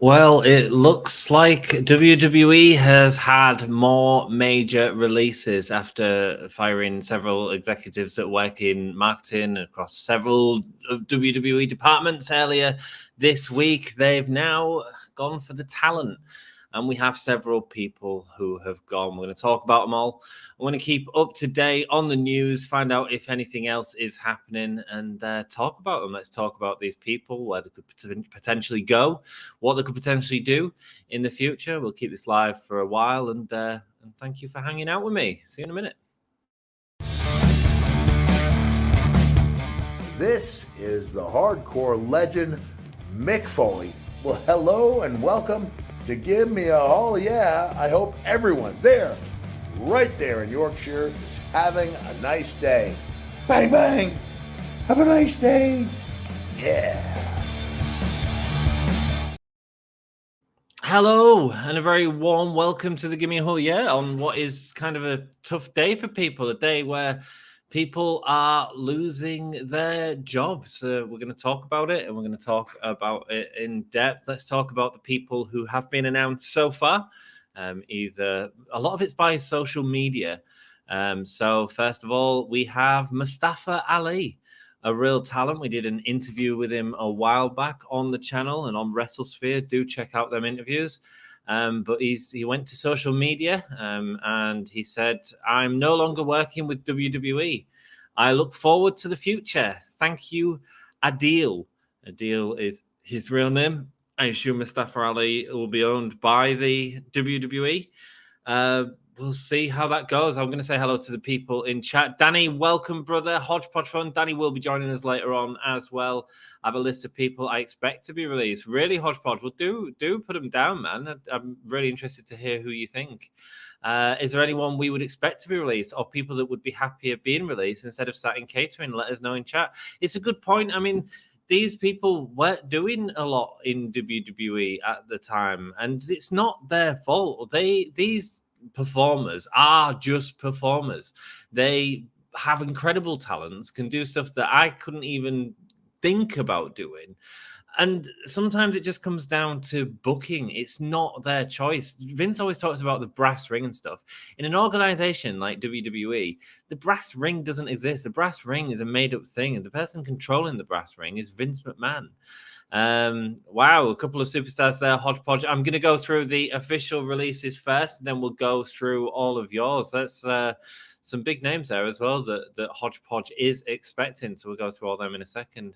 Well, it looks like WWE has had more major releases after firing several executives that work in marketing across several of WWE departments earlier this week. They've now gone for the talent. And we have several people who have gone. We're going to talk about them all. I want to keep up to date on the news, find out if anything else is happening, and talk about them. Let's talk about these people, where they could potentially go, what they could potentially do in the future. We'll keep this live for a while, and thank you for hanging out with me. See you in a minute. This is the hardcore legend, Mick Foley. Well, hello and welcome to Give Me a Oh Yeah. I hope everyone there, right there in Yorkshire, is having a nice day. Bang, bang. Have a nice day. Yeah. Hello, and a very warm welcome to the Give Me a Oh Yeah on what is kind of a tough day for people, a day where people are losing their jobs. We're going to talk about it, and we're going to talk about it in depth. Let's talk about the people who have been announced so far. Either a lot of it's by social media. So first of all, we have Mustafa Ali, a real talent. We did an interview with him a while back on the channel and on WrestleSphere. Do check out them interviews. But he went to social media and he said, "I'm no longer working with WWE. I look forward to the future. Thank you, Adil." Adil is his real name. I assume Mustafa Ali will be owned by the WWE. We'll see how that goes. I'm going to say hello to the people in chat. Danny, welcome, brother. Hodgepodge Fun. Danny will be joining us later on as well. I have a list of people I expect to be released. Really, Hodgepodge, well, do put them down, man. I'm really interested to hear who you think. Is there anyone we would expect to be released, or people that would be happier being released instead of sat in catering? Let us know in chat. It's a good point. I mean, these people weren't doing a lot in WWE at the time, and it's not their fault. These performers are just performers. They have incredible talents, can do stuff that I couldn't even think about doing. And sometimes it just comes down to booking. It's not their choice. Vince always talks about the brass ring and stuff. In an organization like WWE, the brass ring doesn't exist. The brass ring is a made-up thing, and the person controlling the brass ring is Vince McMahon. Wow, a couple of superstars there, Hodgepodge. I'm going to go through the official releases first, and then we'll go through all of yours. That's some big names there as well that Hodgepodge is expecting. So we'll go through all them in a second.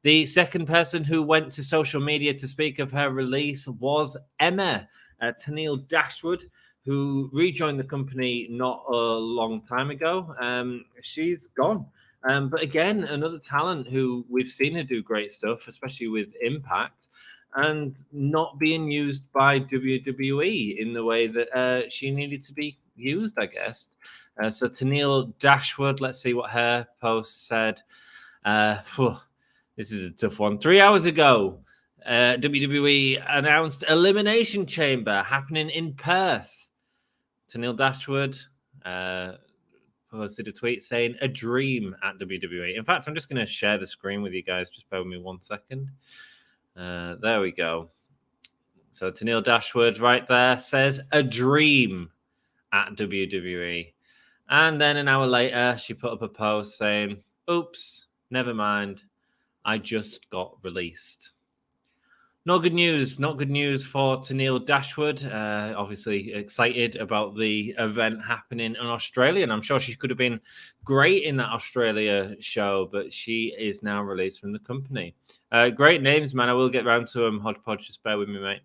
The second person who went to social media to speak of her release was Emma Tennille Dashwood, who rejoined the company not a long time ago. She's gone. But again, another talent who we've seen her do great stuff, especially with Impact, and not being used by WWE in the way that she needed to be used, I guess. So Tennille Dashwood, let's see what her post said. This is a tough one. 3 hours ago, WWE announced Elimination Chamber happening in Perth. Tennille Dashwood posted a tweet saying, "A dream at WWE." In fact, I'm just going to share the screen with you guys. Just bear with me 1 second. There we go. So Tennille Dashwood right there says, "A dream at WWE." And then an hour later, she put up a post saying, "Oops, never mind. I just got released." Not good news. Not good news for Tennille Dashwood. Obviously excited about the event happening in Australia, and I'm sure she could have been great in that Australia show, but she is now released from the company. Great names, man. I will get round to them. Hodgepodge, just bear with me, mate.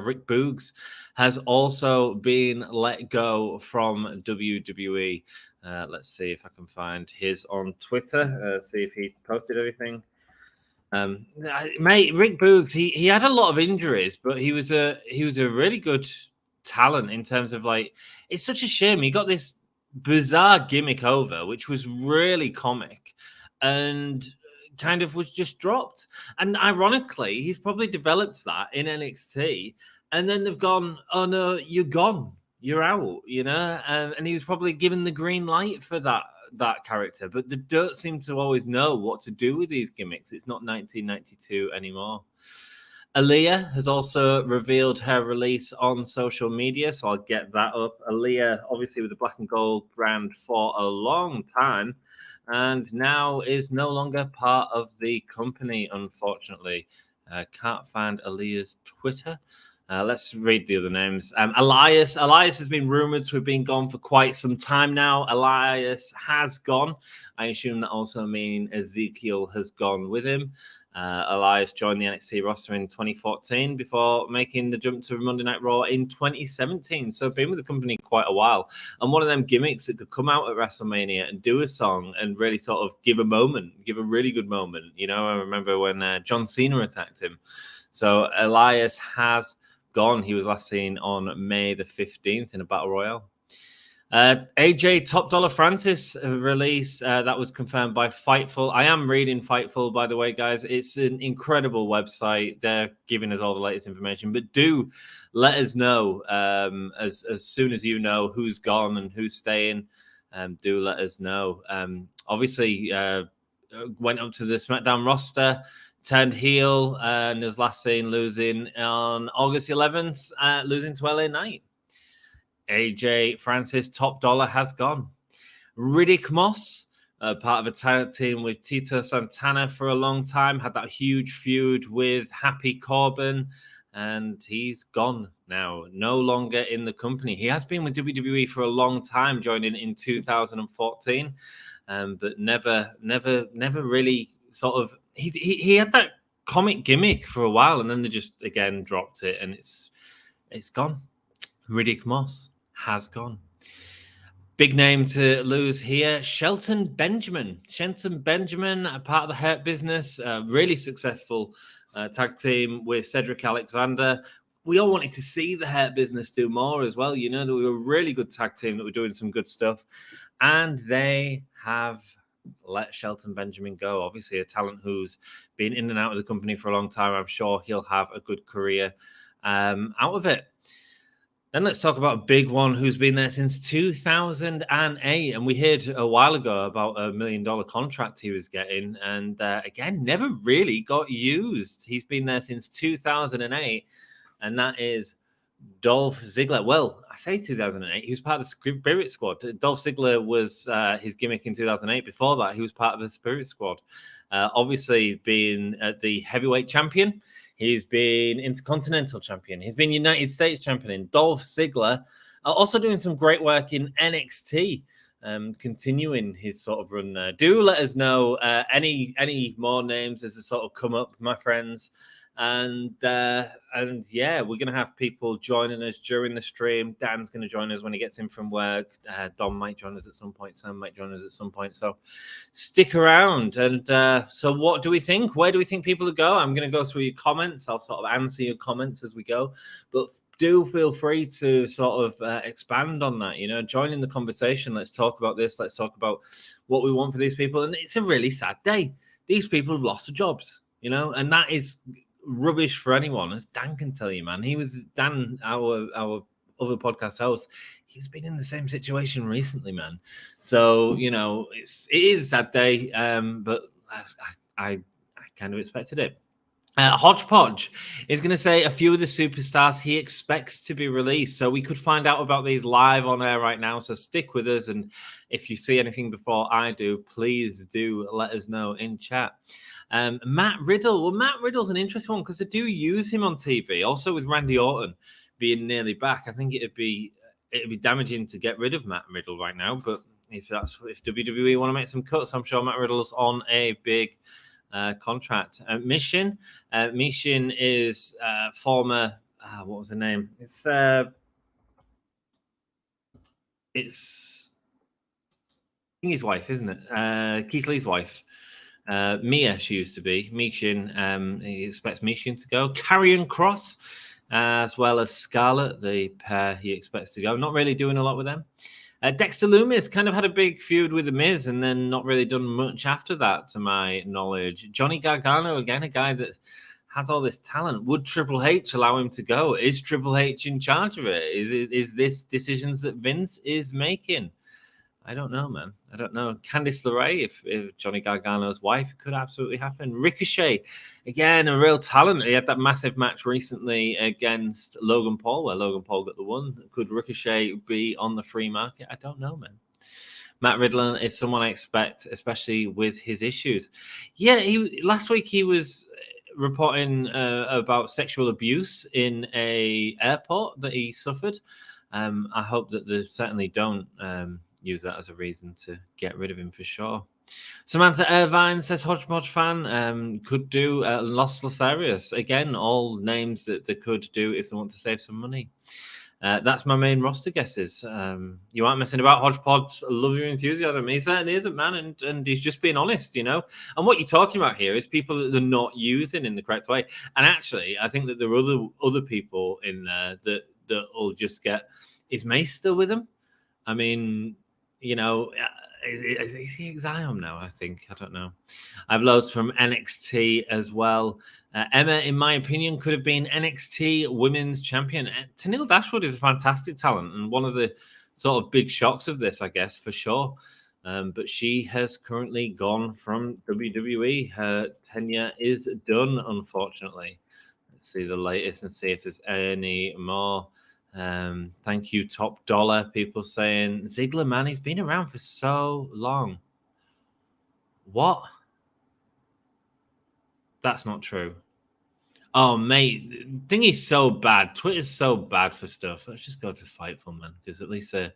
Rick Boogs has also been let go from WWE. Let's see if I can find his on Twitter. See if he posted anything. Mate, Rick Boogs, he had a lot of injuries, but he was a really good talent in terms of, like, it's such a shame he got this bizarre gimmick over, which was really comic, and kind of was just dropped. And ironically, he's probably developed that in NXT, and then they've gone, "Oh no, you're gone, you're out," and he was probably given the green light for that character, but they don't seem to always know what to do with these gimmicks. It's not 1992 anymore. Aaliyah has also revealed her release on social media, so I'll get that up. Aaliyah, obviously with the Black and Gold brand for a long time, and now is no longer part of the company, unfortunately. Can't find Aaliyah's Twitter. Let's read the other names. Elias has been rumored to have been gone for quite some time now. Elias has gone. I assume that also means Ezekiel has gone with him. Elias joined the NXT roster in 2014 before making the jump to Monday Night Raw in 2017. So been with the company quite a while. And one of them gimmicks that could come out at WrestleMania and do a song and really sort of give a really good moment. You know, I remember when John Cena attacked him. So Elias has gone. He was last seen on May the 15th in a Battle Royale. AJ Top Dollar Francis release that was confirmed by Fightful. I am reading Fightful, by the way, guys. It's an incredible website. They're giving us all the latest information, but do let us know as soon as you know who's gone and who's staying. Do let us know. Obviously, went up to the SmackDown roster, turned heel, and was last seen losing on August 11th, losing to LA Knight. AJ Francis Top Dollar has gone. Riddick Moss, part of a tag team with Tito Santana for a long time, had that huge feud with Happy Corbin, and he's gone now, no longer in the company. He has been with WWE for a long time, joining in 2014, but never really sort of. He had that comic gimmick for a while, and then they just again dropped it, and it's gone. Riddick Moss has gone. Big name to lose here, Shelton Benjamin. Shelton Benjamin, a part of the Hurt Business, really successful tag team with Cedric Alexander. We all wanted to see the Hurt Business do more as well. You know, that we were a really good tag team that were doing some good stuff. And they have let Shelton Benjamin go. Obviously, a talent who's been in and out of the company for a long time. I'm sure he'll have a good career out of it. Then let's talk about a big one who's been there since 2008. And we heard a while ago about $1 million contract he was getting. And again, never really got used. He's been there since 2008. And that is Dolph Ziggler. Well, I say 2008. He was part of the Spirit Squad. Dolph Ziggler was his gimmick in 2008. Before that, he was part of the Spirit Squad. Obviously, being the heavyweight champion. He's been Intercontinental Champion. He's been United States Champion. Dolph Ziggler also doing some great work in NXT, continuing his sort of run there. Do let us know any more names as they sort of come up, my friends. And yeah, we're going to have people joining us during the stream. Dan's going to join us when he gets in from work. Dom might join us at some point. Sam might join us at some point. So stick around. And so what do we think? Where do we think people will go? I'm going to go through your comments. I'll sort of answer your comments as we go. But do feel free to sort of expand on that. You know, join in the conversation. Let's talk about this. Let's talk about what we want for these people. And it's a really sad day. These people have lost their jobs, you know, and that is rubbish for anyone, as Dan can tell you, man. He was Dan, our other podcast host. He's been in the same situation recently, man. So you know, it is that day, but I kind of expected it. Hodgepodge is going to say a few of the superstars he expects to be released. So we could find out about these live on air right now. So stick with us, and if you see anything before I do, please do let us know in chat. Matt Riddle. Well, Matt Riddle's an interesting one because they do use him on TV. Also, with Randy Orton being nearly back, I think it'd be damaging to get rid of Matt Riddle right now. But if WWE want to make some cuts, I'm sure Matt Riddle's on a big contract. Mission is former. What was the name? It's I think his wife, isn't it? Keith Lee's wife. Mia, she used to be. Mishin, he expects Mishin to go. Karrion Kross, as well as Scarlett, the pair he expects to go. Not really doing a lot with them. Dexter Lumis kind of had a big feud with The Miz and then not really done much after that, to my knowledge. Johnny Gargano, again, a guy that has all this talent. Would Triple H allow him to go? Is Triple H in charge of it? Is this decisions that Vince is making? I don't know, man. I don't know. Candice LeRae, if Johnny Gargano's wife, could absolutely happen. Ricochet, again, a real talent. He had that massive match recently against Logan Paul, where Logan Paul got the one. Could Ricochet be on the free market? I don't know, man. Matt Riddle is someone I expect, especially with his issues. Yeah, last week he was reporting about sexual abuse in a airport that he suffered. I hope that they certainly don't use that as a reason to get rid of him for sure. Samantha Irvine says Hodgepodge fan could do Los Lotharios. Again, all names that they could do if they want to save some money. That's my main roster guesses. You aren't messing about, Hodgepodge. I love your enthusiasm. He certainly isn't, man, and he's just being honest, you know. And what you're talking about here is people that they're not using in the correct way. And actually, I think that there are other people in there that will just get. Is Mace still with him? I mean, you know, is he Zion now? I think. I don't know. I have loads from NXT as well. Emma, in my opinion, could have been NXT Women's Champion. Tenille Dashwood is a fantastic talent and one of the sort of big shocks of this, I guess, for sure. But she has currently gone from WWE. Her tenure is done, unfortunately. Let's see the latest and see if there's any more. Thank you, Top Dollar. People saying Ziggler, man, he's been around for so long. What? That's not true. Oh, mate, thing is so bad. Twitter's so bad for stuff. Let's just go to Fightful, man, because at least they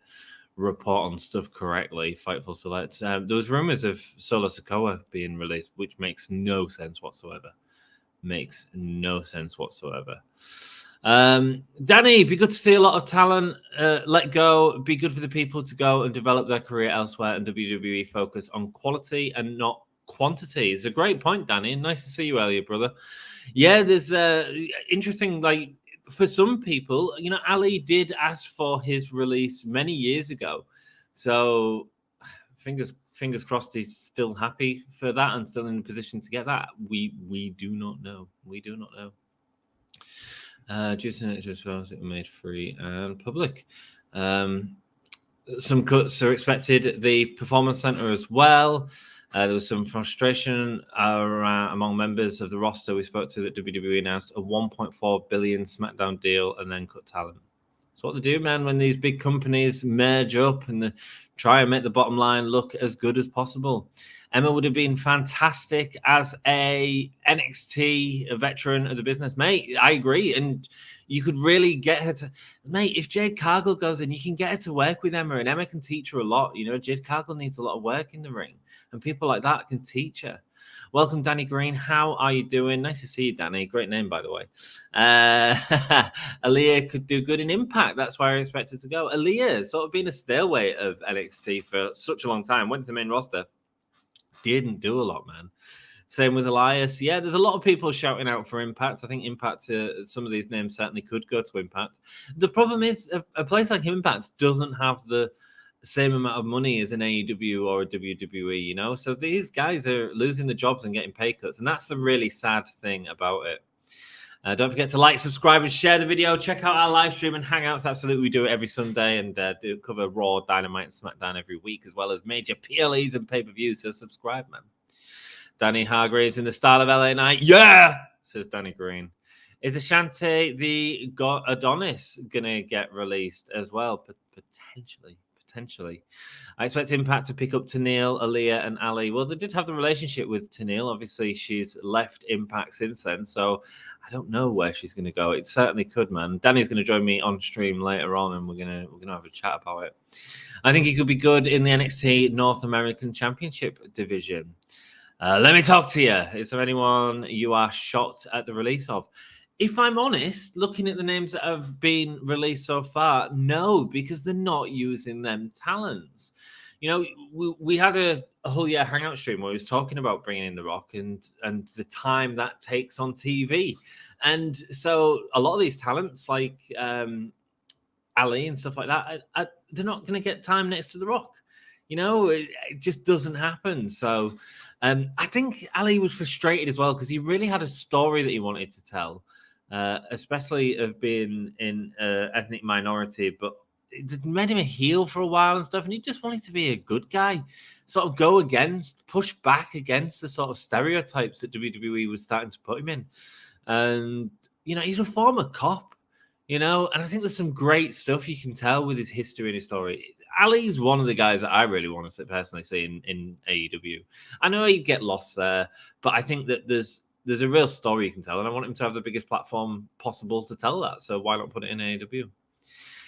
report on stuff correctly. Fightful Select. There was rumors of Solo Sikoa being released, which makes no sense whatsoever. Makes no sense whatsoever. Danny, be good to see a lot of talent let go. Be good for the people to go and develop their career elsewhere, and WWE focus on quality and not quantity. It's a great point, Danny. Nice to see you earlier, brother. Yeah, there's interesting, like, for some people, you know, Ali did ask for his release many years ago. So fingers crossed he's still happy for that and still in a position to get that. We do not know. We do not know. Due to nature as well as it made free and public. Some cuts are expected. The Performance Center as well. There was some frustration among members of the roster we spoke to that WWE announced a $1.4 billion SmackDown deal and then cut talent. That's what they do, man, when these big companies merge up and they try and make the bottom line look as good as possible. Emma would have been fantastic as a NXT veteran of the business. Mate, I agree. And you could really get her to... Mate, if Jade Cargill goes in, you can get her to work with Emma, and Emma can teach her a lot. You know, Jade Cargill needs a lot of work in the ring, and people like that can teach her. Welcome, Danny Green. How are you doing? Nice to see you, Danny. Great name, by the way. Aaliyah could do good in Impact. That's why I expected to go. Aaliyah sort of been a stalemate of NXT for such a long time. Went to main roster. Didn't do a lot, man. Same with Elias. Yeah, there's a lot of people shouting out for Impact. I think Impact, some of these names certainly could go to Impact. The problem is a place like Impact doesn't have the same amount of money as an AEW or a WWE, you know? So these guys are losing the jobs and getting pay cuts. And that's the really sad thing about it. Don't forget to like, subscribe, and share the video. Check out our live stream and Hangouts. Absolutely, we do it every Sunday and do cover Raw, Dynamite, and SmackDown every week, as well as major PLEs and pay-per-views. So subscribe, man. Danny Hargreaves in the style of LA Knight. Yeah, says Danny Green. Is Ashante the God Adonis gonna get released as well? Potentially. I expect Impact to pick up Tenille, Aaliyah, and Ali. Well, they did have the relationship with Tenille. Obviously, she's left Impact since then, so I don't know where she's going to go. It certainly could, man. Danny's going to join me on stream later on, and we're gonna have a chat about it. I think he could be good in the NXT North American Championship division. Let me talk to you. Is there anyone you are shocked at the release of? If I'm honest, looking at the names that have been released so far, no, because they're not using them talents. You know, we had a whole year hangout stream where we was talking about bringing in The Rock and the time that takes on TV. And so a lot of these talents like Ali and stuff like that, they're not going to get time next to The Rock. You know, it just doesn't happen. So I think Ali was frustrated as well because he really had a story that he wanted to tell. Especially of being in ethnic minority, but it made him a heel for a while and stuff, and he just wanted to be a good guy, sort of push back against the sort of stereotypes that WWE was starting to put him in. And, he's a former cop, and I think there's some great stuff you can tell with his history and his story. Ali's one of the guys that I really want to personally see in AEW. I know he'd get lost there, but I think that there's a real story you can tell, and I want him to have the biggest platform possible to tell that. So why not put it in AEW?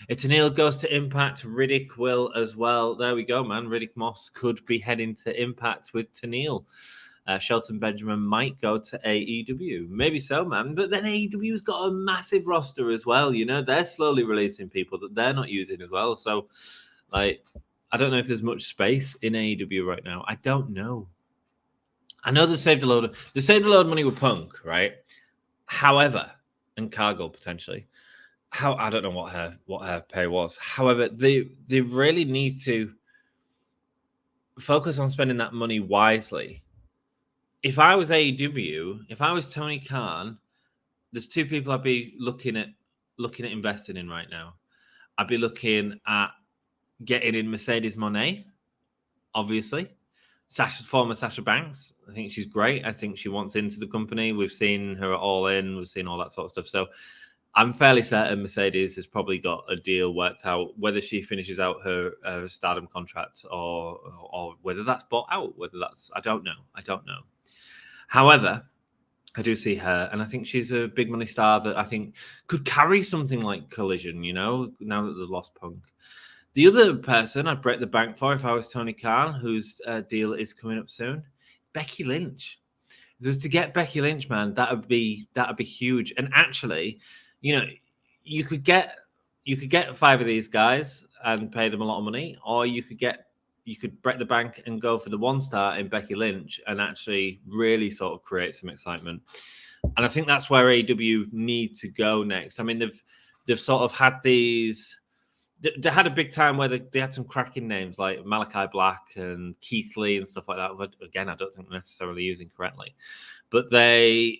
If Tenille goes to Impact, Riddick will as well. There we go, man. Riddick Moss could be heading to Impact with Tenille. Shelton Benjamin might go to AEW. Maybe so, man. But then AEW's got a massive roster as well. They're slowly releasing people that they're not using as well. So, I don't know if there's much space in AEW right now. I don't know. I know they've saved a load of money with Punk, right? However, and Cargill potentially. I don't know what her pay was. However, they really need to focus on spending that money wisely. If I was AEW, if I was Tony Khan, there's two people I'd be looking at investing in right now. I'd be looking at getting in Mercedes Moné, obviously. Former Sasha Banks. I think she's great. I think she wants into the company. We've seen her at All In. We've seen all that sort of stuff. So I'm fairly certain Mercedes has probably got a deal worked out, whether she finishes out her Stardom contract or whether that's bought out. I don't know. However, I do see her, and I think she's a big money star that I think could carry something like Collision, now that they've lost Punk. The other person I'd break the bank for if I was Tony Khan, whose deal is coming up soon, Becky Lynch. If it was to get Becky Lynch, man, that would be huge. And actually, you could get 5 of these guys and pay them a lot of money, or you could break the bank and go for the 1-star in Becky Lynch and actually really sort of create some excitement. And I think that's where AEW need to go next. I mean, they've sort of had these. They had a big time where they had some cracking names like Malachi Black and Keith Lee and stuff like that. But again, I don't think they're necessarily using correctly. But I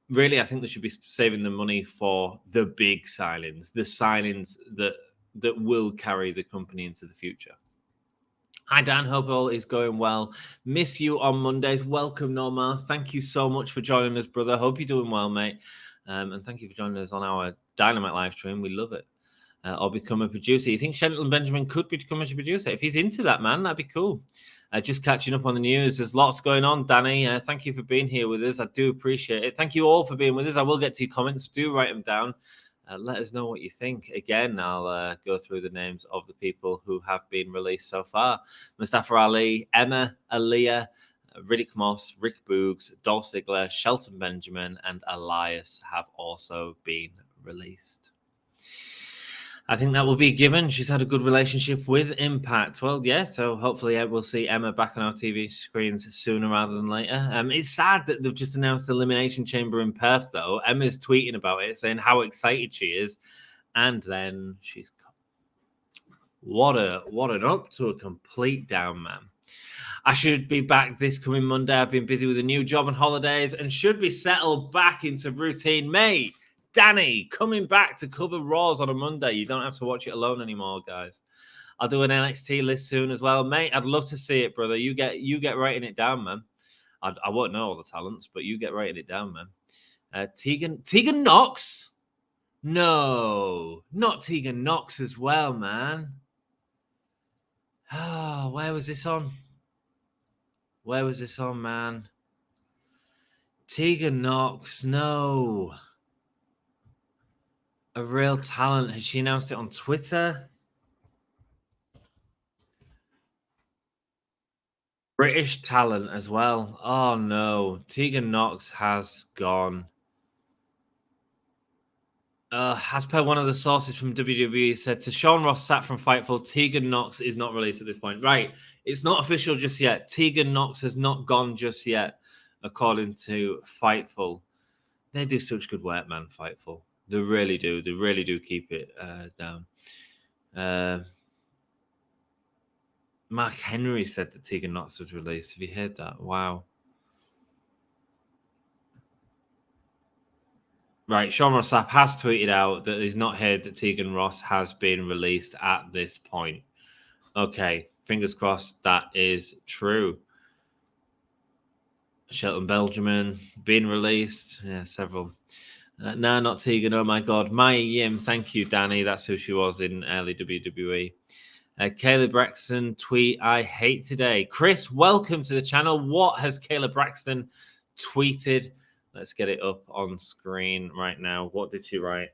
think they should be saving the money for the big signings, the signings that will carry the company into the future. Hi, Dan. Hope all is going well. Miss you on Mondays. Welcome, Norma. Thank you so much for joining us, brother. Hope you're doing well, mate. And thank you for joining us on our Dynamite live stream. We love it. Or become a producer. You think Shelton Benjamin could become a producer? If he's into that, man, that'd be cool. Just catching up on the news. There's lots going on, Danny. Thank you for being here with us. I do appreciate it. Thank you all for being with us. I will get to your comments. Do write them down. Let us know what you think. Again, I'll go through the names of the people who have been released so far. Mustafa Ali, Emma, Aaliyah, Riddick Moss, Rick Boogs, Dolph Ziggler, Shelton Benjamin, and Elias have also been released. I think that will be given. She's had a good relationship with Impact. Well, yeah, so hopefully we'll see Emma back on our TV screens sooner rather than later. It's sad that they've just announced the Elimination Chamber in Perth, though. Emma's tweeting about it, saying how excited she is, and then she's cut. What an up to a complete down, man. I should be back this coming Monday. I've been busy with a new job and holidays and should be settled back into routine. Mate, Danny, coming back to cover Raws on a Monday. You don't have to watch it alone anymore, guys. I'll do an NXT list soon as well. Mate, I'd love to see it, brother. You get writing it down, man. I won't know all the talents, but you get writing it down, man. Tegan Knox? No, not Tegan Knox as well, man. Oh, where was this on? Man? Tegan Knox, no. A real talent. Has she announced it on Twitter? British talent as well. Oh, no. Tegan Knox has gone. As per one of the sources from WWE, said to Sean Ross Sapp from Fightful, Tegan Knox is not released at this point. Right. It's not official just yet. Tegan Knox has not gone just yet, according to Fightful. They do such good work, man, Fightful. They really do. They really do keep it down. Mark Henry said that Tegan Knox was released. Have you heard that? Wow. Right, Sean Ross Sapp has tweeted out that he's not heard that Tegan Ross has been released at this point. Okay, fingers crossed that is true. Shelton Benjamin being released. Yeah, several. No, not Tegan. Oh my God. Maya Yim. Thank you, Danny. That's who she was in early WWE. Kayla Braxton tweet, I hate today. Chris, welcome to the channel. What has Kayla Braxton tweeted? Let's get it up on screen right now. What did she write?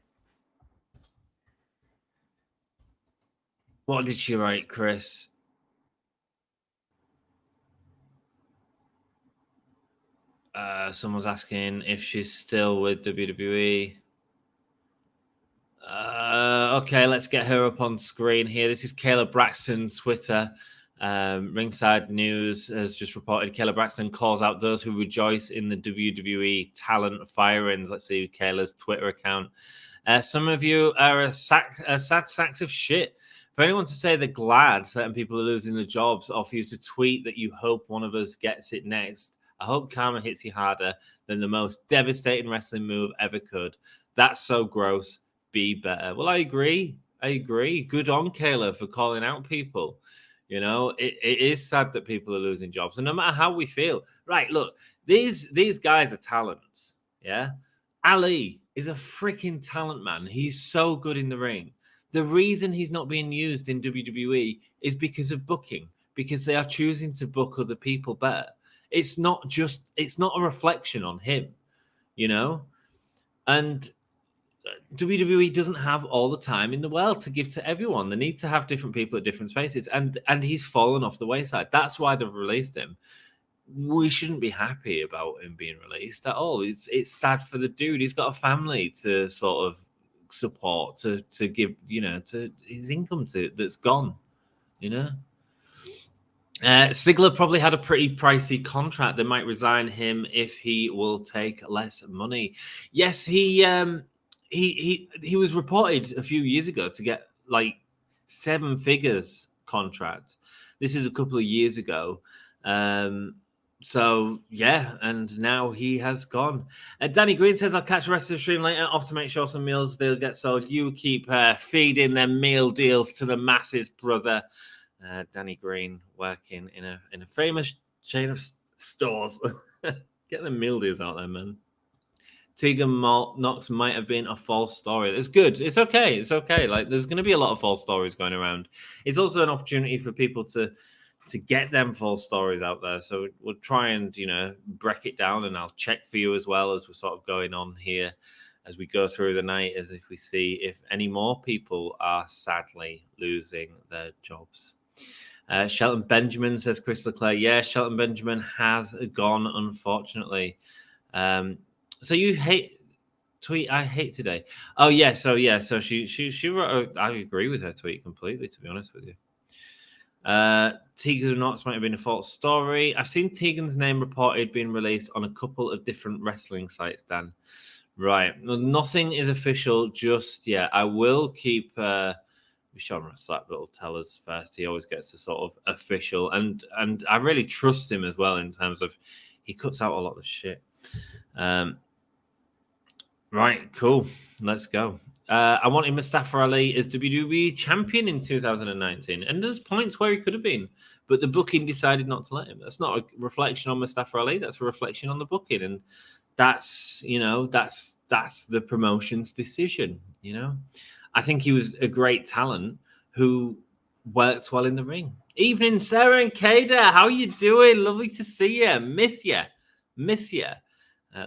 What did she write, Chris? Someone's asking if she's still with WWE. Okay, let's get her up on screen here. This is Kayla Braxton's Twitter. Ringside News has just reported Kayla Braxton calls out those who rejoice in the WWE talent firings. Let's see Kayla's Twitter account. Some of you are a sad sacks of shit. For anyone to say they're glad certain people are losing their jobs, or for you to tweet that you hope one of us gets it next, I hope karma hits you harder than the most devastating wrestling move ever could. That's so gross. Be better. Well, I agree. Good on Kayla for calling out people. You know, it is sad that people are losing jobs. And no matter how we feel, right, look, these guys are talents. Yeah. Ali is a freaking talent, man. He's so good in the ring. The reason he's not being used in WWE is because of booking, because they are choosing to book other people better. It's not a reflection on him, you know? And WWE doesn't have all the time in the world to give to everyone. They need to have different people at different spaces, and he's fallen off the wayside. That's why they've released him. We shouldn't be happy about him being released at all. It's sad for the dude. He's got a family to sort of support, to give, you know, to his income that's gone, you know. Ziggler probably had a pretty pricey contract. They might resign him if he will take less money. Yes, he was reported a few years ago to get like 7 figures contract. This is a couple of years ago. So yeah, and now he has gone. Danny Green says, I'll catch the rest of the stream later, off to make sure some meals they'll get sold. You keep feeding them meal deals to the masses, brother. Danny Green working in a famous chain of stores. Get the meal deals out there, man. Tegan Knox might have been a false story. It's good. It's okay. It's okay. Like, there's going to be a lot of false stories going around. It's also an opportunity for people to get them false stories out there. So we'll try and, you know, break it down, and I'll check for you as well as we're sort of going on here as we go through the night, as if we see if any more people are sadly losing their jobs. Shelton Benjamin says, Chris Leclerc. Yeah, Shelton Benjamin has gone, unfortunately. So you hate tweet? I hate today. Oh yeah, so she wrote. I agree with her tweet completely, to be honest with you. Tegan Knox might have been a false story. I've seen Tegan's name reported being released on a couple of different wrestling sites, Dan. Right, nothing is official just yet. I will keep. Sean Ross Sapp will tell us first. He always gets the sort of official, and I really trust him as well in terms of he cuts out a lot of shit. Right, cool. Let's go. I wanted Mustafa Ali as WWE champion in 2019, and there's points where he could have been, but the booking decided not to let him. That's not a reflection on Mustafa Ali. That's a reflection on the booking, and that's, you know, that's the promotion's decision. You know, I think he was a great talent who worked well in the ring. Evening, Sarah and Kada. How you doing? Lovely to see you. Miss you.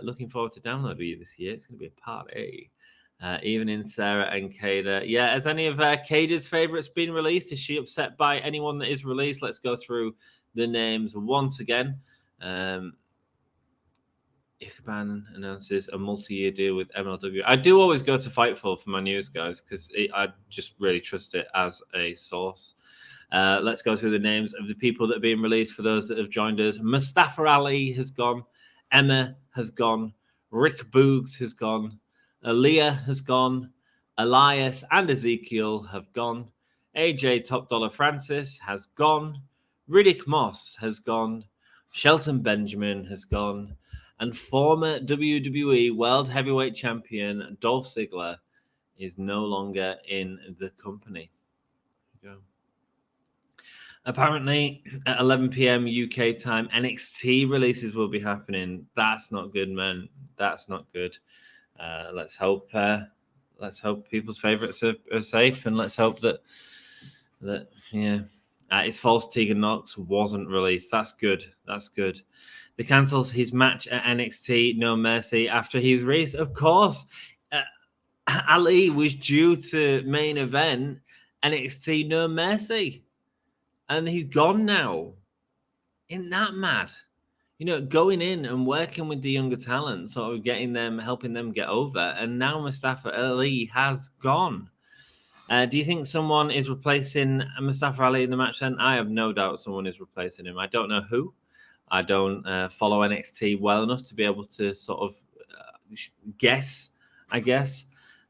Looking forward to downloading you this year. It's going to be a party. Evening, Sarah and Kada. Yeah, has any of Kada's favorites been released? Is she upset by anyone that is released? Let's go through the names once again. Ikaban announces a multi-year deal with MLW. I do always go to Fightful for my news, guys, because I just really trust it as a source. Let's go through the names of the people that are being released for those that have joined us. Mustafa Ali has gone. Emma has gone. Rick Boogs has gone. Aaliyah has gone. Elias and Ezekiel have gone. AJ Top Dollar Francis has gone. Riddick Moss has gone. Shelton Benjamin has gone. and former WWE World Heavyweight Champion Dolph Ziggler is no longer in the company. There you go. Apparently, at 11 p.m. UK time, NXT releases will be happening. That's not good, man. That's not good. Let's hope people's favorites are safe, and let's hope that it's false Tegan Knox wasn't released. That's good. That's good. They cancels his match at NXT No Mercy after he was released. Of course, Ali was due to main event NXT No Mercy, and he's gone now. Isn't that mad? You know, going in and working with the younger talent, sort of getting them, helping them get over, and now Mustafa Ali has gone. Do you think someone is replacing Mustafa Ali in the match then? I have no doubt someone is replacing him. I don't know who. I don't follow NXT well enough to be able to sort of guess, I guess.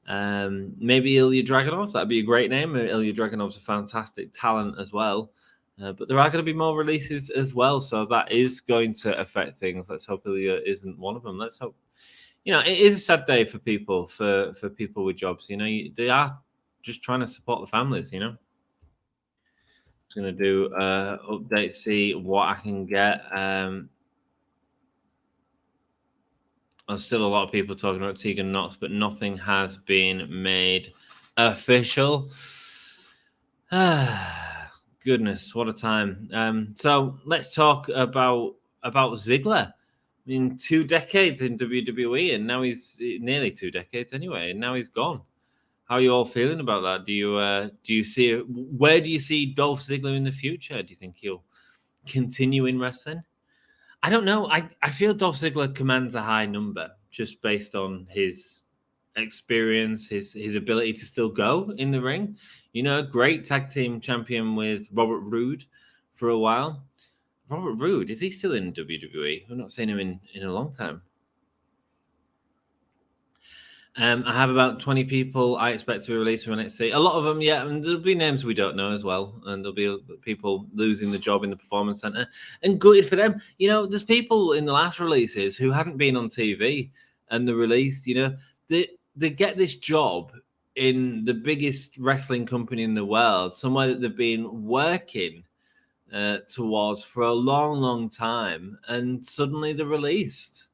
Maybe Ilya Dragunov. That'd be a great name. Ilya Dragunov's a fantastic talent as well. But there are going to be more releases as well. So that is going to affect things. Let's hope Ilya isn't one of them. Let's hope. You know, it is a sad day for people, for people with jobs. You know, they are just trying to support the families, you know. Just going to do update, see what I can get. There's still a lot of people talking about Tegan Knox, but nothing has been made official. Goodness, what a time. So let's talk about Ziggler. I mean, 2 decades in WWE, and now he's nearly 2 decades anyway, and now he's gone. How are you all feeling about that? Do you see where do you see Dolph Ziggler in the future? Do you think he'll continue in wrestling? I don't know. I feel Dolph Ziggler commands a high number just based on his experience, his ability to still go in the ring. You know, great tag team champion with Robert Roode for a while. Robert Roode, is he still in WWE? I've not seen him in a long time. I have about 20 people I expect to be released from NXT. A lot of them, yeah, and there'll be names we don't know as well. And there'll be people losing the job in the Performance Center. And good for them. You know, there's people in the last releases who haven't been on TV and they're released, you know. They get this job in the biggest wrestling company in the world, somewhere that they've been working towards for a long, long time, and suddenly they're released.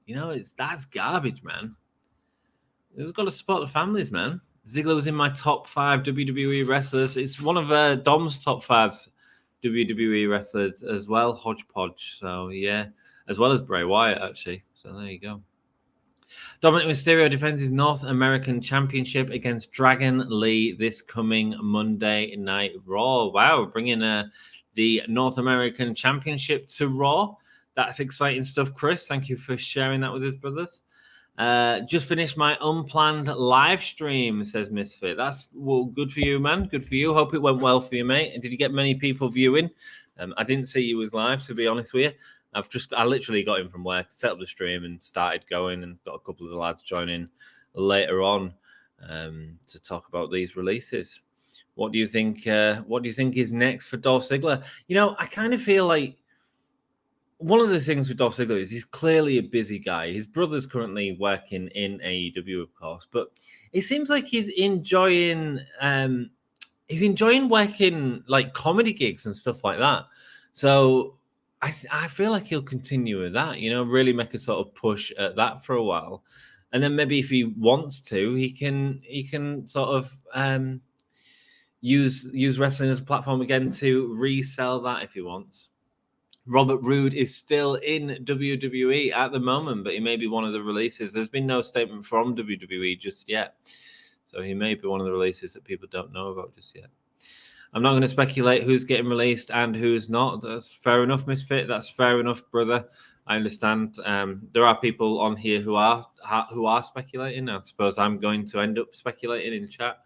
You know, that's garbage, man. You've got to support the families, man. Ziggler was in my top 5 WWE wrestlers. It's one of Dom's top 5 WWE wrestlers as well, hodgepodge. So, yeah, as well as Bray Wyatt, actually. So, there you go. Dominic Mysterio defends his North American Championship against Dragon Lee this coming Monday Night Raw. Wow, bringing the North American Championship to Raw. That's exciting stuff, Chris. Thank you for sharing that with us, brothers. Just finished my unplanned live stream, says Misfit. That's good for you, man. Good for you. Hope it went well for you, mate. And did you get many people viewing? I didn't see you was live, to be honest with you. I literally got in from work, set up the stream, and started going, and got a couple of the lads joining later on to talk about these releases. What do you think? What do you think is next for Dolph Ziggler? You know, I kind of feel like one of the things with Dolph Ziggler is he's clearly a busy guy. His brother's currently working in AEW, of course, but it seems like he's enjoying working like comedy gigs and stuff like that. So I feel like he'll continue with that, you know, really make a sort of push at that for a while. And then maybe if he wants to, he can sort of use wrestling as a platform again to resell that if he wants. Robert Roode is still in WWE at the moment, but he may be one of the releases. There's been no statement from WWE just yet. So he may be one of the releases that people don't know about just yet. I'm not going to speculate who's getting released and who's not. That's fair enough, Misfit. That's fair enough, brother. I understand. There are people on here who are speculating. I suppose I'm going to end up speculating in chat.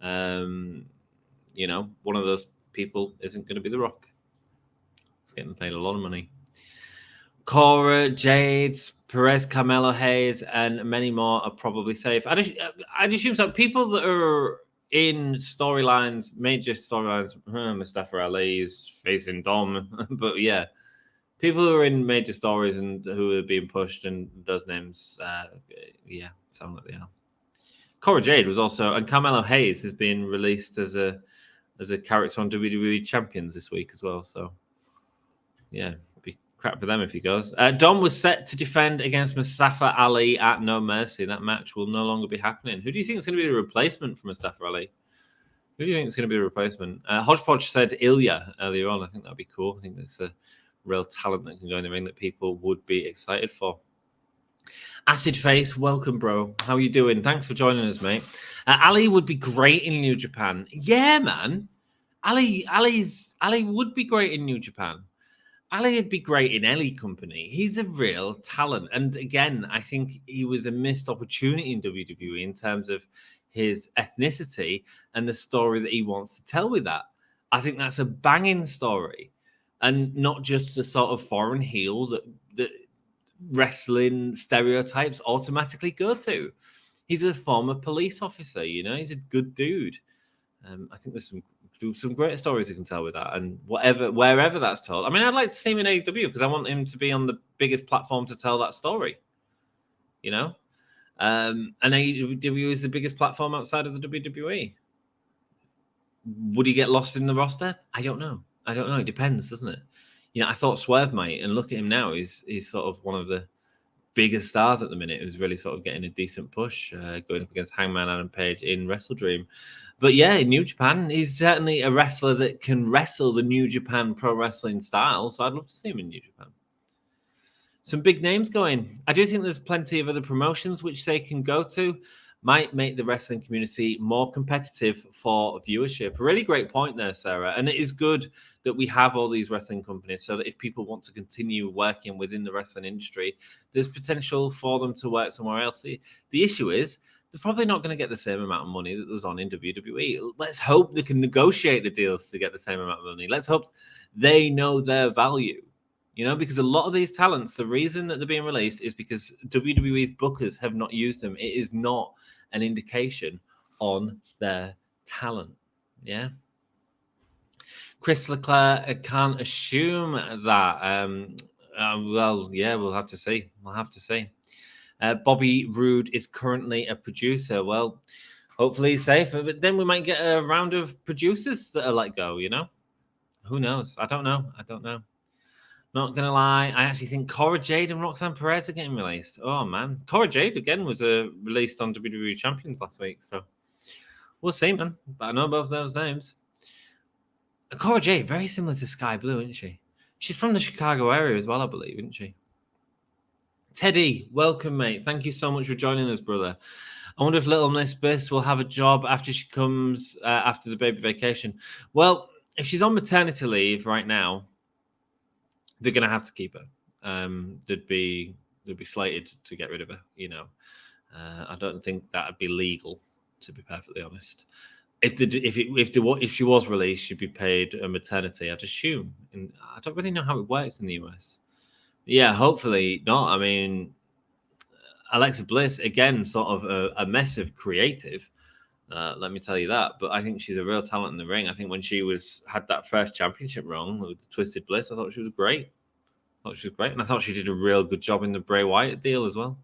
You know, one of those people isn't going to be The Rock. He's getting paid a lot of money. Cora, Jade, Perez, Carmelo Hayes, and many more are probably safe. I'd assume so. People that are in storylines, major storylines, Mustafa Ali is facing Dom, but yeah, people who are in major stories and who are being pushed, and those names, sound like they are. Cora Jade was also, and Carmelo Hayes has been released as a character on WWE Champions this week as well. So, yeah, it'd be crap for them if he goes. Dom was set to defend against Mustafa Ali at No Mercy. That match will no longer be happening. Who do you think is going to be the replacement for Mustafa Ali? Who do you think is going to be the replacement? Hodgepodge said Ilya earlier on. I think that'd be cool. I think there's a real talent that can go in the ring that people would be excited for. Acid Face, welcome, bro. How are you doing? Thanks for joining us, mate. Ali would be great in New Japan. Yeah, man. Ali would be great in New Japan. Ali would be great in any company. He's a real talent. And again, I think he was a missed opportunity in WWE in terms of his ethnicity and the story that he wants to tell with that. I think that's a banging story. And not just the sort of foreign heel that wrestling stereotypes automatically go to. He's a former police officer, he's a good dude. I think there's some great stories he can tell with that, and wherever that's told. I mean, I'd like to see him in AEW because I want him to be on the biggest platform to tell that story. And AEW is the biggest platform outside of the WWE. Would he get lost in the roster? I don't know. It depends, doesn't it? I thought Swerve might, and look at him now. He's sort of one of the biggest stars at the minute who's really sort of getting a decent push, going up against Hangman Adam Page in Wrestle Dream. But yeah, in New Japan, he's certainly a wrestler that can wrestle the New Japan pro wrestling style. So I'd love to see him in New Japan. Some big names going. I do think there's plenty of other promotions which they can go to. Might make the wrestling community more competitive for viewership. A really great point there, Sarah. And it is good that we have all these wrestling companies so that if people want to continue working within the wrestling industry, there's potential for them to work somewhere else. The issue is they're probably not going to get the same amount of money that was on in WWE. Let's hope they can negotiate the deals to get the same amount of money. Let's hope they know their value. Because a lot of these talents, the reason that they're being released is because WWE's bookers have not used them. It is not an indication on their talent. Yeah. Chris Leclerc can't assume that. We'll have to see. Bobby Roode is currently a producer. Well, hopefully he's safe. But then we might get a round of producers that are let go, Who knows? I don't know. Not going to lie, I actually think Cora Jade and Roxanne Perez are getting released. Oh, man. Cora Jade, again, was released on WWE Champions last week. So we'll see, man. But I know both those names. Cora Jade, very similar to Sky Blue, isn't she? She's from the Chicago area as well, I believe, isn't she? Teddy, welcome, mate. Thank you so much for joining us, brother. I wonder if Little Miss Bliss will have a job after she comes after the baby vacation. Well, if she's on maternity leave right now, they're going to have to keep her. They'd be slated to get rid of her. I don't think that'd be legal, to be perfectly honest. If she was released, she'd be paid a maternity, I'd assume. And I don't really know how it works in the US. Yeah, hopefully not. I mean, Alexa Bliss, again, sort of a massive creative. Let me tell you that. But I think she's a real talent in the ring. I think when she had that first championship run with Twisted Bliss, I thought she was great. And I thought she did a real good job in the Bray Wyatt deal as well.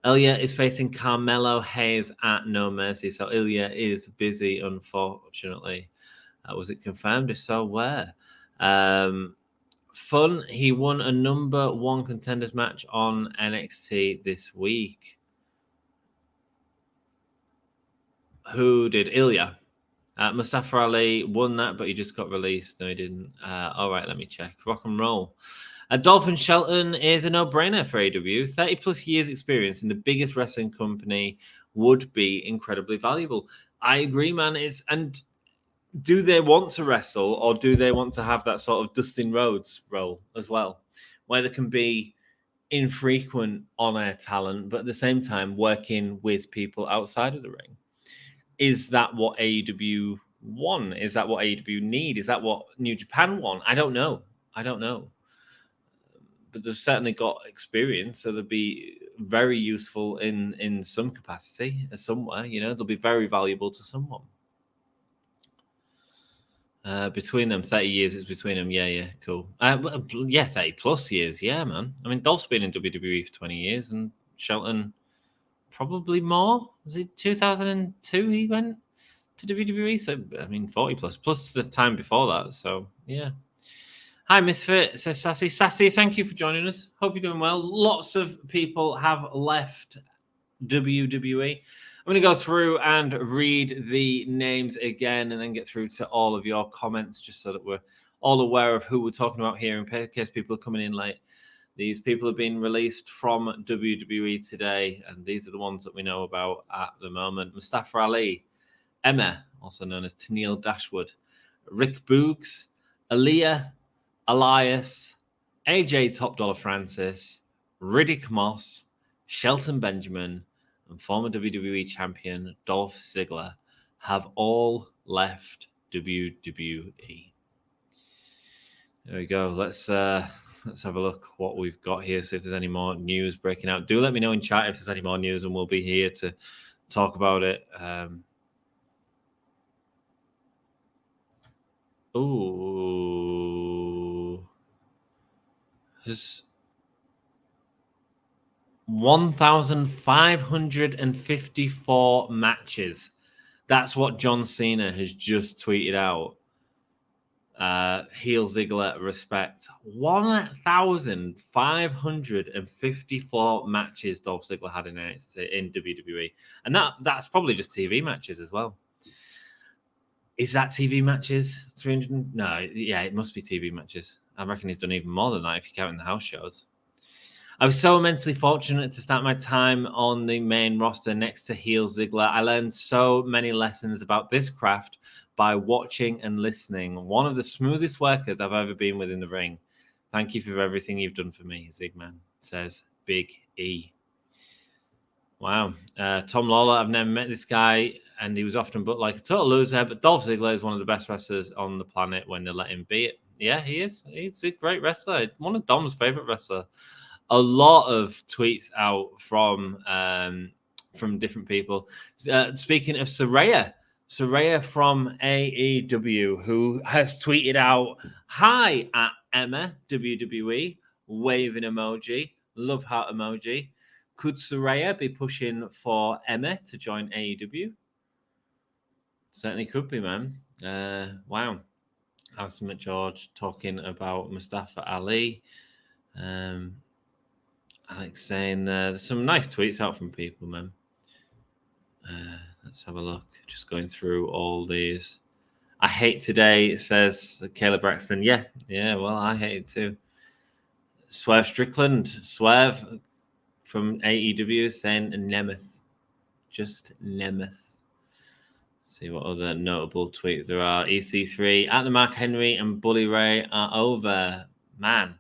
Ilya is facing Carmelo Hayes at No Mercy. So Ilya is busy, unfortunately. Was it confirmed? If so, where? Fun. He won a number 1 contenders match on NXT this week. Who did? Ilya. Mustafa Ali won that, but he just got released. No, he didn't. All right, let me check. Rock and roll. Dolph and Shelton is a no-brainer for AEW. 30-plus years experience in the biggest wrestling company would be incredibly valuable. I agree, man. And do they want to wrestle, or do they want to have that sort of Dustin Rhodes role as well, where they can be infrequent on-air talent, but at the same time working with people outside of the ring? Is that what AEW want? Is that what AEW need? Is that what New Japan want? I don't know. But they've certainly got experience, so they'll be very useful in some capacity somewhere. They'll be very valuable to someone. Between them, 30 years it's between them. Yeah, cool. 30 plus years. Yeah, man. I mean, Dolph's been in WWE for 20 years and Shelton probably more. Was it 2002 he went to WWE? So, I mean, 40 plus the time before that. So, yeah. Hi, Misfit, says Sassy. Sassy, thank you for joining us. Hope you're doing well. Lots of people have left WWE. I'm going to go through and read the names again and then get through to all of your comments just so that we're all aware of who we're talking about here in case people are coming in late. These people have been released from WWE today, and these are the ones that we know about at the moment. Mustafa Ali, Emma, also known as Tennille Dashwood, Rick Boogs, Aaliyah, Elias, AJ Top Dollar Francis, Riddick Moss, Shelton Benjamin, and former WWE champion Dolph Ziggler have all left WWE. There we go. Let's have a look what we've got here. See if there's any more news breaking out. Do let me know in chat if there's any more news, and we'll be here to talk about it. There's 1,554 matches. That's what John Cena has just tweeted out. Heel Ziggler respect. 1,554 matches Dolph Ziggler had in WWE. And that's probably just TV matches as well. Is that TV matches? 300? No, yeah, it must be TV matches. I reckon he's done even more than that if you count in the house shows. I was so immensely fortunate to start my time on the main roster next to heel Ziggler. I learned so many lessons about this craft by watching and listening. One of the smoothest workers I've ever been with in the ring. Thank you for everything you've done for me, Zigman, says Big E. Wow. Tom Lawler, I've never met this guy, and he was often booked like a total loser, but Dolph Ziggler is one of the best wrestlers on the planet when they let him be it. Yeah, he is. He's a great wrestler. One of Dom's favorite wrestlers. A lot of tweets out from different people. Speaking of Saraya from AEW, who has tweeted out, "Hi at Emma WWE," waving emoji, love heart emoji. Could Saraya be pushing for Emma to join AEW? Certainly could be, man. Wow. Alison McGeorge talking about Mustafa Ali. Alex saying there's some nice tweets out from people, man. Let's have a look. Just going through all these. I hate today, says Caleb Braxton. Yeah, well, I hate it too. Swerve Strickland, Swerve from AEW saying Nemeth. Just Nemeth. See what other notable tweets there are. EC3, at the Mark Henry and Bully Ray are over. Man,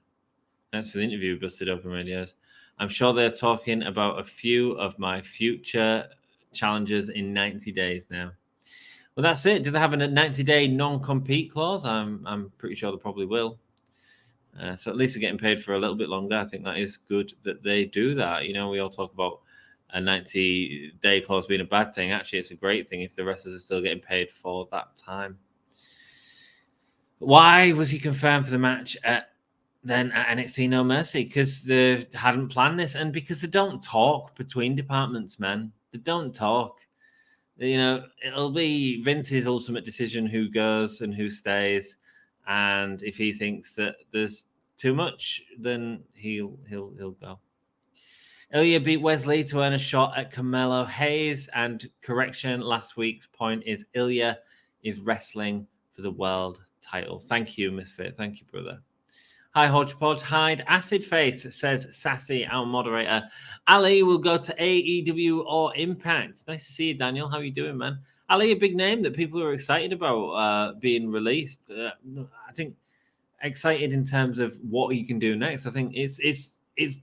thanks for the interview, Busted Open Radios. I'm sure they're talking about a few of my future challenges in 90 days now. Well, that's it. Do they have a 90-day non-compete clause? I'm pretty sure they probably will. So at least they're getting paid for a little bit longer. I think that is good that they do that. You know, we all talk about a 90-day clause being a bad thing. Actually, it's a great thing if the wrestlers are still getting paid for that time. Why was he confirmed for the match at NXT No Mercy? Because they hadn't planned this, and because they don't talk between departments, man. They don't talk. You know, it'll be Vince's ultimate decision who goes and who stays. And if he thinks that there's too much, then he'll go. Ilya beat Wesley to earn a shot at Carmelo Hayes. And correction, last week's point is Ilya is wrestling for the world title. Thank you, Misfit. Thank you, brother. Hi, Hodgepodge. Hide. Acid Face says Sassy, our moderator. Ali will go to AEW or Impact. Nice to see you, Daniel. How are you doing, man? Ali, a big name that people are excited about being released. I think excited in terms of what he can do next. I think it's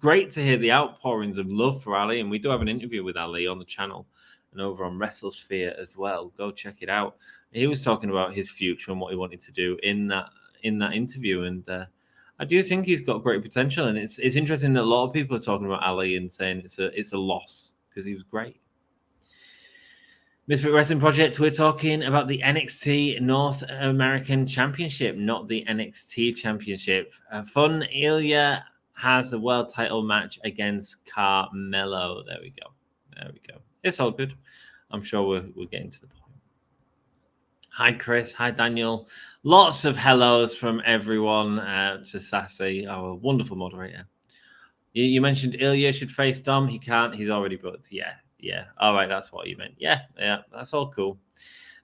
great to hear the outpourings of love for Ali, and we do have an interview with Ali on the channel and over on WrestleSphere as well. Go check it out. He was talking about his future and what he wanted to do in that interview, and I do think he's got great potential. And it's interesting that a lot of people are talking about Ali and saying it's a loss because he was great. Misfit Wrestling Project, we're talking about the NXT North American Championship, not the NXT Championship. Fun, Ilya has a world title match against Carmelo. There we go. It's all good. I'm sure we're getting to the point. Hi, Chris. Hi, Daniel. Lots of hellos from everyone to Sassy, our wonderful moderator. You mentioned Ilya should face Dom. He can't. He's already booked. Yeah. All right, that's what you meant. Yeah, that's all cool.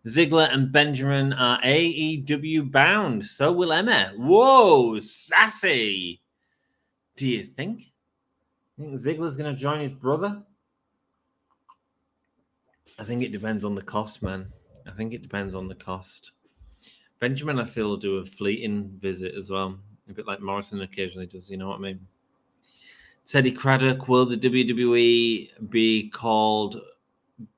Ziggler and Benjamin are AEW bound. So will Emma. Whoa, Sassy. Do you think? Ziggler's going to join his brother? I think it depends on the cost, man. I think it depends on the cost. Benjamin, I feel, will do a fleeting visit as well. A bit like Morrison occasionally does, you know what I mean? Teddy Craddock, will the WWE be called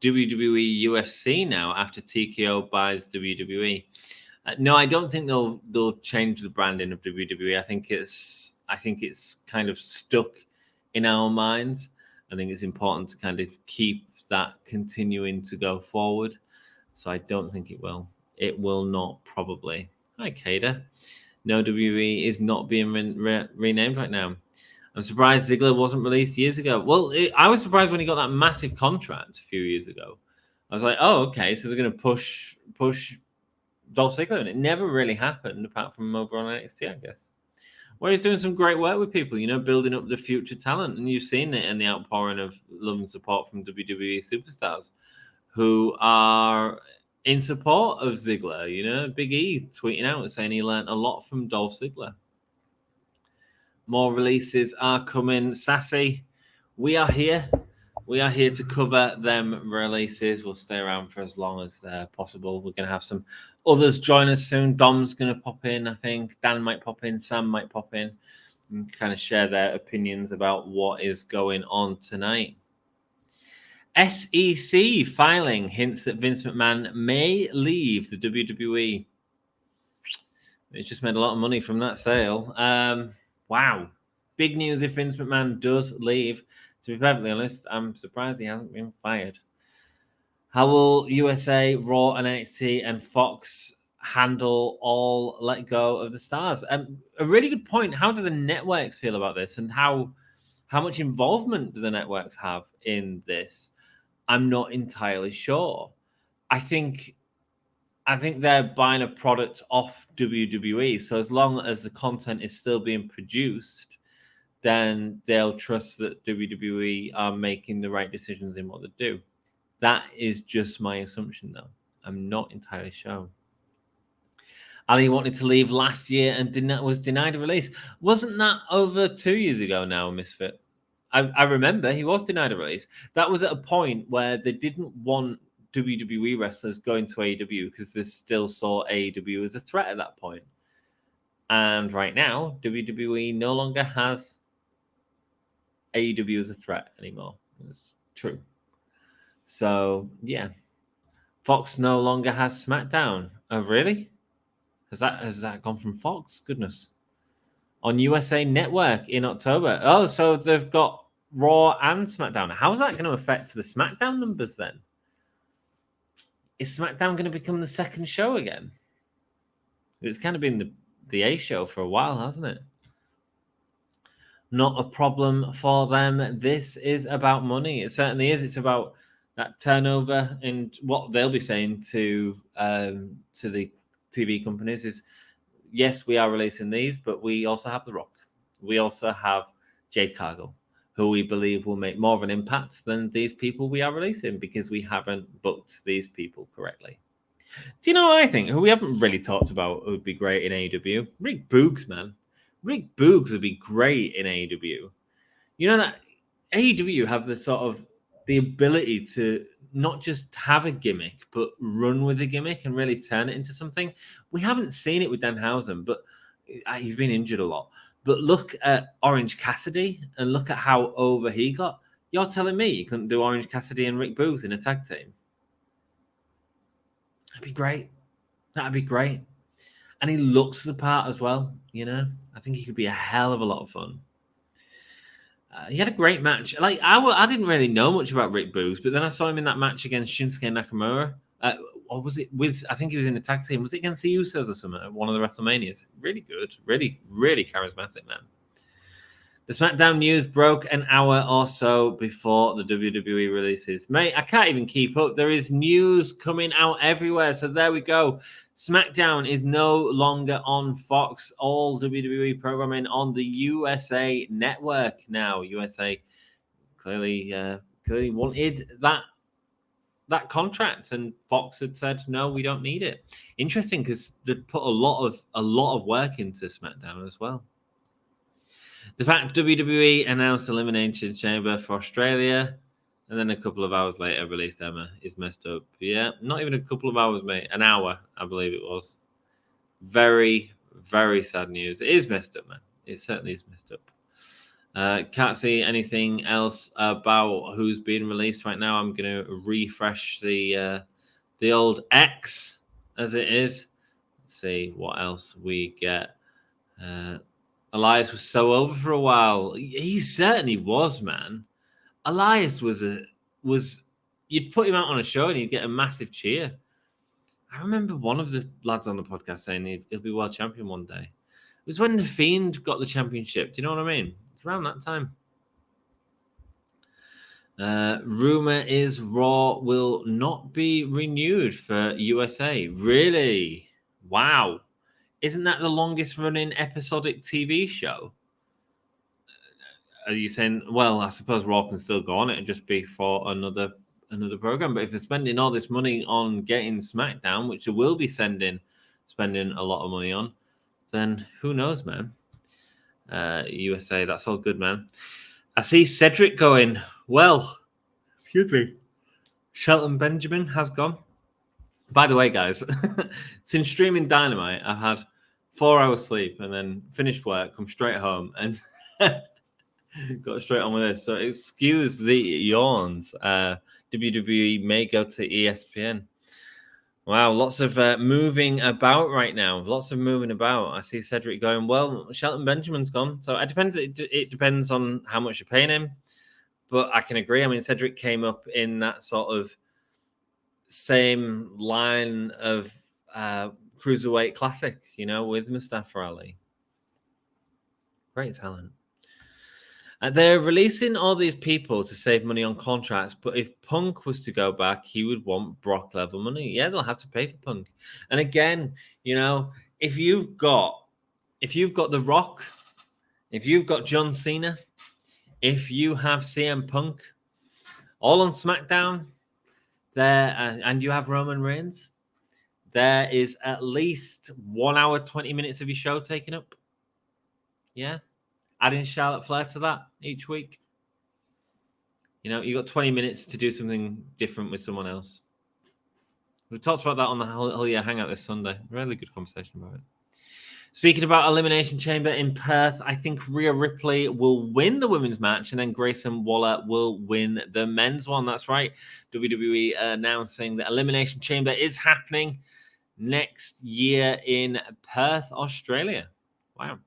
WWE UFC now after TKO buys WWE? No, I don't think they'll change the branding of WWE. I think it's kind of stuck in our minds. I think it's important to kind of keep that continuing to go forward. So I don't think it will. It will not probably. Hi, Kada. No, WWE is not being renamed right now. I'm surprised Ziggler wasn't released years ago. Well, I was surprised when he got that massive contract a few years ago. I was like, oh, okay, so they're going to push Dolph Ziggler, and it never really happened apart from over on NXT, I guess. Well, he's doing some great work with people, building up the future talent, and you've seen it in the outpouring of love and support from WWE superstars who are in support of Ziggler. Big E tweeting out saying he learned a lot from Dolph Ziggler. More releases are coming. Sassy, we are here. We are here to cover them releases. We'll stay around for as long as possible. We're going to have some others join us soon. Dom's going to pop in, I think. Dan might pop in. Sam might pop in and kind of share their opinions about what is going on tonight. SEC filing hints that Vince McMahon may leave the WWE. It's just made a lot of money from that sale. Wow. Big news if Vince McMahon does leave. To be perfectly honest, I'm surprised he hasn't been fired. How will USA, Raw, and NXT and Fox handle all let go of the stars? A really good point. How do the networks feel about this, and how much involvement do the networks have in this? I'm not entirely sure. I think they're buying a product off WWE. So as long as the content is still being produced, then they'll trust that WWE are making the right decisions in what they do. That is just my assumption, though. I'm not entirely sure. Ali wanted to leave last year and was denied a release. Wasn't that over 2 years ago now, Misfit? I remember he was denied a release. That was at a point where they didn't want WWE wrestlers going to AEW because they still saw AEW as a threat at that point. And right now, WWE no longer has AEW as a threat anymore. It's true. So, yeah. Fox no longer has SmackDown. Oh, really? Has that gone from Fox? Goodness. On USA Network in October. Oh, so they've got Raw and SmackDown. How is that going to affect the SmackDown numbers then? Is SmackDown going to become the second show again? It's kind of been the A show for a while, hasn't it? Not a problem for them. This is about money. It certainly is. It's about that turnover, and what they'll be saying to the TV companies is, yes, we are releasing these, but we also have The Rock. We also have Jade Cargill, who we believe will make more of an impact than these people we are releasing because we haven't booked these people correctly. Do you know what I think? Who we haven't really talked about who would be great in AEW? Rick Boogs, man. Rick Boogs would be great in AEW. You know that AEW have the ability to not just have a gimmick, but run with a gimmick and really turn it into something. We haven't seen it with Danhausen, but he's been injured a lot. But look at Orange Cassidy and look at how over he got. You're telling me you couldn't do Orange Cassidy and Rick Boogs in a tag team? That'd be great. That'd be great. And he looks the part as well, I think he could be a hell of a lot of fun. He had a great match. Like I didn't really know much about Rick Boogs, but then I saw him in that match against Shinsuke Nakamura. Or was it with? I think he was in the tag team. Was it against the Usos or something? One of the WrestleManias. Really good. Really, really charismatic man. The SmackDown news broke an hour or so before the WWE releases. Mate, I can't even keep up. There is news coming out everywhere. So there we go. SmackDown is no longer on Fox. All WWE programming on the USA Network now. USA clearly wanted that contract, and Fox had said no, we don't need it. Interesting, because they put a lot of work into SmackDown as well. The fact WWE announced Elimination Chamber for Australia and then a couple of hours later released Emma is messed up. Yeah, not even a couple of hours, mate. An hour, I believe it was. Very, very sad news. It is messed up, man. It certainly is messed up. Can't see anything else about who's being released right now. I'm going to refresh the old X as it is. Let's see what else we get. Elias was so over for a while. He certainly was, man. Elias was you'd put him out on a show and he'd get a massive cheer. I remember one of the lads on the podcast saying he'll be world champion one day. It was when The Fiend got the championship. Do you know what I mean? It's around that time. Rumor is Raw will not be renewed for USA. Really? Wow. Isn't that the longest running episodic TV show? Are you saying, well, I suppose Raw can still go on it and just be for another program? But if they're spending all this money on getting SmackDown, which they will be spending a lot of money on, then who knows, man? USA, that's all good, man. I see Cedric going, well, excuse me, Shelton Benjamin has gone. By the way, guys, since streaming Dynamite, I've had 4 hours sleep and then finished work, come straight home and got straight on with this. So excuse the yawns. WWE may go to ESPN. Wow, lots of moving about right now. Lots of moving about. I see Cedric going, well, Shelton Benjamin's gone. So it depends. It depends on how much you're paying him. But I can agree. I mean, Cedric came up in that sort of same line of Cruiserweight Classic, with Mustafa Ali. Great talent. They're releasing all these people to save money on contracts, but if Punk was to go back, he would want Brock level money. Yeah, they'll have to pay for Punk. And again, if you've got The Rock, if you've got John Cena, if you have CM Punk, all on SmackDown, there, and you have Roman Reigns, there is at least 1 hour, 20 minutes of your show taken up. Yeah. Adding Charlotte Flair to that each week. You got 20 minutes to do something different with someone else. We talked about that on the Whole Year Hangout this Sunday. Really good conversation about it. Speaking about Elimination Chamber in Perth, I think Rhea Ripley will win the women's match and then Grayson Waller will win the men's one. That's right. WWE announcing that Elimination Chamber is happening next year in Perth, Australia. Wow.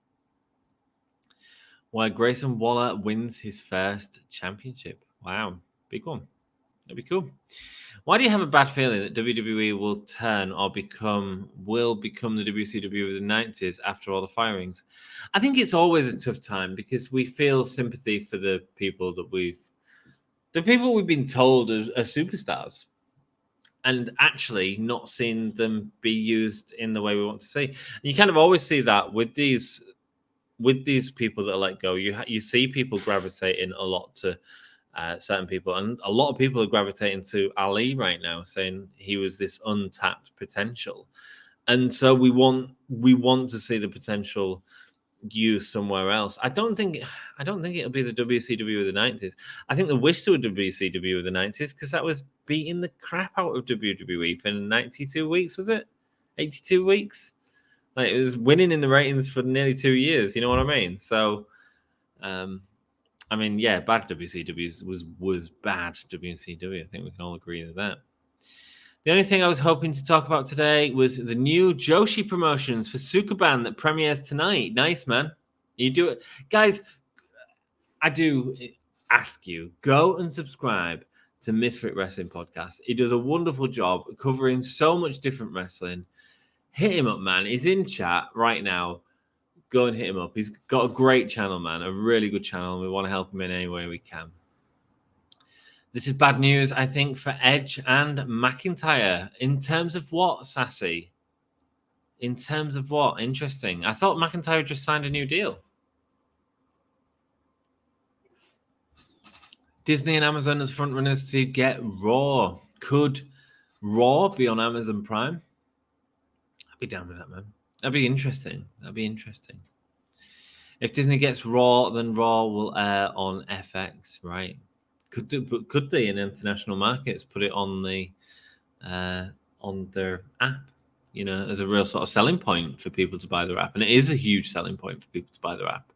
Where Grayson Waller wins his first championship. Wow. Big one. That'd be cool. Why do you have a bad feeling that WWE will turn or will become the WCW of the 90s after all the firings? I think it's always a tough time because we feel sympathy for the people we've been told are superstars and actually not seen them be used in the way we want to see. And you kind of always see that with these people that are let go. You see people gravitating a lot to certain people, and a lot of people are gravitating to Ali right now, saying he was this untapped potential, and so we want to see the potential used somewhere else. I don't think it'll be the WCW of the 90s. I think the wish to a WCW of the 90s because that was beating the crap out of WWE for 92 weeks. Was it 82 weeks? Like it was winning in the ratings for nearly 2 years. You know what I mean? So, yeah, bad WCW was bad WCW. I think we can all agree with that. The only thing I was hoping to talk about today was the new Joshi promotions for Sukaban that premieres tonight. Nice, man. You do it. Guys, I do ask you, go and subscribe to Misfit Wrestling Podcast. He does a wonderful job covering so much different wrestling. Hit him up, man. He's in chat right now. Go and hit him up. He's got a great channel, man. A really good channel. And we want to help him in any way we can. This is bad news, I think, for Edge and McIntyre. In terms of what, Sassy? In terms of what? Interesting. I thought McIntyre just signed a new deal. Disney and Amazon as frontrunners to get Raw. Could Raw be on Amazon Prime? I'd be down with that, man. That'd be interesting. If Disney gets Raw, then Raw will air on FX, right? Could they in international markets put it on their app? You know, as a real sort of selling point for people to buy their app, and it is a huge selling point for people to buy their app.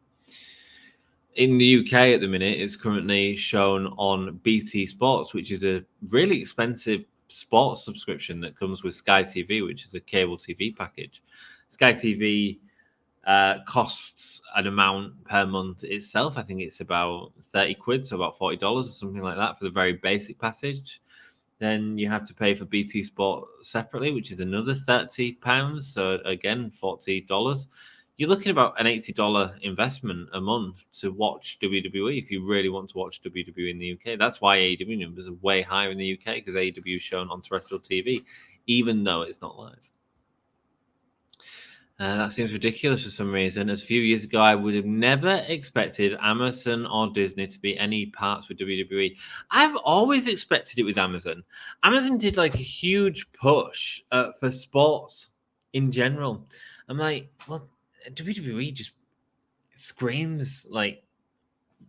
In the UK at the minute, it's currently shown on BT Sports, which is a really expensive sports subscription that comes with Sky TV, which is a cable TV package. Sky TV costs an amount per month itself. I think it's about 30 quid, so about $40 or something like that for the very basic package. Then you have to pay for BT Sport separately, which is another £30. So again, $40. You're looking about an $80 investment a month to watch WWE if you really want to watch WWE in the UK. That's why AEW numbers are way higher in the UK, because AEW is shown on terrestrial TV, even though it's not live. That seems ridiculous for some reason. As a few years ago, I would have never expected Amazon or Disney to be any parts with WWE. I've always expected it with Amazon. Amazon did like a huge push for sports in general. I'm like, well, WWE just screams like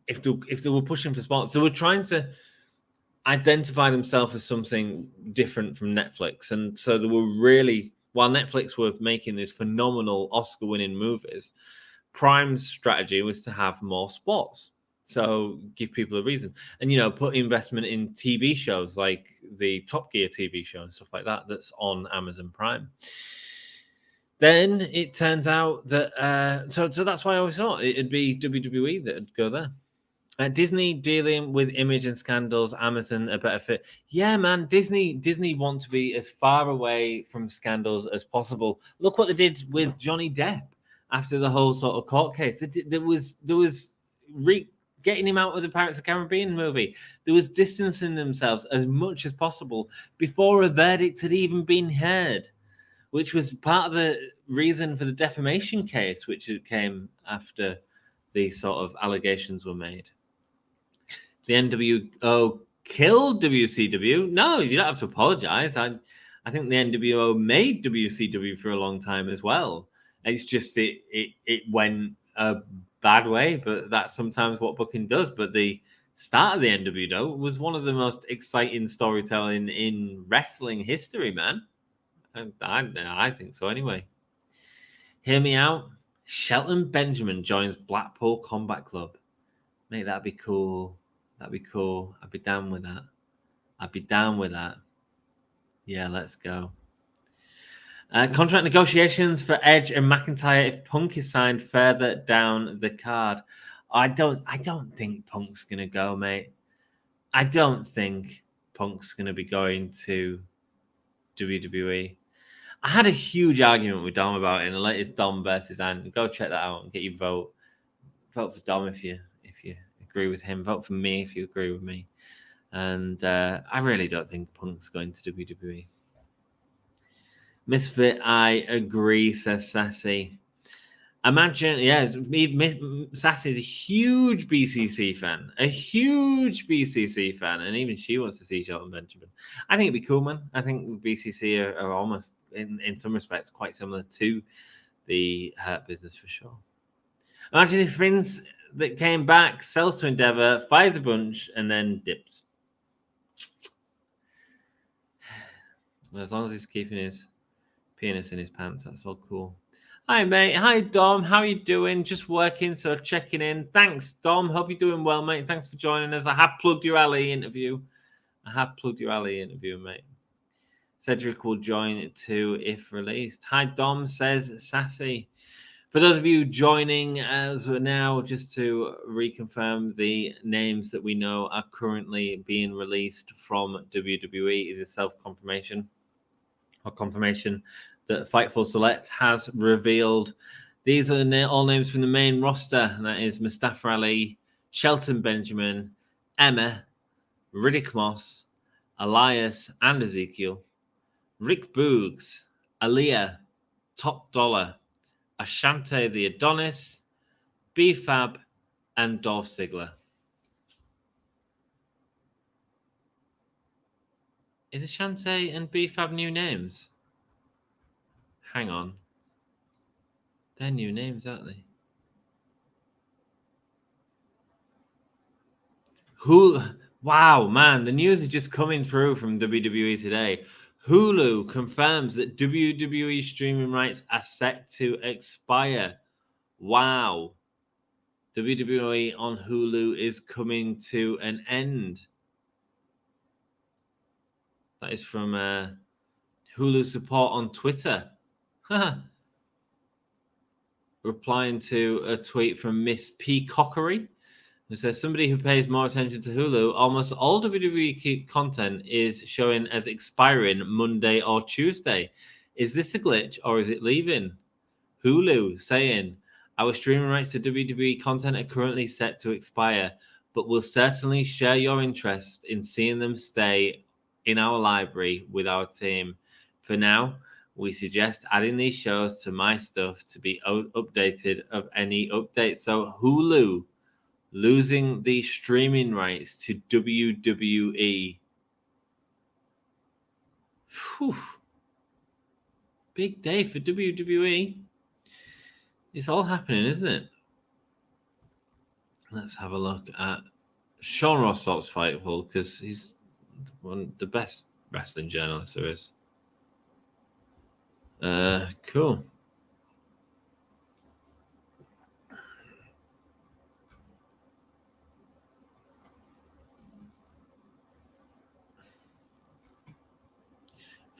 if they were pushing for sports, they were trying to identify themselves as something different from Netflix. And so they were really, while Netflix were making these phenomenal Oscar-winning movies, Prime's strategy was to have more sports. So give people a reason. And, you know, put investment in TV shows like the Top Gear TV show and stuff like that that's on Amazon Prime. Then it turns out that, so that's why I always thought it'd be WWE that'd go there. Disney dealing with image and scandals, Amazon a better fit. Yeah, man, Disney want to be as far away from scandals as possible. Look what they did with Johnny Depp after the whole sort of court case. There was getting him out of the Pirates of the Caribbean movie. There was distancing themselves as much as possible before a verdict had even been heard, which was part of the reason for the defamation case, which came after the sort of allegations were made. The NWO killed WCW. No, you don't have to apologize. I think the NWO made WCW for a long time as well. It's just it went a bad way, but that's sometimes what booking does. But the start of the NWO was one of the most exciting storytelling in wrestling history, man. I think so anyway. Hear me out. Shelton Benjamin joins Blackpool Combat Club. Mate, that'd be cool. That'd be cool. I'd be down with that. Yeah, let's go. Contract negotiations for Edge and McIntyre if Punk is signed further down the card. I don't think Punk's gonna go, mate. I don't think Punk's gonna be going to WWE. I had a huge argument with Dom about it in the latest Dom versus Ant. Go check that out and get your vote. Vote for Dom if you agree with him. Vote for me if you agree with me. And I really don't think Punk's going to WWE. Misfit, I agree, says Sassy. Imagine, yeah, Sassy's a huge BCC fan. And even she wants to see Shelton Benjamin. I think it'd be cool, man. I think BCC are almost, in some respects, quite similar to the Hurt Business for sure. Imagine if Vince that came back, sells to Endeavor, fires a bunch, and then dips. Well, as long as he's keeping his penis in his pants, that's all cool. Hi, mate. Hi, Dom. How are you doing? Just working, so checking in. Thanks, Dom. Hope you're doing well, mate. Thanks for joining us. I have plugged your Ali interview, mate. Cedric will join too if released. Hi, Dom, says Sassy. For those of you joining as now, just to reconfirm the names that we know are currently being released from WWE, it is self-confirmation or confirmation that Fightful Select has revealed. These are all names from the main roster, and that is Mustafa Ali, Shelton Benjamin, Emma, Riddick Moss, Elias and Ezekiel, Rick Boogs, Aaliyah, Top Dollar, Ashante the Adonis, B-Fab, and Dolph Ziggler. Is Ashante and B-Fab new names? Hang on. They're new names, aren't they? Wow, man, the news is just coming through from WWE today. Hulu confirms that WWE streaming rights are set to expire. Wow. WWE on Hulu is coming to an end. That is from Hulu support on Twitter. Replying to a tweet from Miss Peacockery, who says, somebody who pays more attention to Hulu, almost all WWE content is showing as expiring Monday or Tuesday. Is this a glitch or is it leaving? Hulu saying, our streaming rights to WWE content are currently set to expire, but we'll certainly share your interest in seeing them stay in our library with our team. For now, we suggest adding these shows to my stuff to be updated of any updates. So Hulu losing the streaming rights to WWE. Whew. Big day for WWE. It's all happening, isn't it? Let's have a look at Sean Ross Sapp's Fightful, because he's one of the best wrestling journalists there is. Cool.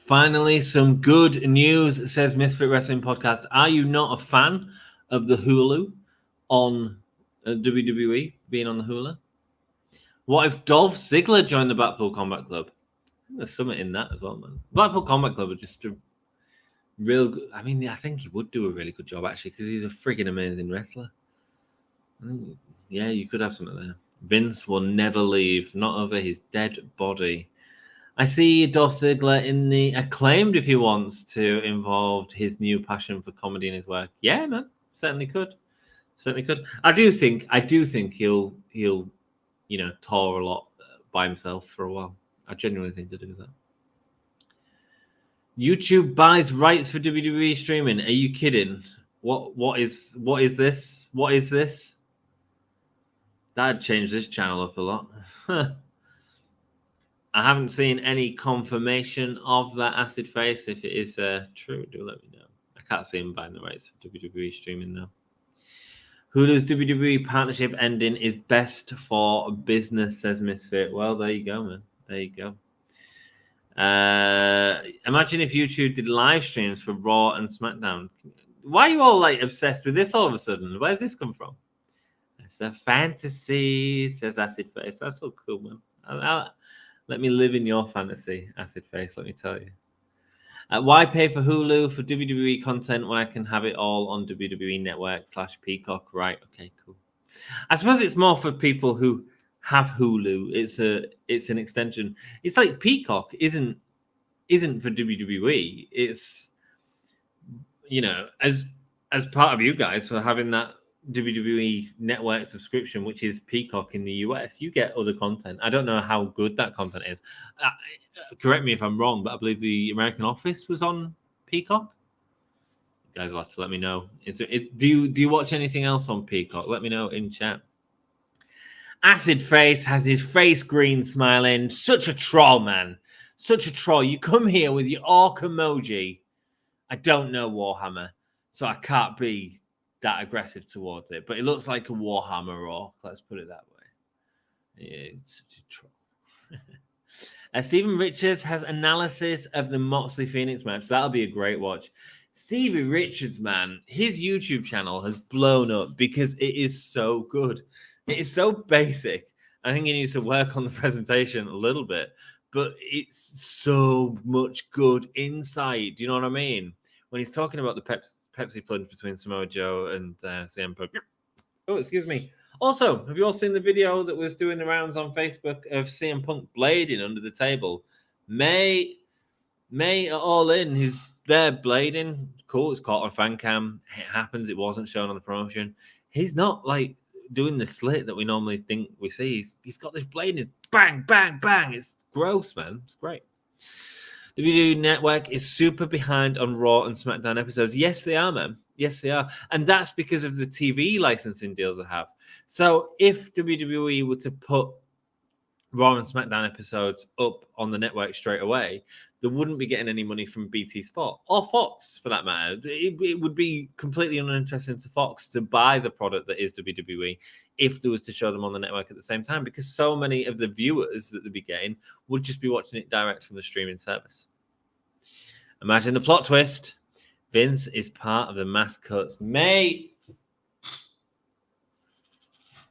Finally, some good news, says Misfit Wrestling Podcast. Are you not a fan of the Hulu on WWE being on the Hulu? What if Dolph Ziggler joined the Blackpool Combat Club? There's something in that as well, man. Blackpool Combat Club are just a real good. I mean, I think he would do a really good job, actually, because he's a friggin' amazing wrestler. Yeah, you could have something there. Vince will never leave, not over his dead body. I see Dolph Ziggler in the Acclaimed if he wants to involve his new passion for comedy in his work. Yeah, man, certainly could. I do think he'll tour a lot by himself for a while. I genuinely think he'll do that. YouTube buys rights for WWE streaming. Are you kidding? What is this? What is this? That'd change this channel up a lot. I haven't seen any confirmation of that, Acid Face. If it is true, do let me know. I can't see him buying the rights for WWE streaming now. Hulu's WWE partnership ending is best for business, says Misfit. Well, there you go, man. There you go. Imagine if YouTube did live streams for Raw and SmackDown. Why are you all obsessed with this all of a sudden? Where's this come from? It's a fantasy, says Acid Face. That's so cool, man. Let me live in your fantasy, Acid Face, let me tell you. Why pay for Hulu for WWE content when I can have it all on WWE Network /Peacock? Right, okay, cool. I suppose it's more for people who have Hulu. It's an extension. It's like Peacock isn't for WWE. It's, as part of you guys for having that WWE Network subscription, which is Peacock in the US, you get other content. I don't know how good that content is. Correct me if I'm wrong, but I believe the American Office was on Peacock. You guys will have to let me know. Do you watch anything else on Peacock? Let me know in chat. Acid Face has his face green smiling. Such a troll, man. Such a troll. You come here with your orc emoji. I don't know Warhammer, so I can't be that aggressive towards it, but it looks like a Warhammer orc. Let's put it that way. Yeah, it's such a troll. Stephen Richards has analysis of the Moxley Phoenix match. That'll be a great watch. Stevie Richards, man, his YouTube channel has blown up because it is so good. It is so basic. I think he needs to work on the presentation a little bit, but it's so much good insight. Do you know what I mean? When he's talking about the Pepsi plunge between Samoa Joe and CM Punk. Oh, excuse me. Also, have you all seen the video that was doing the rounds on Facebook of CM Punk blading under the table? May all in. He's there blading. Cool. It's caught on fan cam. It happens. It wasn't shown on the promotion. He's not like doing the slit that we normally think we see. He's got this blading. Bang, bang, bang. It's gross, man. It's great. WWE Network is super behind on Raw and SmackDown episodes. Yes, they are, man. Yes, they are. And that's because of the TV licensing deals they have. So if WWE were to put Raw and SmackDown episodes up on the network straight away, they wouldn't be getting any money from BT Sport or Fox for that matter. It would be completely uninteresting to Fox to buy the product that is WWE if there was to show them on the network at the same time, because so many of the viewers that they'd be getting would just be watching it direct from the streaming service. Imagine the plot twist. Vince is part of the mass cuts. Mate!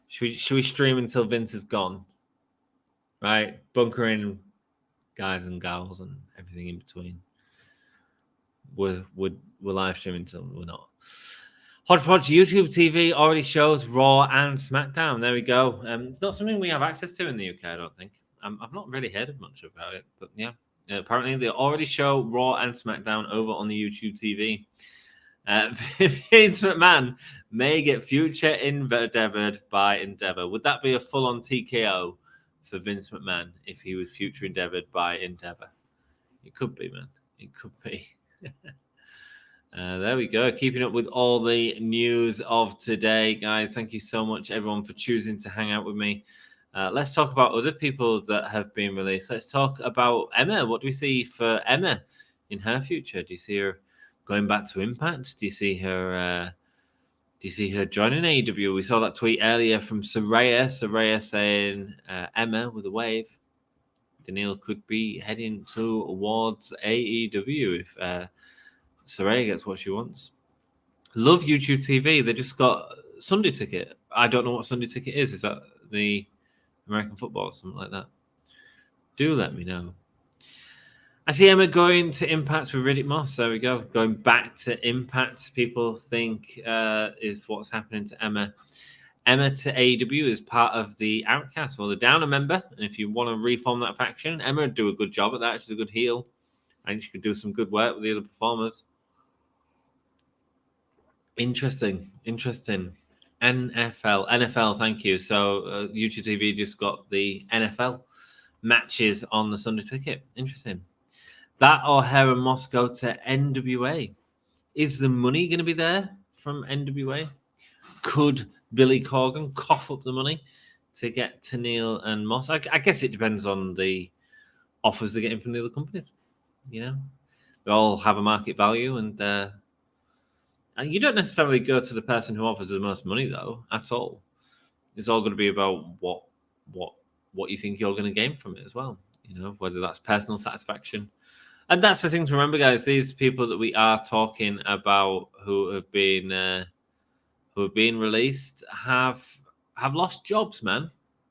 Should we stream until Vince is gone? Right? Bunkering guys and gals and everything in between. We're live streaming until we're not. Hodgepodge YouTube TV already shows Raw and SmackDown. There we go. It's not something we have access to in the UK, I don't think. I've not really heard much about it, but yeah. Apparently, they already show Raw and SmackDown over on the YouTube TV. Vince McMahon may get future endeavored by Endeavor. Would that be a full-on TKO for Vince McMahon if he was future endeavored by Endeavor? It could be, man. It could be. There we go. Keeping up with all the news of today, guys. Thank you so much, everyone, for choosing to hang out with me. Let's talk about other people that have been released. Let's talk about Emma. What do we see for Emma in her future? Do you see her going back to Impact? Do you see her joining AEW? We saw that tweet earlier from Saraya. Saraya saying Emma with a wave. Daniil could be heading towards AEW if Saraya gets what she wants. Love YouTube TV. They just got Sunday Ticket. I don't know what Sunday Ticket is. Is that the American football or something like that? Do let me know. I see Emma going to Impact with Riddick Moss. There we go. Going back to Impact, people think is what's happening to Emma. Emma to AEW is part of the Outcast, well, the Downer member. And if you want to reform that faction, Emma would do a good job at that. She's a good heel. I think she could do some good work with the other performers. Interesting. NFL, thank you. So YouTube TV just got the NFL matches on the Sunday Ticket. Interesting. That or her and Moss go to NWA. Is the money going to be there from NWA? Could Billy Corgan cough up the money to get Tenille and Moss? I guess it depends on the offers they're getting from the other companies. You know, they all have a market value, and you don't necessarily go to the person who offers the most money, though, at all. It's all going to be about what you think you're going to gain from it as well. You know, whether that's personal satisfaction. And that's the thing to remember, guys. These people that we are talking about who have been released have lost jobs, man.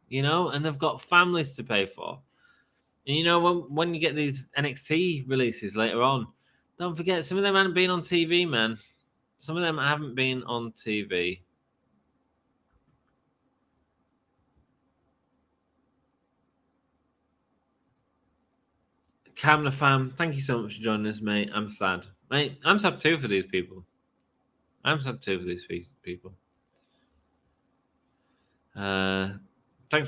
You know, and they've got families to pay for. And you know, when you get these NXT releases later on, don't forget some of them haven't been on TV, man. Some of them haven't been on TV. Camera fam, thank you so much for joining us, mate. I'm sad. Mate, I'm sad too for these people. Thanks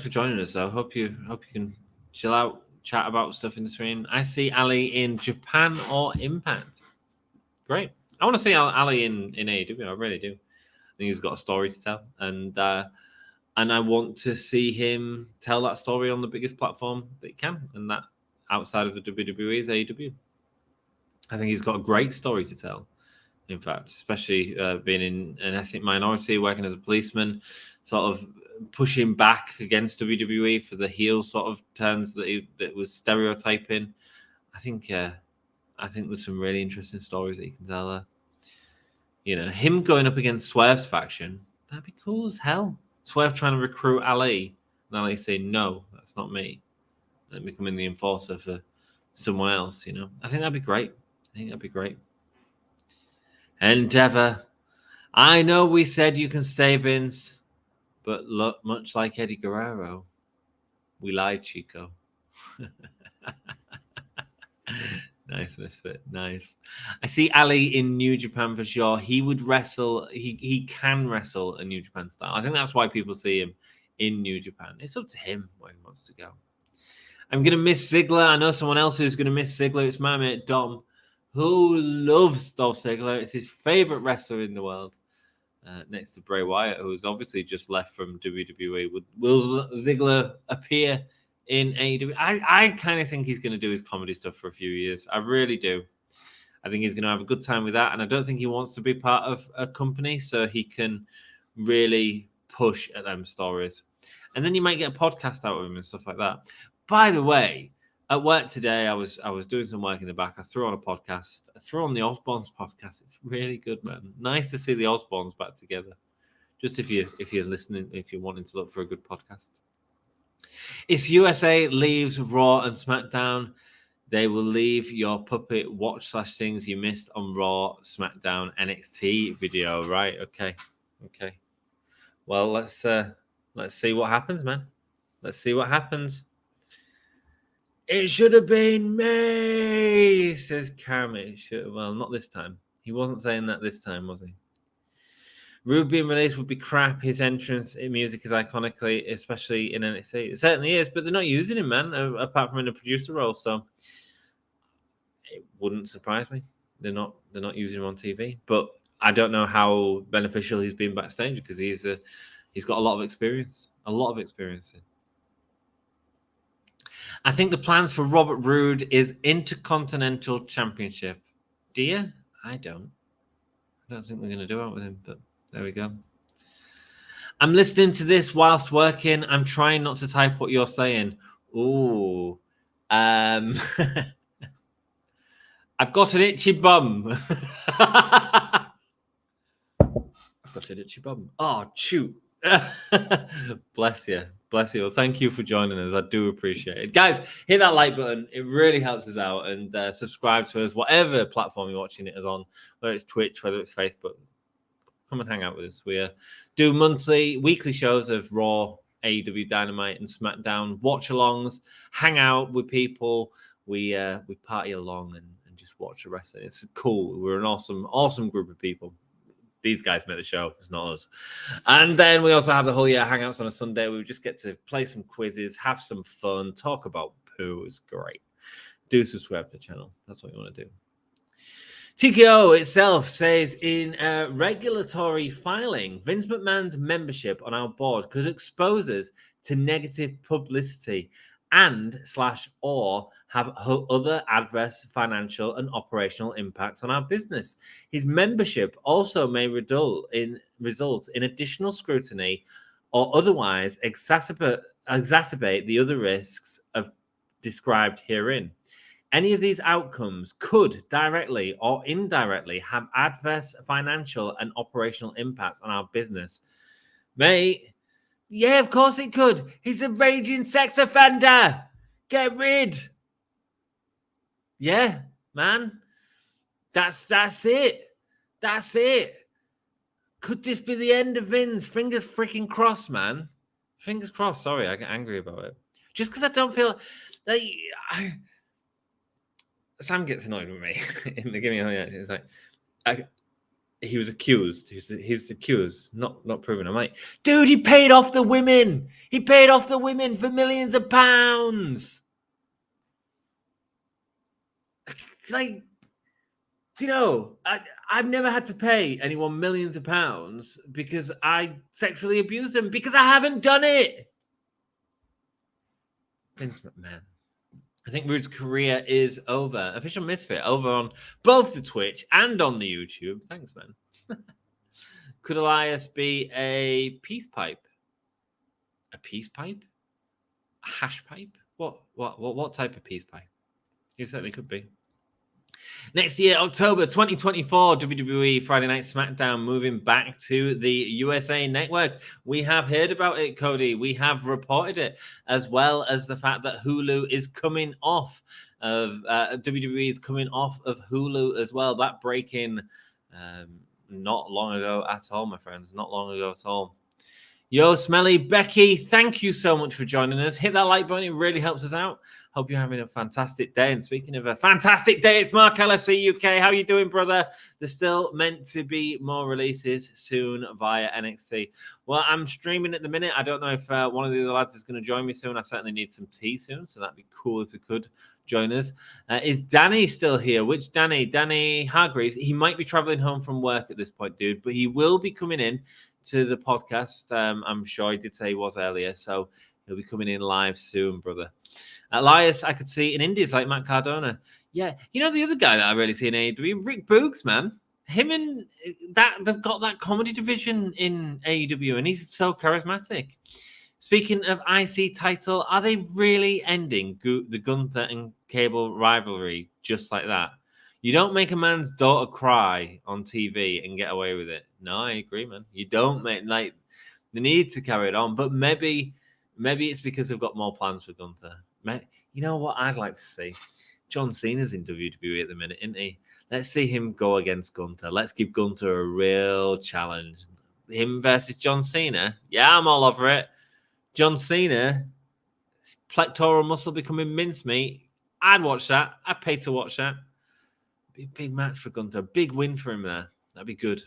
for joining us, though. Hope you can chill out, chat about stuff in the stream. I see Ali in Japan or Impact. Great. I want to see Ali in AEW. I really do. I think he's got a story to tell, and I want to see him tell that story on the biggest platform that he can, and that outside of the WWE is AEW. I think he's got a great story to tell. In fact, especially being in an ethnic minority, working as a policeman, sort of pushing back against WWE for the heel sort of turns that was stereotyping. I think I think there's some really interesting stories that you can tell there. You know, him going up against Swerve's faction, that'd be cool as hell. Swerve trying to recruit Ali, and Ali saying, no, that's not me. And becoming the enforcer for someone else, you know. I think that'd be great. Endeavor. I know we said you can stay, Vince, but look, much like Eddie Guerrero, we lied, Chico. Nice, Misfit. Nice. I see Ali in New Japan for sure. He would wrestle. He can wrestle a New Japan style. I think that's why people see him in New Japan. It's up to him where he wants to go. I'm going to miss Ziggler. I know someone else who's going to miss Ziggler. It's my mate, Dom, who loves Dolph Ziggler. It's his favorite wrestler in the world. Next to Bray Wyatt, who's obviously just left from WWE. Will Ziggler appear in AEW? I kind of think he's going to do his comedy stuff for a few years. I really do. I think he's going to have a good time with that, and I don't think he wants to be part of a company so he can really push at them stories. And then you might get a podcast out of him and stuff like that. By the way, at work today, I was doing some work in the back. I threw on a podcast. I threw on the Osbournes podcast. It's really good, man. Nice to see the Osbournes back together. Just if you're listening, if you're wanting to look for a good podcast. If USA leaves Raw and SmackDown, they will leave your puppet watch / things you missed on Raw, SmackDown, NXT video, right? Okay. Well, let's see what happens, man. Let's see what happens. It should have been me, says Cam. Well, not this time. He wasn't saying that this time, was he? Rude being released would be crap. His entrance in music is iconically, especially in NXT. It certainly is, but they're not using him, man, apart from in a producer role. So it wouldn't surprise me. They're not using him on TV. But I don't know how beneficial he's been backstage because he's got a lot of experience. I think the plans for Robert Roode is Intercontinental Championship. Do you? I don't think they're going to do it with him, but there we go. I'm listening to this whilst working. I'm trying not to type what you're saying. Ooh. I've got an itchy bum. Oh, shoot. Bless you. Well, thank you for joining us. I do appreciate it. Guys, hit that like button. It really helps us out. And subscribe to us, whatever platform you're watching it is on, whether it's Twitch, whether it's Facebook. Come and hang out with us. We do weekly shows of Raw, AEW Dynamite, and SmackDown watch-alongs, hang out with people. We party along and just watch the wrestling. It's cool. We're an awesome group of people. These guys make the show. It's not us. And then we also have the whole year hangouts on a Sunday. We just get to play some quizzes, have some fun, talk about poo. It's great. Do subscribe to the channel. That's what you want to do. TKO itself says in regulatory filing, Vince McMahon's membership on our board could expose us to negative publicity and/or have other adverse financial and operational impacts on our business. His membership also may result in additional scrutiny or otherwise exacerbate the other risks described herein. Any of these outcomes could directly or indirectly have adverse financial and operational impacts on our business. Mate, yeah, of course it could. He's a raging sex offender. Get rid. Yeah, man. That's it. That's it. Could this be the end of Vince? Fingers freaking crossed, man. Fingers crossed. Sorry, I get angry about it. Just because I don't feel like Sam gets annoyed with me in the Gimme a Hug. It's like he was accused. He's accused, not proven. I'm like, dude, he paid off the women. He paid off the women for millions of pounds. Like, you know, I've never had to pay anyone millions of pounds because I sexually abused them because I haven't done it. Vince McMahon. I think Rude's career is over. Official Misfit over on both the Twitch and on the YouTube. Thanks, man. Could Elias be a peace pipe? A peace pipe? A hash pipe? What type of peace pipe? He certainly could be. Next year, October 2024, WWE Friday Night SmackDown moving back to the USA Network. We have heard about it, Cody. We have reported it, as well as the fact that Hulu is coming off of WWE is coming off of Hulu as well. That breaking not long ago at all, my friends. Not long ago at all. Yo, Smelly, Becky, thank you so much for joining us. Hit that like button. It really helps us out. Hope you're having a fantastic day. And speaking of a fantastic day, it's Mark LFC UK. How you doing, brother? There's still meant to be more releases soon via NXT. Well, I'm streaming at the minute. I don't know if one of the other lads is going to join me soon. I certainly need some tea soon, so that'd be cool if they could join us. Is Danny still here? Which Danny? Danny Hargreaves. He might be traveling home from work at this point, dude, but he will be coming in to the podcast. I'm sure he did say he was earlier, so he'll be coming in live soon, brother. Elias, I could see in Indies like Matt Cardona. Yeah, you know the other guy that I really see in AEW, Rick Boogs, man. Him and that they've got that comedy division in AEW, and he's so charismatic. Speaking of IC title, are they really ending the Gunther and Cable rivalry just like that? You don't make a man's daughter cry on TV and get away with it. No, I agree, man. You don't make they need to carry it on, but maybe it's because they've got more plans for Gunther. You know what I'd like to see? John Cena's in WWE at the minute, isn't he? Let's see him go against Gunther. Let's give Gunther a real challenge. Him versus John Cena. Yeah, I'm all over it. John Cena, pectoral muscle becoming mincemeat. I'd watch that. I'd pay to watch that. Be a big match for Gunther. Big win for him there. That'd be good.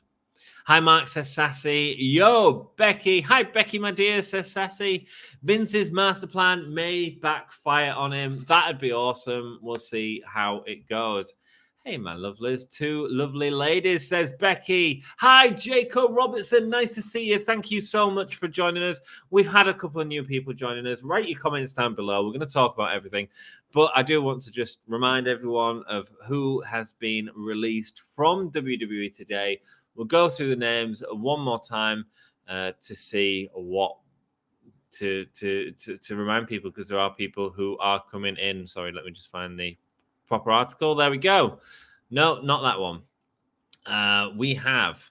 Hi, Mark, says Sassy. Yo, Becky. Hi, Becky, my dear, says Sassy. Vince's master plan may backfire on him. That'd be awesome. We'll see how it goes. Hey, my lovelies. Two lovely ladies, says Becky. Hi, Jacob Robertson. Nice to see you. Thank you so much for joining us. We've had a couple of new people joining us. Write your comments down below. We're going to talk about everything. But I do want to just remind everyone of who has been released from WWE today. We'll go through the names one more time to see what to remind people, because there are people who are coming in. Sorry, let me just find the proper article. There we go. No, not that one. We have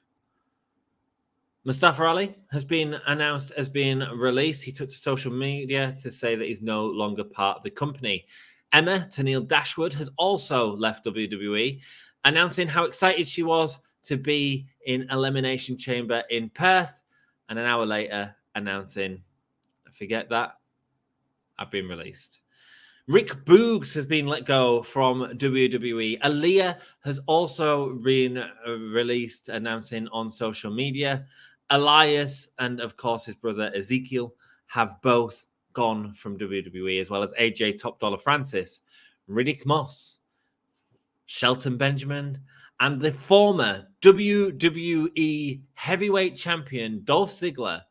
Mustafa Ali has been announced as being released. He took to social media to say that he's no longer part of the company. Emma Tennille Dashwood has also left WWE, announcing how excited she was to be in Elimination Chamber in Perth, and an hour later announcing, forget that, I've been released. Rick Boogs has been let go from WWE. Aaliyah has also been released, announcing on social media. Elias and, of course, his brother Ezekiel have both gone from WWE, as well as AJ Top Dollar Francis, Riddick Moss, Shelton Benjamin, and the former WWE heavyweight champion Dolph Ziggler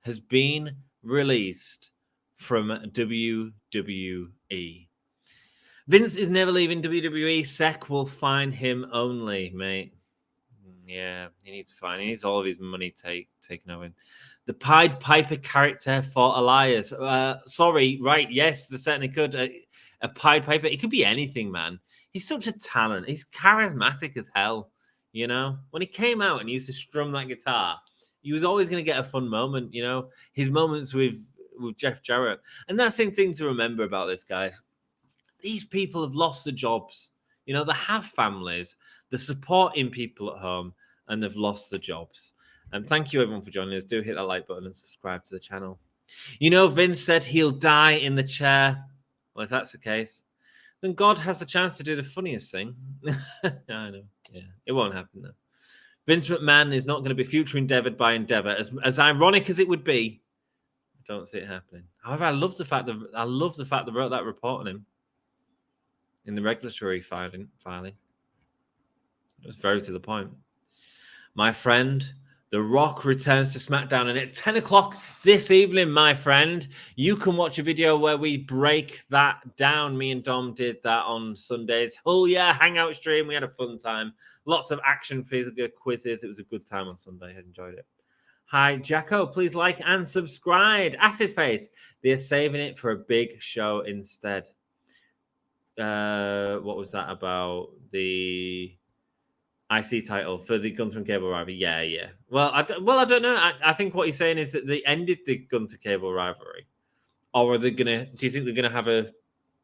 has been released from WWE. Vince is never leaving WWE. Sec will find him only, mate. Yeah, he needs all of his money taken over. The Pied Piper character for Elias. Sorry, right? Yes, there certainly could. A Pied Piper. It could be anything, man. He's such a talent. He's charismatic as hell. You know, when he came out and he used to strum that guitar, he was always going to get a fun moment. You know, his moments with Jeff Jarrett. And that's the thing to remember about this, guys. These people have lost their jobs. You know, they have families. They're supporting people at home, and they've lost their jobs. And thank you, everyone, for joining us. Do hit that like button and subscribe to the channel. You know, Vince said he'll die in the chair. Well, if that's the case, then God has the chance to do the funniest thing. I know. Yeah, it won't happen, though. Vince McMahon is not going to be future endeavored by Endeavor. As ironic as it would be, I don't see it happening. However, I love the fact they wrote that report on him in the regulatory filing. It was very to the point. My friend, The Rock returns to SmackDown, and at 10 o'clock this evening, my friend, you can watch a video where we break that down. Me and Dom did that on Sundays. Oh, yeah, hangout stream. We had a fun time. Lots of action figure quizzes. It was a good time on Sunday. I enjoyed it. Hi, Jacko. Please like and subscribe. Acid Face. They're saving it for a big show instead. What was that about? The IC title for the Gunter and Cable rivalry. Yeah. Well, I don't know. I think what he's saying is that they ended the Gunter Cable rivalry, or are they gonna? Do you think they're gonna have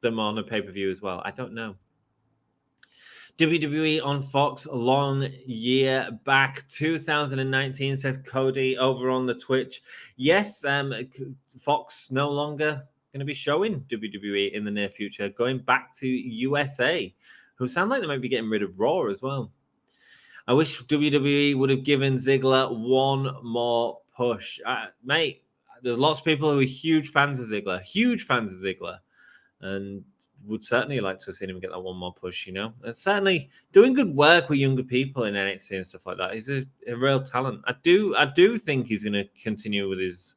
them on a pay per view as well? I don't know. WWE on Fox, long year back, 2019, says Cody over on the Twitch. Yes, Fox no longer going to be showing WWE in the near future, going back to USA, who sound like they might be getting rid of Raw as well. I wish WWE would have given Ziggler one more push. Mate, there's lots of people who are huge fans of Ziggler, and would certainly like to have seen him get that one more push, you know. And certainly doing good work with younger people in NXT and stuff like that. He's a real talent. I do think he's going to continue with his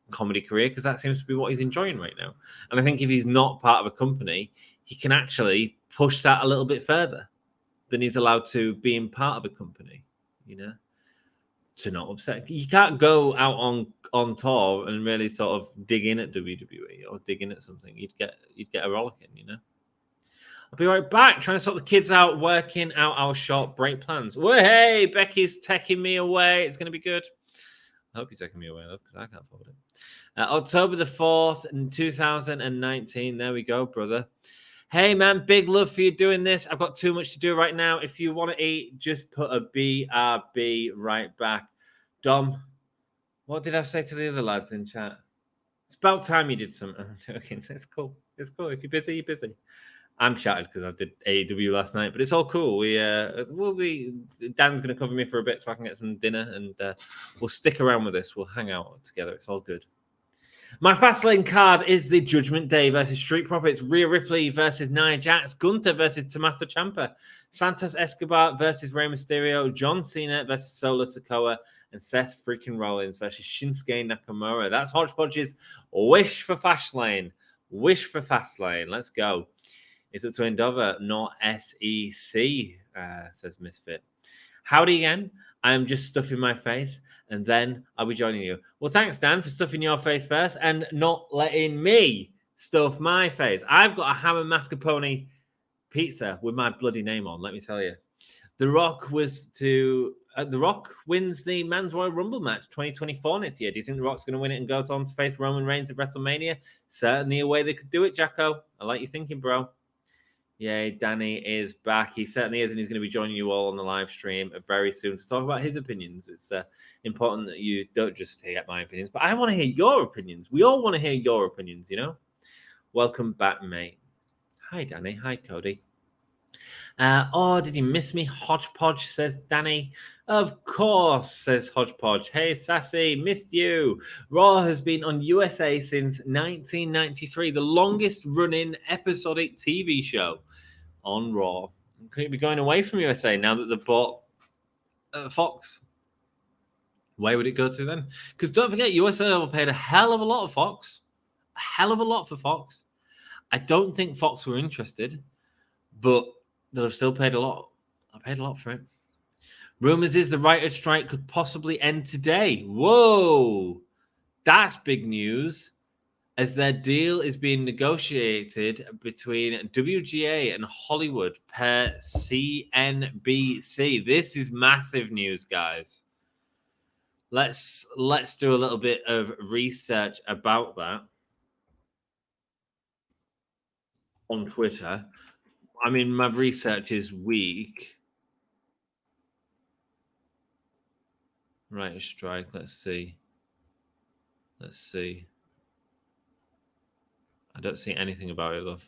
comedy career because that seems to be what he's enjoying right now. And I think if he's not part of a company, he can actually push that a little bit further than he's allowed to being part of a company, you know, to not upset. You can't go out on tour and really sort of dig in at WWE or dig in at something. You'd get a rollicking, you know. I'll be right back, trying to sort the kids out, working out our short break plans. Well, hey, Becky's taking me away. It's going to be good. I hope you're taking me away, love, because I can't afford it. October the 4th in 2019. There we go, brother. Hey, man, big love for you doing this. I've got too much to do right now. If you want to eat, just put a BRB right back. Dom, what did I say to the other lads in chat? It's about time you did something. Okay, it's cool. It's cool. If you're busy, you're busy. I'm shattered because I did AEW last night, but it's all cool. Dan's going to cover me for a bit so I can get some dinner, and we'll stick around with this. We'll hang out together. It's all good. My Fastlane card is the Judgment Day versus Street Profits, Rhea Ripley versus Nia Jax, Gunther versus Tommaso Ciampa, Santos Escobar versus Rey Mysterio, John Cena versus Solo Sikoa, and Seth freaking Rollins versus Shinsuke Nakamura. That's Hodgepodge's Wish for Fastlane. Wish for Fastlane. Let's go. It's up to Endeavor, not SEC, says Misfit. Howdy again. I am just stuffing my face, and then I'll be joining you. Well, thanks, Dan, for stuffing your face first and not letting me stuff my face. I've got a ham and mascarpone pizza with my bloody name on, let me tell you. The Rock wins the Men's Royal Rumble match 2024 next year. Do you think The Rock's going to win it and go on to face Roman Reigns at WrestleMania? Certainly a way they could do it, Jacko. I like your thinking, bro. Yay, Danny is back. He certainly is, and he's going to be joining you all on the live stream very soon to talk about his opinions. It's important that you don't just hear my opinions, but I want to hear your opinions. We all want to hear your opinions, you know? Welcome back, mate. Hi, Danny. Hi, Cody. Did you miss me? Hodgepodge, says Danny. Of course, says Hodgepodge. Hey, Sassy, missed you. Raw has been on USA since 1993, the longest running episodic TV show on Raw. Could it be going away from USA now that they've bought Fox? Where would it go to then? Because don't forget, USA paid a hell of a lot of Fox. A hell of a lot for Fox. I don't think Fox were interested, but they'll have still paid a lot. I paid a lot for it. Rumors is the writer's strike could possibly end today. Whoa! That's big news, as their deal is being negotiated between WGA and Hollywood per CNBC. This is massive news, guys. Let's do a little bit of research about that on Twitter. I mean, my research is weak. Right, strike. Let's see. I don't see anything about it, love.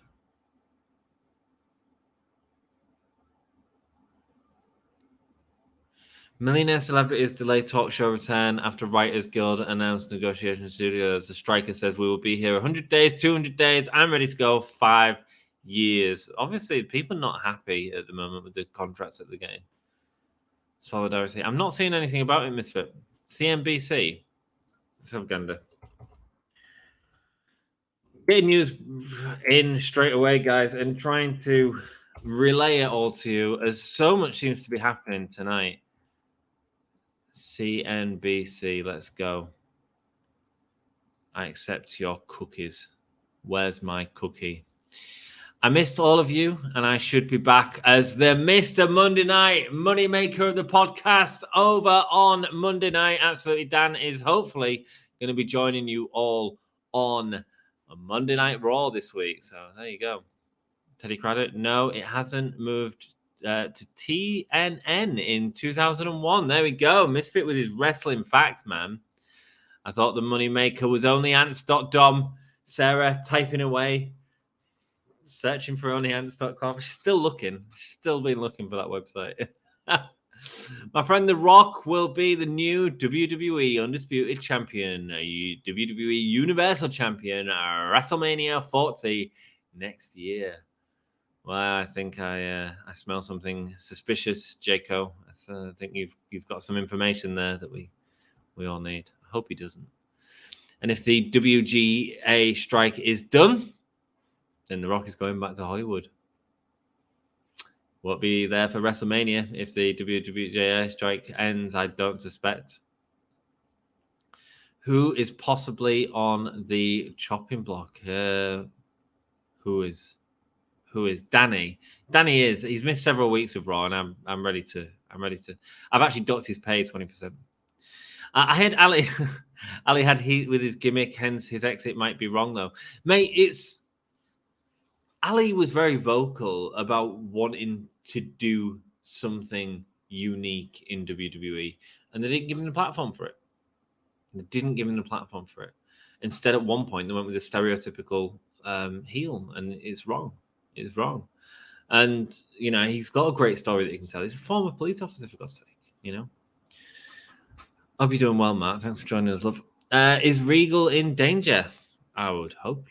Millionaire celebrities delay talk show return after Writers Guild announced negotiation studios. The striker says we will be here 100 days, 200 days. I'm ready to go 5 years. Obviously, people are not happy at the moment with the contracts that they're getting. Solidarity. I'm not seeing anything about it, Misfit. CNBC. Let's have Gander. Getting news in straight away, guys, and trying to relay it all to you as so much seems to be happening tonight. CNBC, let's go. I accept your cookies. Where's my cookie? I missed all of you, and I should be back as the Mr. Monday Night Moneymaker of the podcast over on Monday night. Absolutely, Dan is hopefully going to be joining you all on a Monday Night Raw this week. So there you go. Teddy Craddock, no, it hasn't moved to TNN in 2001. There we go. Misfit with his wrestling facts, man. I thought the Moneymaker was only ants.dom. Sarah typing away, searching for onlyants.com. She's still looking. She's still been looking for that website. My friend The Rock will be the new WWE Undisputed Champion, a WWE Universal Champion, WrestleMania 40 next year. Well, I think I smell something suspicious, Jaco. I think you've got some information there that we all need. I hope he doesn't. And if the WGA strike is done, then The Rock is going back to Hollywood. Won't be there for WrestleMania if the WGA strike ends, I don't suspect. Who is possibly on the chopping block? Who is Danny? Danny is. He's missed several weeks of Raw, and I'm ready to. I've actually docked his pay 20%. I had Ali. Ali had heat with his gimmick, hence his exit might be wrong though, mate. Ali was very vocal about wanting to do something unique in WWE, and they didn't give him the platform for it. Instead, at one point, they went with a stereotypical heel, and it's wrong. It's wrong. And, you know, he's got a great story that he can tell. He's a former police officer, for God's sake, you know. Hope you're doing well, Matt. Thanks for joining us, love. Is Regal in danger? I would hope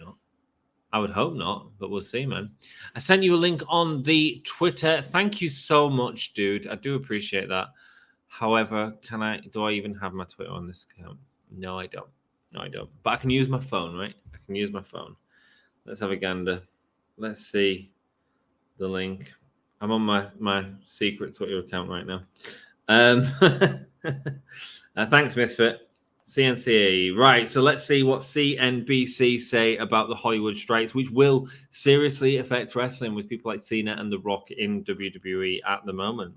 not, but we'll see, man. I sent you a link on the Twitter. Thank you so much, dude. I do appreciate that. However, do I even have my Twitter on this account? No, I don't. But I can use my phone, right? I can use my phone. Let's have a gander. Let's see the link. I'm on my secret Twitter account right now. Thanks, Misfit. CNCA. Right, so let's see what CNBC say about the Hollywood strikes, which will seriously affect wrestling with people like Cena and The Rock in WWE at the moment.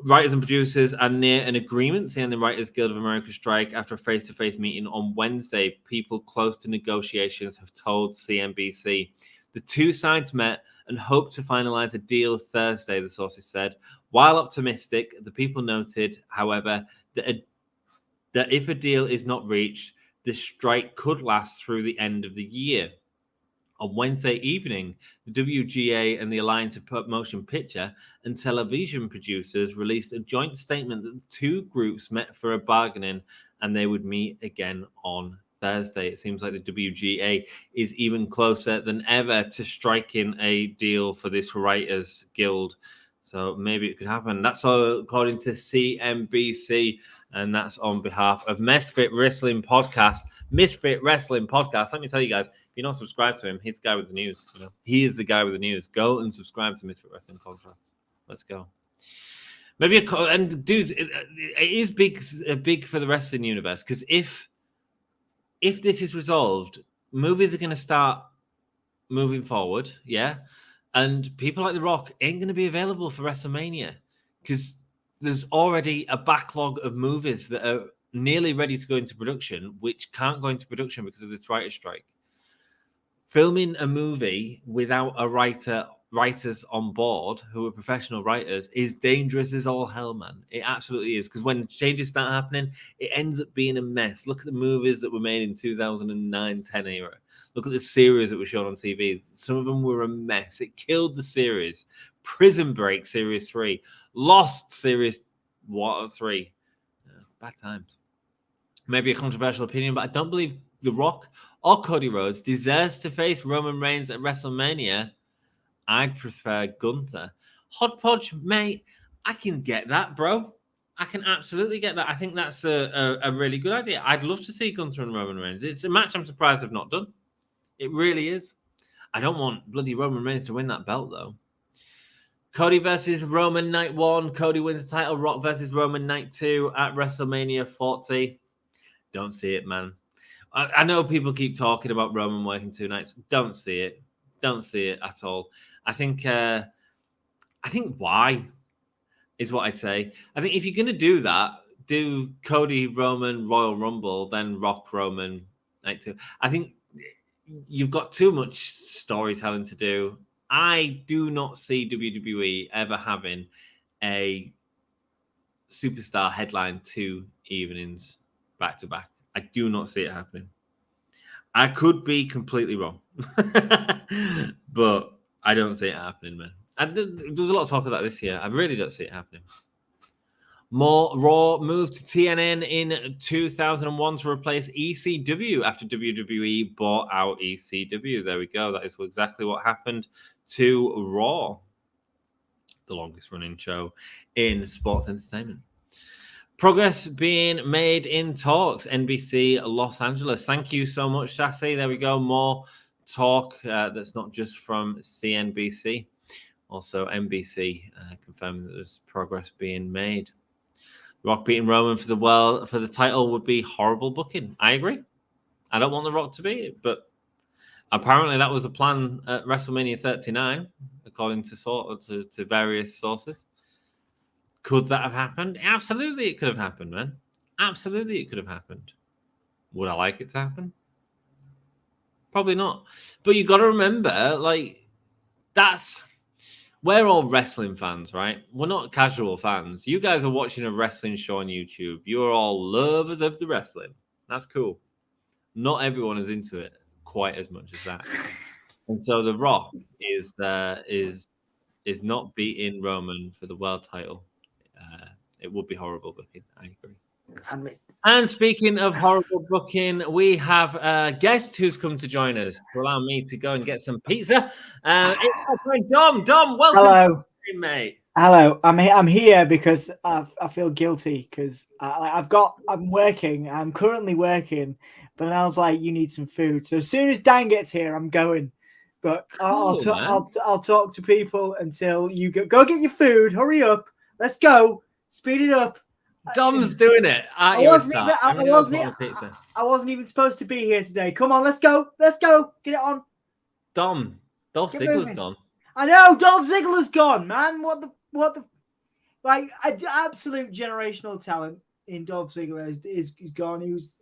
Writers and producers are near an agreement, saying the Writers Guild of America strike after a face-to-face meeting on Wednesday. People close to negotiations have told CNBC. The two sides met and hoped to finalize a deal Thursday, the sources said. While optimistic, the people noted, however, that if a deal is not reached, the strike could last through the end of the year. On Wednesday evening, the WGA and the Alliance of Motion Picture and Television Producers released a joint statement that the two groups met for a bargaining and they would meet again on Thursday. It seems like the WGA is even closer than ever to striking a deal for this Writers Guild. So maybe it could happen. That's all according to CNBC, and that's on behalf of Misfit Wrestling Podcast. Let me tell you guys, if you're not subscribed to him, he's the guy with the news. You know, he is the guy with the news. Go and subscribe to Misfit Wrestling Podcast. Let's go. Maybe and dudes, it is big for the wrestling universe, because if this is resolved, movies are going to start moving forward. Yeah. And people like The Rock ain't going to be available for WrestleMania because there's already a backlog of movies that are nearly ready to go into production, which can't go into production because of this writer's strike. Filming a movie without writers on board who are professional writers is dangerous as all hell, man. It absolutely is, because when changes start happening, it ends up being a mess. Look at the movies that were made in 2009-10 era. Look at the series that were shown on TV. Some of them were a mess. It killed the series. Prison Break Series 3. Lost Series 3. Bad times. Maybe a controversial opinion, but I don't believe The Rock or Cody Rhodes deserves to face Roman Reigns at WrestleMania. I'd prefer Gunther. Hodgepodge, mate, I can get that, bro. I can absolutely get that. I think that's a really good idea. I'd love to see Gunther and Roman Reigns. It's a match I'm surprised I've not done. It really is. I don't want bloody Roman Reigns to win that belt, though. Cody versus Roman night 1. Cody wins the title. Rock versus Roman night 2 at WrestleMania 40. Don't see it, man. I know people keep talking about Roman working 2 nights. Don't see it. Don't see it at all. I think why is what I'd say. I think if you're going to do that, do Cody Roman Royal Rumble, then Rock Roman Night 2. I think you've got too much storytelling to do. I do not see WWE ever having a superstar headline 2 evenings back to back. I do not see it happening. I could be completely wrong, but I don't see it happening, man. There was a lot of talk of that this year. I really don't see it happening. More Raw moved to TNN in 2001 to replace ECW after WWE bought out ECW. There we go. That is exactly what happened to Raw, the longest running show in sports entertainment. Progress being made in talks, NBC Los Angeles. Thank you so much, Sassy. There we go. More talk that's not just from CNBC. Also, NBC confirming that there's progress being made. Rock beating Roman for the title would be horrible booking. I agree. I don't want The Rock to beat it, but apparently that was a plan at WrestleMania 39, according to various sources. Could that have happened? Absolutely, it could have happened, man. Absolutely, it could have happened. Would I like it to happen? Probably not. But you got to remember, we're all wrestling fans, right? We're not casual fans. You guys are watching a wrestling show on YouTube. You're all lovers of the wrestling. That's cool. Not everyone is into it quite as much as that. And so The Rock is not beating Roman for the world title. It would be horrible booking. I agree. And speaking of horrible booking, we have a guest who's come to join us to allow me to go and get some pizza. It's my friend Dom. Dom, welcome. Hello, mate. Hello. I'm here because I feel guilty because I'm currently working, but then I was like, you need some food. So as soon as Dan gets here, I'm going. But I'll talk to people until you go get your food. Hurry up. Let's go. Speed it up. Dom's doing it. I wasn't even supposed to be here today. Come on, let's go. Let's go. Get it on. Dolph Ziggler's gone. I know, Dolph Ziggler's gone, man. What the absolute generational talent in Dolph Ziggler is gone. He was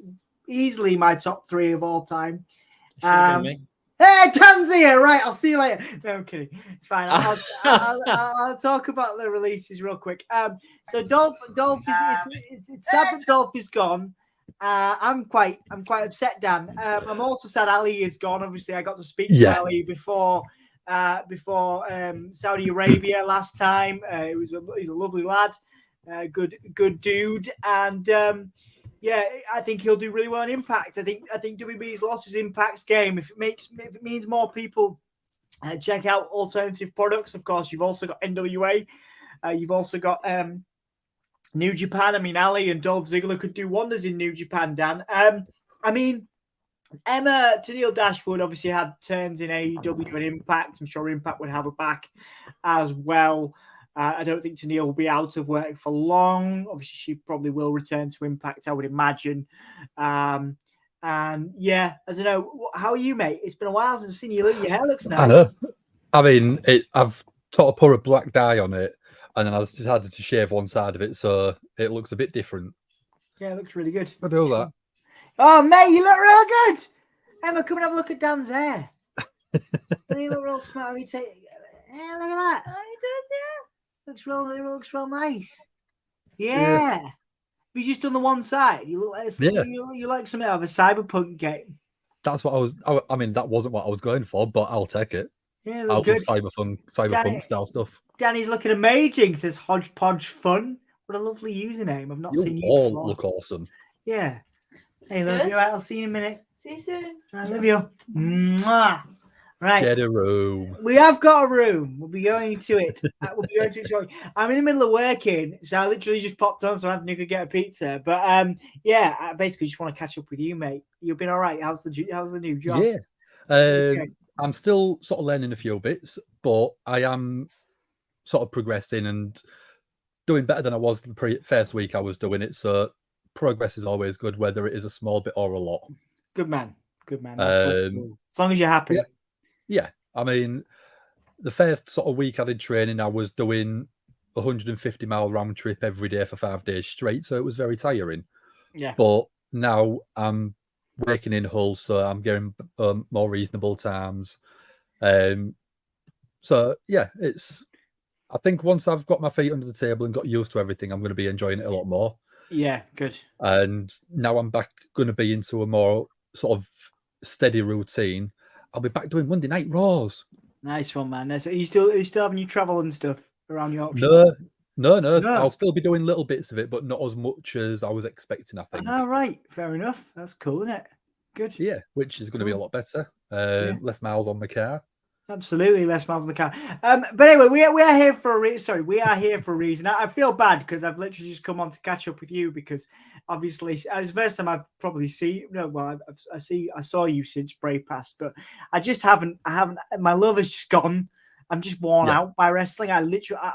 easily my top 3 of all time. Hey, Dan's here. Right, I'll see you later. No, I'm kidding. It's fine. I'll talk about the releases real quick. So Dolph it's sad that Dolph is gone. I'm quite upset, Dan. I'm also sad Ali is gone. Obviously, I got to speak to Ali before Saudi Arabia last time. He's a lovely lad, good dude, and I think he'll do really well in Impact. I think WWE's lost his Impact's game. If it means more people check out alternative products, of course, you've also got NWA. You've also got New Japan. I mean, Ali and Dolph Ziggler could do wonders in New Japan, Dan. I mean, Emma Tennille Dashwood obviously had turns in AEW and Impact. I'm sure Impact would have her back as well. I don't think Tennille will be out of work for long. Obviously, she probably will return to Impact, I would imagine. And yeah, I don't know. How are you, mate? It's been a while since I've seen you. Your hair looks nice. I know. I mean, I've sort of put a black dye on it, and then I decided to shave one side of it, so it looks a bit different. Yeah, it looks really good. I do that. Oh, mate, you look real good. Emma, come and have a look at Dan's hair. You look real smart. Look at that. Oh, he does, yeah. Looks real nice. Yeah. You just done the one side. You look like you like something out of a cyberpunk game. That's what I mean, that wasn't what I was going for, but I'll take it. Yeah, I love cyberpunk style stuff. Danny's looking amazing. It says Hodgepodge Fun. What a lovely username. I've not seen you all before. Look awesome. Yeah. Hey, love you. Right, I'll see you in a minute. See you soon. I love you. Mwah. Right. Get a room. We have got a room. We'll be going to it. Shortly. I'm in the middle of working, so I literally just popped on so Anthony could get a pizza. But I basically just want to catch up with you, mate. You've been all right. How's the new job? Yeah. I'm still sort of learning a few bits, but I am sort of progressing and doing better than I was the first week I was doing it. So progress is always good, whether it is a small bit or a lot. Good man. That's possible. As long as you're happy. Yeah. I mean, the first sort of week I did training, I was doing 150-mile round trip every day for 5 days straight, so it was very tiring. Yeah. But now I'm working in Hull, so I'm getting more reasonable times. So yeah, I think once I've got my feet under the table and got used to everything, I'm going to be enjoying it a lot more. Yeah, good. And now I'm back going to be into a more sort of steady routine. I'll be back doing Monday Night Raws. Nice one, man. Are you still having you travel and stuff around Yorkshire? No. I'll still be doing little bits of it, but not as much as I was expecting, I think. All right, fair enough. That's cool, isn't it? Good. Yeah, which is going to be a lot better. Less miles on the car. Absolutely, less miles on the car. But anyway, we are here for a reason. Sorry, we are here for a reason. I feel bad because I've literally just come on to catch up with you because obviously it's the first time I've probably seen. No, well, I saw you since Bray passed, but I just haven't. My love has just gone. I'm just worn out by wrestling. I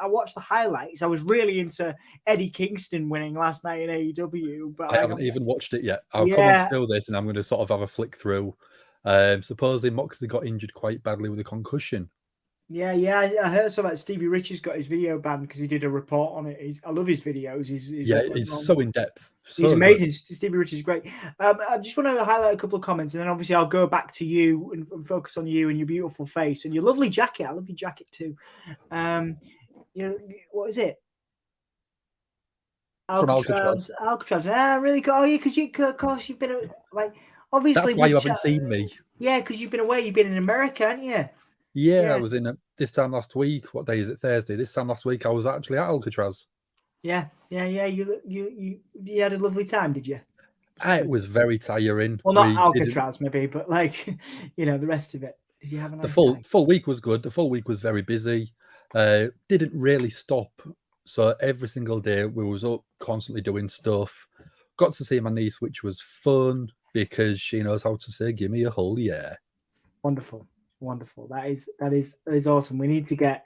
watched the highlights. I was really into Eddie Kingston winning last night in AEW, but I haven't even watched it yet. I'll come on to do this, and I'm going to sort of have a flick through. Supposedly Moxley got injured quite badly with a concussion. Yeah, I heard so that Stevie Richards got his video banned because he did a report on it. I love his videos. He's so in depth. He's amazing. Good. Stevie Richards is great. I just want to highlight a couple of comments, and then obviously I'll go back to you and focus on you and your beautiful face and your lovely jacket. I love your jacket too. What is it? Alcatraz. Really cool. Oh, yeah, because of course you've been like. Obviously, that's why you haven't seen me. Yeah, because you've been away. You've been in America, haven't you? Yeah, I was in this time last week. What day is it? Thursday. This time last week, I was actually at Alcatraz. Yeah. You had a lovely time, did you? It was very tiring. Well, not Alcatraz, maybe, but like the rest of it. Did you have a nice the full week was good. The full week was very busy. Didn't really stop. So every single day we was up constantly doing stuff. Got to see my niece, which was fun. Because she knows how to say, "Give me a whole yeah." Wonderful. That is awesome. We need to get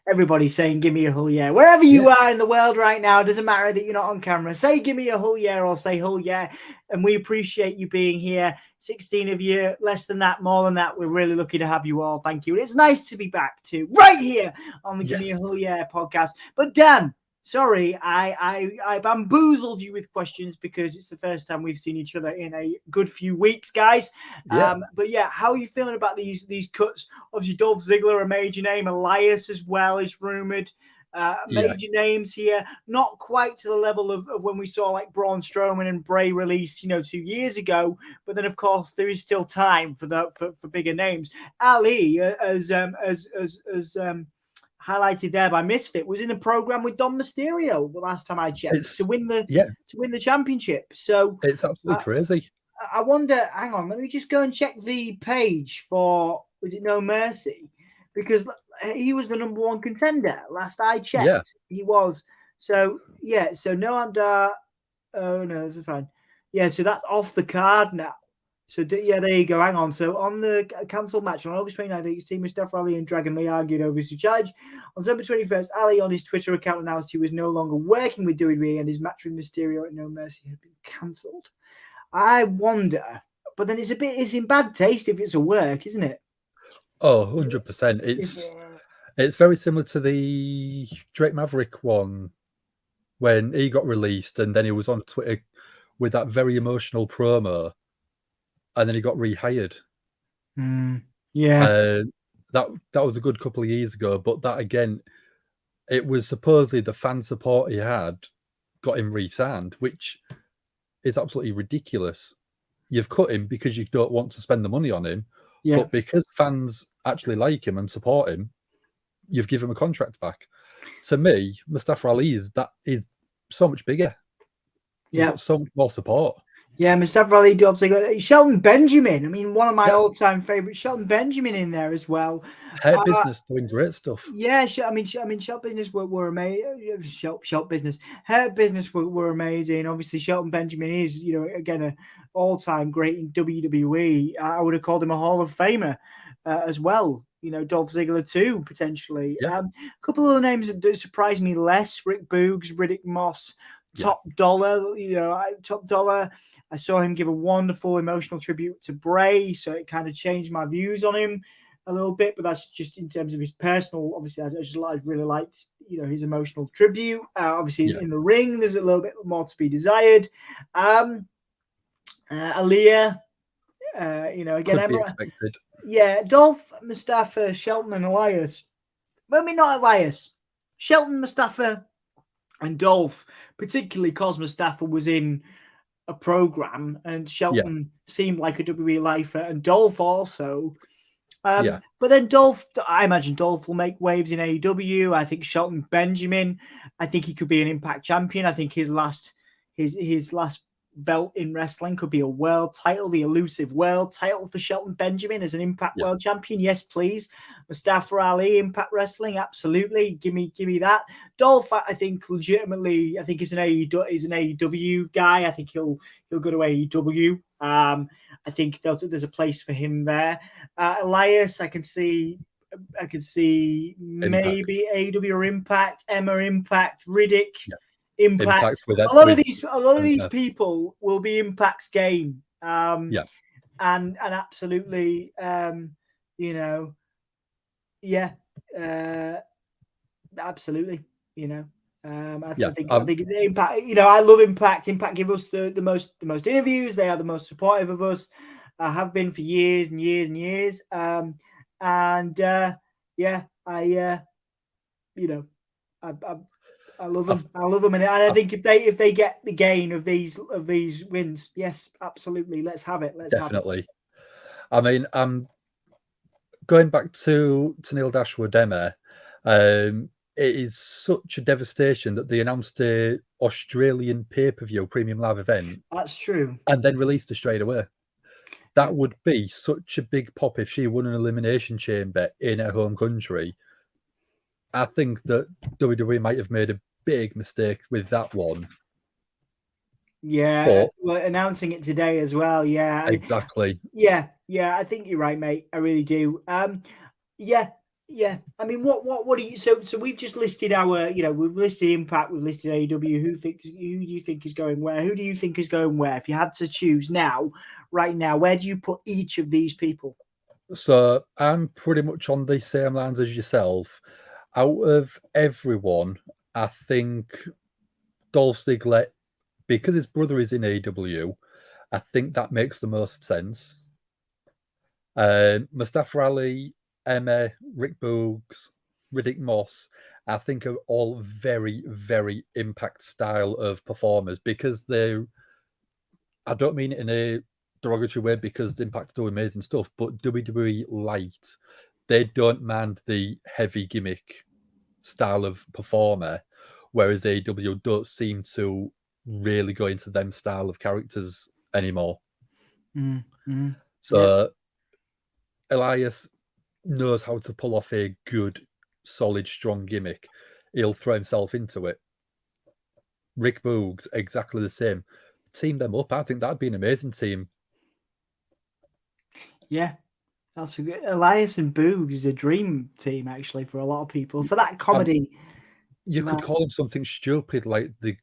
everybody saying, "Give me a whole yeah." Wherever you are in the world right now, it doesn't matter that you're not on camera. Say, "Give me a whole yeah," or say "whole yeah." And we appreciate you being here. 16 of you, less than that, more than that. We're really lucky to have you all. Thank you. And it's nice to be back too, right here on the Give Me a Whole Yeah podcast. But Dan, sorry, I bamboozled you with questions because it's the first time we've seen each other in a good few weeks, guys. Yeah. But yeah, how are you feeling about these cuts? Obviously, Dolph Ziggler, a major name. Elias as well is rumored. Major names here, not quite to the level of when we saw like Braun Strowman and Bray released, 2 years ago. But then, of course, there is still time for bigger names. Ali, as highlighted there by Misfit, was in the program with Dom Mysterio the last time I checked to win the championship. So it's absolutely crazy. I wonder. Hang on, let me just go and check the page for was it No Mercy, because he was the number one contender last I checked. Yeah. He was. So no under. Oh no, this is fine. Yeah, so that's off the card now. So, there you go. Hang on. So, on the cancelled match on August 29th, his team Mustafa Ali and Dragon Lee argued over his challenge. On December 21st, Ali on his Twitter account announced he was no longer working with WWE and his match with Mysterio at No Mercy had been cancelled. I wonder, but then it's in bad taste if it's a work, isn't it? Oh, 100%. It's very similar to the Drake Maverick one when he got released and then he was on Twitter with that very emotional promo. And then he got rehired. That was a good couple of years ago. But that again, it was supposedly the fan support he had got him re-signed, which is absolutely ridiculous. You've cut him because you don't want to spend the money on him, but because fans actually like him and support him, you've given him a contract back. To me, Mustafa Ali is so much bigger. He's got so much more support. Yeah, Mustafa Ali, Dolph Ziggler, Shelton Benjamin. I mean, one of my all-time favorites, Shelton Benjamin in there as well. Hurt Business doing great stuff. Yeah, I mean, Shelton Business were amazing. Shelton Business, Hurt Business were amazing. Obviously, Shelton Benjamin is, again, an all-time great in WWE. I would have called him a Hall of Famer as well. Dolph Ziggler too, potentially. Yeah. A couple of names that surprised me less: Rick Boogs, Riddick Moss. Top Dollar, Top Dollar. I saw him give a wonderful emotional tribute to Bray, so it kind of changed my views on him. a little bit, but that's just in terms of his personal. Obviously, I really liked, his emotional tribute. Obviously, in the ring, there's a little bit more to be desired. Aaliyah, again, could be expected. Yeah, Dolph, Mustafa, Shelton, and Elias. Well, I mean, not Elias. Shelton, Mustafa, and Dolph, particularly because Mustafa was in a program and Shelton seemed like a WWE lifer, and Dolph also. But then Dolph, I imagine Dolph will make waves in AEW. I think Shelton Benjamin, I think he could be an Impact champion. I think his last belt in wrestling could be a world title, the elusive world title for Shelton Benjamin as an Impact world champion. Yes, please. Mustafa Ali, Impact Wrestling, absolutely. Give me that. Dolph, I think legitimately, I think he's an AEW guy. I think he'll go to AEW. I think there's a place for him there. Elias, I can see maybe AEW or Impact, Emma Impact, Riddick. Impact. A lot of these people will be Impact's game. And absolutely, absolutely, I think it's Impact. I love Impact. Impact give us the most interviews. They are the most supportive of us. Have been for years and years and years. I love them. I love them, and I think if they get the gain of these wins, yes, absolutely, let's have it. Definitely. I mean, going back to Neil Dashwood, Emma, it is such a devastation that they announced a Australian pay-per-view premium live event. That's true, and then released it straight away. That would be such a big pop if she won an elimination chamber in her home country. I think that WWE might have made a big mistake with that one. Yeah, well, announcing it today as well. Yeah, exactly. Yeah. I think you're right, mate. I really do. Yeah. I mean, what do you? So we've just listed our. We've listed Impact. We've listed AEW. Who do you think is going where? Who do you think is going where? If you had to choose right now, where do you put each of these people? So I'm pretty much on the same lines as yourself. Out of everyone, I think Dolph Ziggler, because his brother is in AEW, I think that makes the most sense. Mustafa Ali, Emma, Rick Boogs, Riddick Moss, I think are all very, very Impact style of performers because they're, I don't mean it in a derogatory way because Impact do amazing stuff, but WWE light, they don't mind the heavy gimmick style of performer, whereas AEW don't seem to really go into them style of characters anymore. So Elias knows how to pull off a good, solid, strong gimmick. He'll throw himself into it. Rick Boogs, exactly the same. Team them up. I think that'd be an amazing team. Yeah, that's a good. Elias and Boogs is a dream team, actually, for a lot of people. For that comedy. You could call them something stupid like the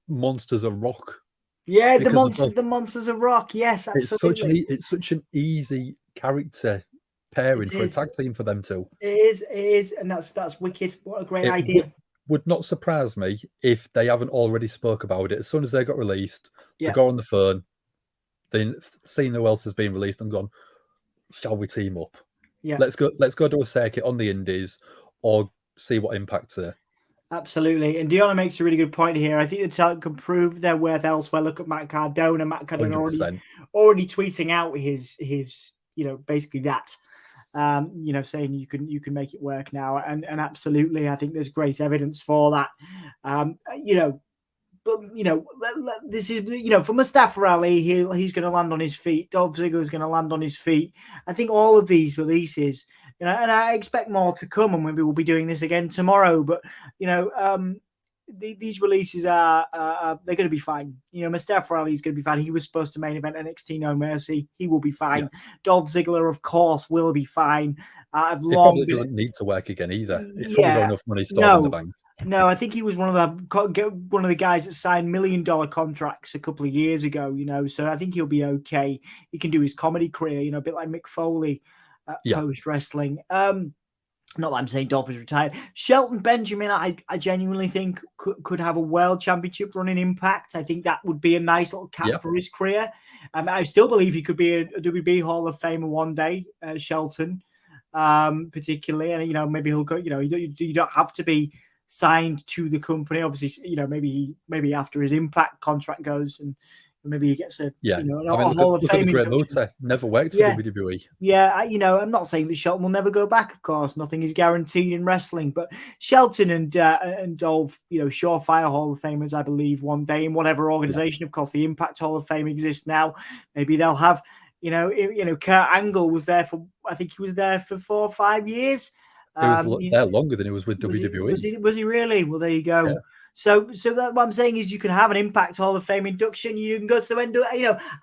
Monsters of Rock. Yeah, the Monsters of Rock. Yes, absolutely. It's such an easy character pairing for a tag team for them two. It is, and that's wicked. What a great idea. Would not surprise me if they haven't already spoke about it. As soon as they got released, they go on the phone, they've seen who else has been released and gone, shall we team up? Yeah. Let's go do a circuit on the indies or see what Impact's there. Absolutely. And Deanna makes a really good point here. I think the talent can prove their worth elsewhere. Look at Matt Cardona. Matt Cardona already tweeting out his basically that. Saying you can make it work now. And absolutely, I think there's great evidence for that. This is, for Mustafa Ali, he's going to land on his feet. Dolph Ziggler is going to land on his feet. I think all of these releases, and I expect more to come, and maybe we'll be doing this again tomorrow. But these releases are they're going to be fine. Mustafa Ali is going to be fine. He was supposed to main event NXT No Mercy. He will be fine. Yeah. Dolph Ziggler, of course, will be fine. It probably doesn't need to work again either. It's probably got enough money stored in the bank. No, I think he was one of the guys that signed $1 million contracts a couple of years ago. So I think he'll be okay. He can do his comedy career, a bit like Mick Foley. post wrestling. Not that I'm saying Dolph is retired. Shelton Benjamin, I genuinely think could have a world championship run in Impact. I think that would be a nice little cap for his career. I still believe he could be a WB Hall of Famer one day, Shelton, particularly. And, maybe he'll go, you don't have to be signed to the company. Obviously, maybe after his Impact contract goes and maybe he gets a Hall of Fame induction. Never worked for WWE. Yeah, I'm not saying that Shelton will never go back. Of course, nothing is guaranteed in wrestling. But Shelton and Dolph, surefire Hall of Famers, I believe, one day in whatever organization. Of course, the Impact Hall of Fame exists now. Maybe they'll have, Kurt Angle was there for, I think he was there for 4 or 5 years. He was there longer than he was with WWE. Was he really? Well, there you go. Yeah. So that what I'm saying is you can have an Impact Hall of Fame induction. You can go to the end.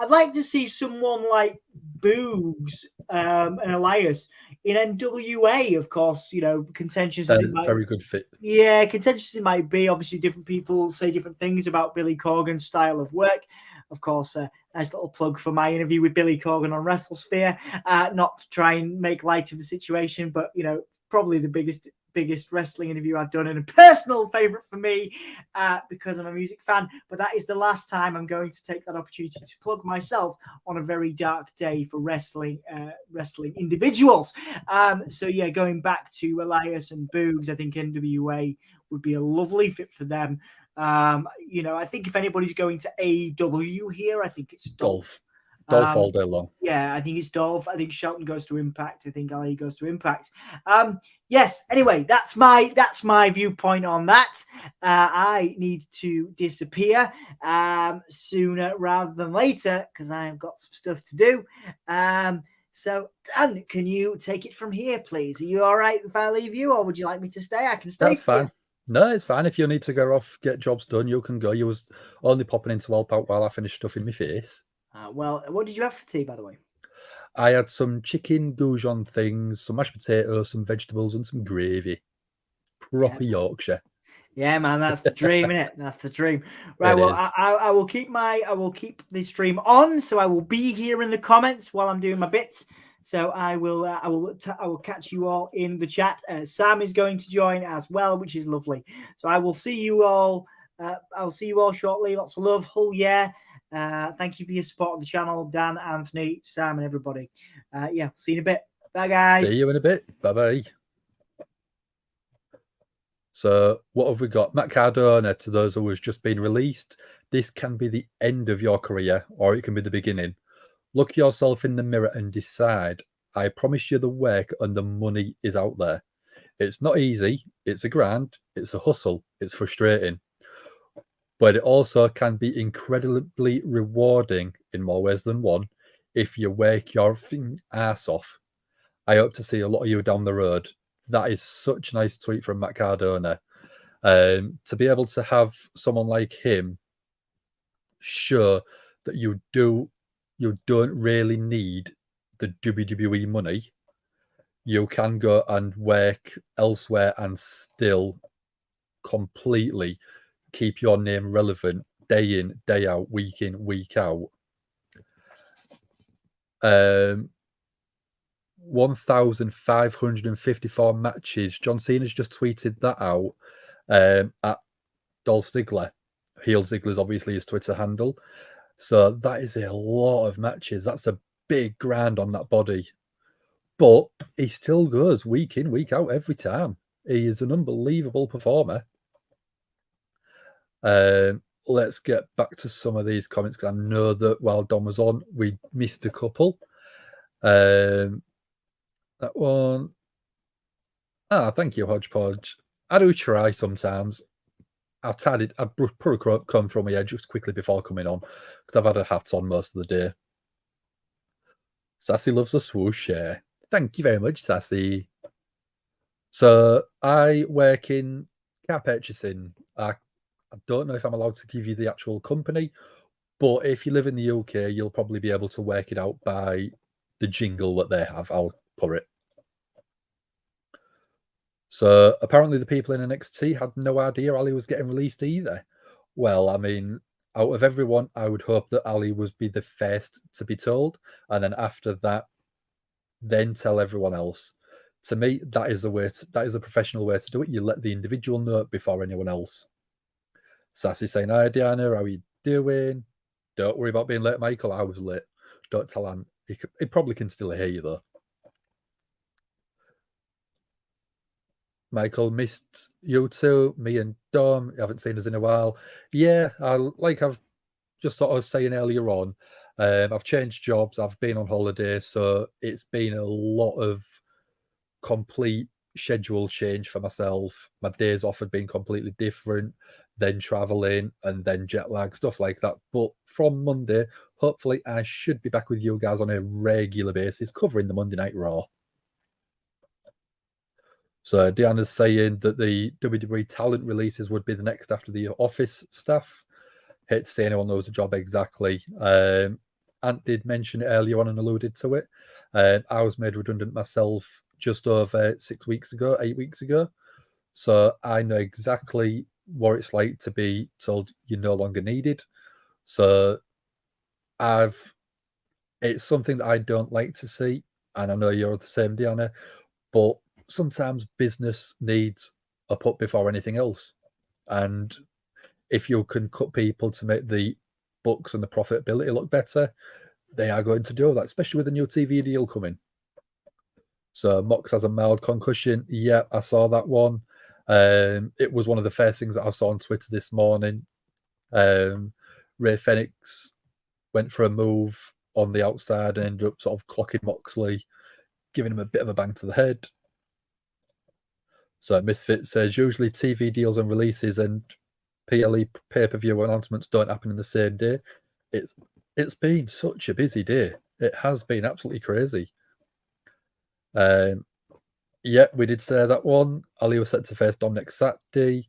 I'd like to see someone like Boogs and Elias in NWA. Of course, contentious. Very good fit. Yeah, contentious it might be. Obviously, different people say different things about Billy Corgan's style of work. Of course, nice little plug for my interview with Billy Corgan on WrestleSphere. Not to try and make light of the situation, but probably the biggest wrestling interview I've done and a personal favorite for me because I'm a music fan. But that is the last time I'm going to take that opportunity to plug myself on a very dark day for wrestling individuals. Going back to Elias and Boogs, I think NWA would be a lovely fit for them. I think if anybody's going to AEW here, I think it's Dolph. Dolph all day long. Yeah, I think it's Dolph. I think Shelton goes to Impact. I think Ali goes to Impact. Yes. Anyway, that's my viewpoint on that. I need to disappear sooner rather than later because I've got some stuff to do. So, Dan, can you take it from here, please? Are you all right if I leave you, or would you like me to stay? I can stay. That's fine. No, it's fine. If you need to go off, get jobs done, you can go. You was only popping in to help out while I finished stuff in my face. Well, what did you have for tea, by the way? I had some chicken goujon things, some mashed potatoes, some vegetables, and some gravy. Proper Yorkshire. Yeah, man, that's the dream, innit? That's the dream. Right. I will keep the stream on, so I will be here in the comments while I'm doing my bits. So I will catch you all in the chat. Sam is going to join as well, which is lovely. So I will see you all. I'll see you all shortly. Lots of love. Hull, yeah. Thank you for your support on the channel, Dan, Anthony, Sam, and everybody. See you in a bit. Bye, guys. See you in a bit. Bye-bye. So what have we got? Matt Cardona, to those who has just been released. This can be the end of your career, or it can be the beginning. Look yourself in the mirror and decide. I promise you the work and the money is out there. It's not easy. It's a grind. It's a hustle. It's frustrating. But it also can be incredibly rewarding in more ways than one if you work your ass off. I hope to see a lot of you down the road. That is such a nice tweet from Matt Cardona. To be able to have someone like him show that you don't really need the WWE money. You can go and work elsewhere and still completely keep your name relevant day in, day out, week in, week out. 1,554 matches. John Cena's just tweeted that out at Dolph Ziggler. Heel Ziggler's obviously his Twitter handle. So that is a lot of matches. That's a big grind on that body. But he still goes week in, week out every time. He is an unbelievable performer. Let's get back to some of these comments because I know that while Dom was on, we missed a couple. That one. Thank you, Hodgepodge. I do try sometimes. I've probably come from my head just quickly before coming on because I've had a hat on most of the day. Sassy loves a swoosh, yeah. Thank you very much, Sassy. So I work in car purchasing. I don't know if I'm allowed to give you the actual company, but if you live in the UK, you'll probably be able to work it out by the jingle that they have. I'll put it. So apparently the people in NXT had no idea Ali was getting released either. Well, I mean, out of everyone, I would hope that Ali would be the first to be told. And then after that, then tell everyone else. To me, that is a professional way to do it. You let the individual know before anyone else. Sassy saying, "Hi, Diana, how are you doing? Don't worry about being late, Michael. I was late. Don't tell Anne. He probably can still hear you, though." Michael, missed you too. Me and Dom, you haven't seen us in a while. Yeah, like I've just sort of saying earlier on, I've changed jobs. I've been on holiday, so it's been a lot of complete schedule change for myself. My days off had been completely different, then traveling and then jet lag, stuff like that. But from Monday, hopefully, I should be back with you guys on a regular basis, covering the Monday Night Raw. So Deanna's saying that the WWE talent releases would be the next after the office staff. Hate to say anyone knows the job exactly. Ant did mention it earlier on and alluded to it. I was made redundant myself just over 8 weeks ago. So I know exactly what it's like to be told you're no longer needed. So it's something that I don't like to see. And I know you're the same, Deanna, but sometimes business needs a put before anything else. And if you can cut people to make the books and the profitability look better, they are going to do that, especially with the new TV deal coming. So Mox has a mild concussion. Yeah, I saw that one. It was one of the first things that I saw on Twitter this morning. Ray Fenix went for a move on the outside and ended up sort of clocking Moxley, giving him a bit of a bang to the head. So Misfit says, usually TV deals and releases and PLE pay-per-view announcements don't happen in the same day. It's been such a busy day. It has been absolutely crazy. Yeah, we did say that one. Ali was set to face Dom next Saturday.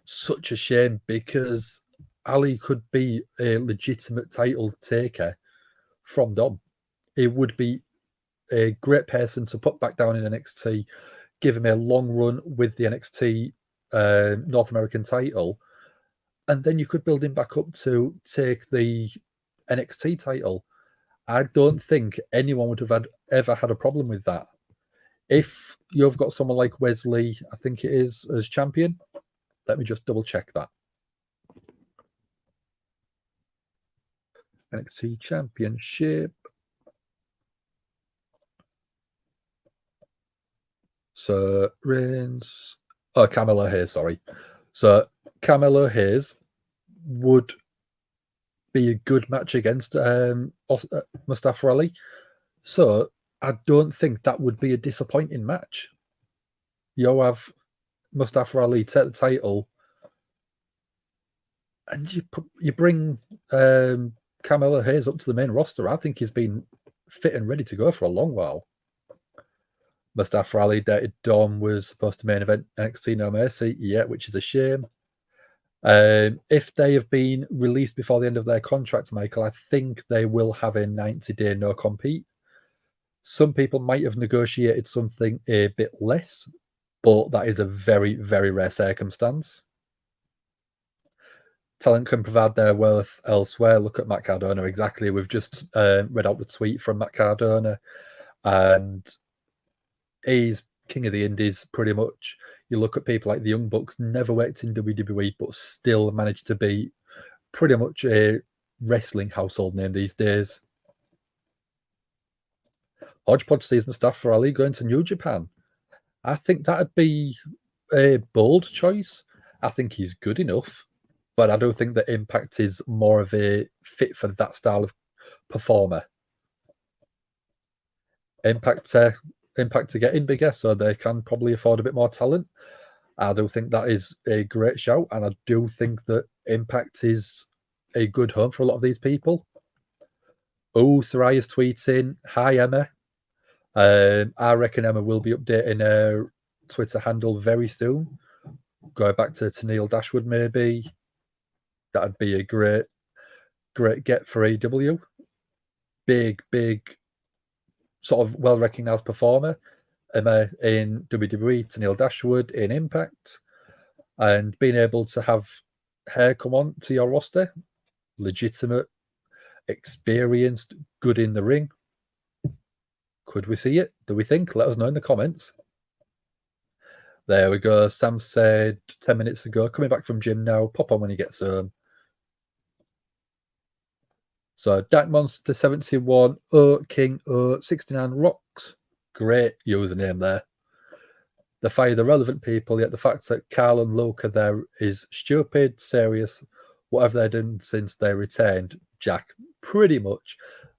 Such a shame because Ali could be a legitimate title taker from Dom. He would be a great person to put back down in NXT, give him a long run with the NXT North American title, and then you could build him back up to take the NXT title. I don't think anyone would have ever had a problem with that. If you've got someone like Wesley, I think it is, as champion, let me just double check that. NXT Championship. So Reigns, Carmelo Hayes, sorry. So Carmelo Hayes would be a good match against Mustafa Ali. So I don't think that would be a disappointing match. You have Mustafa Ali take the title, and you bring Carmelo Hayes up to the main roster. I think he's been fit and ready to go for a long while. Mustafa Ali dated Dom, was supposed to main event NXT No Mercy, yeah, which is a shame. If they have been released before the end of their contract, Michael, I think they will have a 90-day no-compete. Some people might have negotiated something a bit less, but that is a very, very rare circumstance. Talent can provide their worth elsewhere. Look at Matt Cardona, exactly. We've just read out the tweet from Matt Cardona, and he's king of the indies, pretty much. You look at people like the Young Bucks, never worked in WWE, but still managed to be pretty much a wrestling household name these days. Hodgepodge sees Mustafa Ali going to New Japan. I think that'd be a bold choice. I think he's good enough, but I don't think that Impact is more of a fit for that style of performer. Impact are getting bigger, so they can probably afford a bit more talent. I do think that is a great shout, and I do think that Impact is a good home for a lot of these people. Oh, Saraya's tweeting, "Hi, Emma." I reckon Emma will be updating her Twitter handle very soon. Going back to Neil Dashwood, maybe. That'd be a great get for AEW. Big, sort of well-recognised performer. Emma in WWE, Neil Dashwood in Impact. And being able to have her come on to your roster, legitimate, experienced, good in the ring. Could we see it? Do we think? Let us know in the comments. There we go. Sam said 10 minutes ago, coming back from gym now. Pop on when he gets home. So Dark Monster 71, King 69 Rocks. Great username there. They fire the relevant people, yet the fact that Carl and Luke are there is stupid, serious. What have they done since they retained Jack? Pretty much.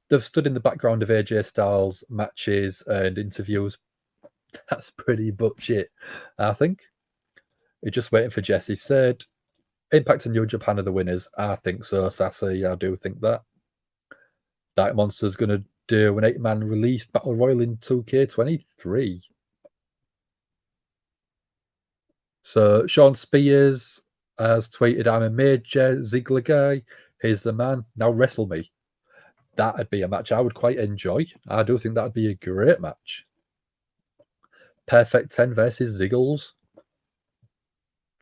They've stood in the background of AJ Styles matches and interviews. That's pretty much it, I think. You're just waiting for Jesse said. Impact and New Japan are the winners. I think so, Sassy. I do think that. Dark Monster's going to do an 8-man released Battle Royal in 2K23. So Sean Spears has tweeted, I'm a major Ziggler guy. Here's the man. Now wrestle me. That'd be a match I would quite enjoy. I do think that'd be a great match. Perfect 10 versus Ziggles.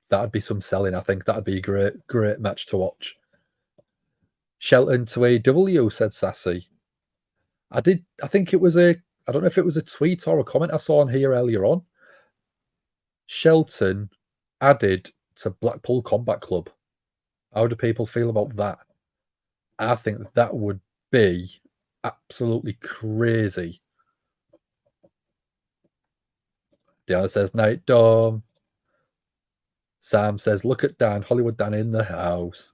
That'd be some selling, I think. That'd be a great match to watch. Shelton to AW, said Sassy. I think it was I don't know if it was a tweet or a comment I saw on here earlier on. Shelton added to Blackpool Combat Club. How do people feel about that? I think that would be absolutely crazy. Diana says, Night Dom. Sam says, look at Dan, Hollywood Dan in the house.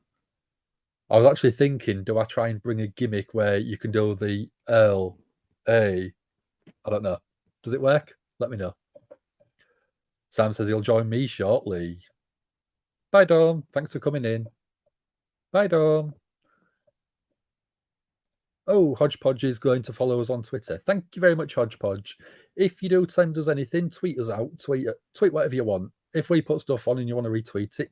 I was actually thinking, do I try and bring a gimmick where you can do the L-A? I don't know. Does it work? Let me know. Sam says he'll join me shortly. Bye, Dom. Thanks for coming in. Bye, Dom. Oh, Hodgepodge is going to follow us on Twitter. Thank you very much, Hodgepodge. If you do send us anything, tweet us out. Tweet whatever you want. If we put stuff on and you want to retweet it,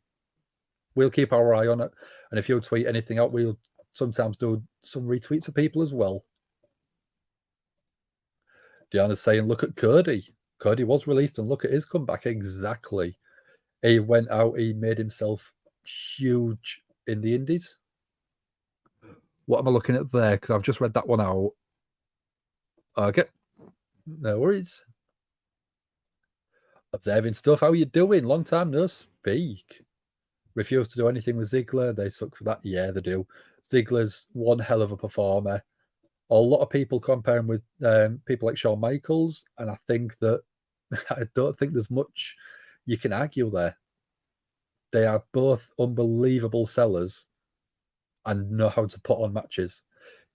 we'll keep our eye on it. And if you tweet anything out, we'll sometimes do some retweets of people as well. Diana's saying, look at Cody. Cody was released and look at his comeback. Exactly. He went out, he made himself huge in the indies. What am I looking at there? Because I've just read that one out. Okay. No worries. Observing stuff. How are you doing? Long time no speak. Refuse to do anything with Ziggler. They suck for that. Yeah, they do. Ziggler's one hell of a performer. A lot of people compare him with people like Shawn Michaels, and I think that I don't think there's much you can argue there. They are both unbelievable sellers and know how to put on matches.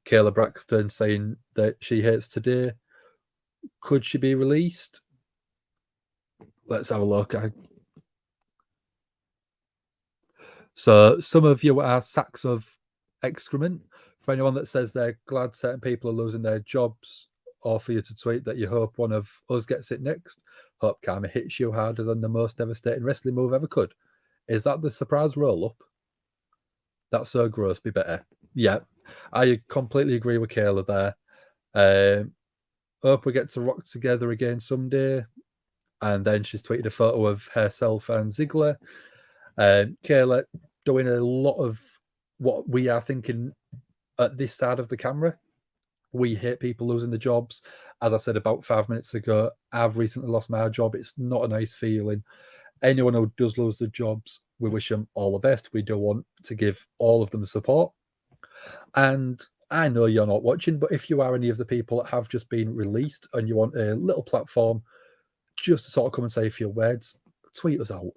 Kayla Braxton saying that she hates today. Could she be released? Let's have a look. So some of you are sacks of excrement. For anyone that says they're glad certain people are losing their jobs, or for you to tweet that you hope one of us gets it next. Hope karma hits you harder than the most devastating wrestling move ever could. Is that the surprise roll-up? That's so gross, be better. Yeah, I completely agree with Kayla there. Hope we get to rock together again someday. And then she's tweeted a photo of herself and Ziggler. Kayla doing a lot of what we are thinking at this side of the camera. We hate people losing the jobs. As I said about 5 minutes ago, I've recently lost my job. It's not a nice feeling. Anyone who does lose the jobs, we wish them all the best. We do want to give all of them the support. And I know you're not watching, but if you are any of the people that have just been released and you want a little platform just to sort of come and say a few words, tweet us out.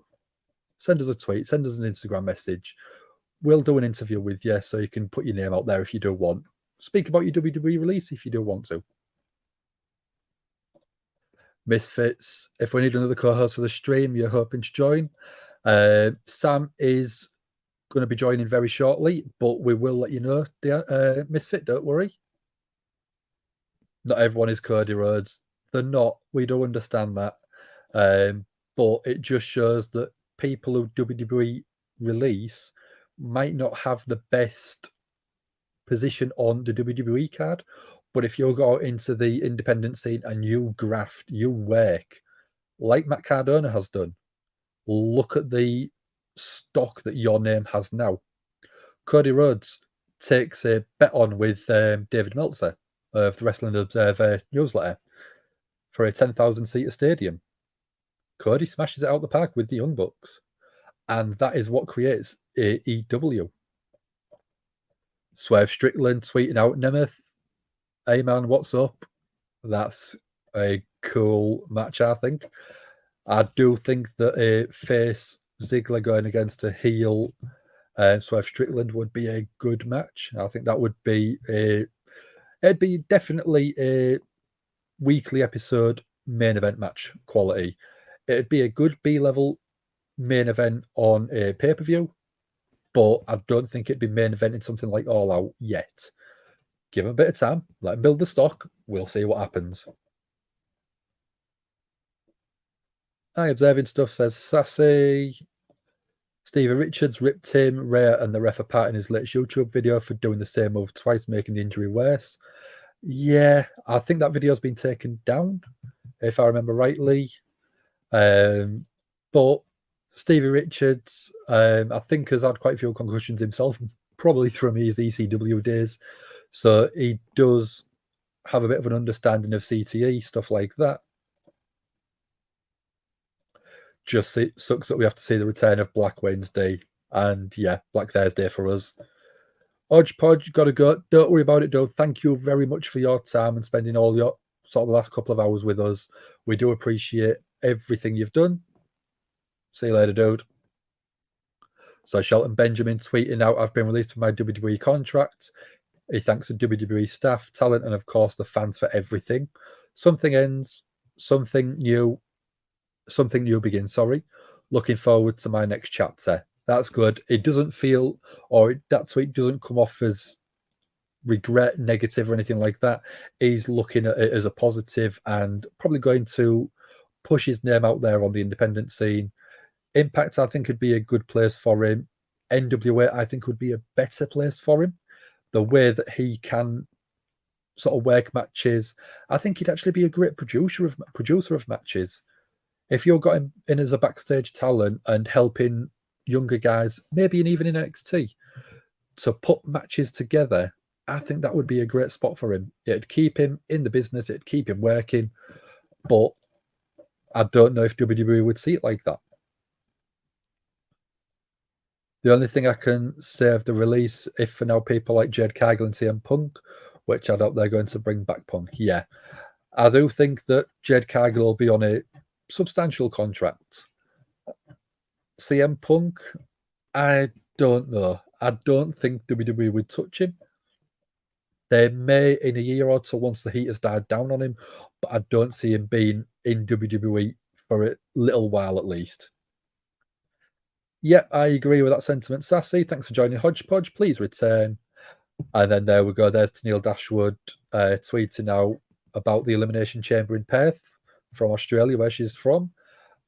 Send us a tweet, send us an Instagram message. We'll do an interview with you so you can put your name out there if you do want. Speak about your WWE release if you do want to. Misfits, if we need another co-host for the stream, you're hoping to join. Sam is going to be joining very shortly, but we will let you know. Misfit, don't worry. Not everyone is Cody Rhodes. They're not. We do understand that. But it just shows that people who WWE release might not have the best position on the WWE card. But if you go into the independent scene and you graft, you work, like Matt Cardona has done, look at the stock that your name has now. Cody Rhodes takes a bet on with David Meltzer. of the Wrestling Observer newsletter for a 10,000-seater stadium. Cody smashes it out the park with the Young Bucks. And that is what creates AEW. Swerve Strickland tweeting out Nemeth, "Hey man, what's up?" That's a cool match, I think. I do think that a face Ziggler going against a heel Swerve Strickland would be a good match. I think that would be it'd be definitely a weekly episode main event match quality. It'd be a good B-level main event on a pay-per-view, but I don't think it'd be main eventing something like All Out yet. Give him a bit of time, let him build the stock, we'll see what happens. I observing stuff, says Sassy. Stevie Richards ripped him, Rhea, and the ref apart in his latest YouTube video for doing the same move twice, making the injury worse. Yeah, I think that video's been taken down, if I remember rightly. But Stevie Richards, I think, has had quite a few concussions himself, probably from his ECW days. So he does have a bit of an understanding of CTE, stuff like that. Just it sucks that we have to see the return of Black Wednesday and, yeah, Black Thursday for us. Hodgepodge, gotta go. Don't worry about it, though. Thank you very much for your time and spending all your sort of the last couple of hours with us. We do appreciate everything you've done. See you later, dude. So Shelton Benjamin tweeting out, "I've been released from my WWE contract." He thanks the WWE staff, talent, and of course the fans for everything. Something ends, something new begins. Sorry. Looking forward to my next chapter. That's good. It doesn't feel, or that tweet doesn't come off as regret, negative, or anything like that. He's looking at it as a positive and probably going to push his name out there on the independent scene. Impact, I think, would be a good place for him. NWA, I think, would be a better place for him. The way that he can sort of work matches, I think he'd actually be a great producer of matches. If you've got him in as a backstage talent and helping younger guys, maybe even in NXT, to put matches together, I think that would be a great spot for him. It'd keep him in the business, it'd keep him working, but I don't know if WWE would see it like that. The only thing I can say of the release, if for now people like Jade Cargill and CM Punk, which I doubt they're going to bring back Punk, yeah. I do think that Jade Cargill will be on a substantial contract. CM Punk, I don't know. I don't think WWE would touch him. They may in a year or two once the heat has died down on him, but I don't see him being in WWE for a little while at least. Yep, I agree with that sentiment, Sassy. Thanks for joining Hodgepodge. Please return. And then there we go. There's Tennille Dashwood tweeting out about the Elimination Chamber in Perth from Australia, where she's from.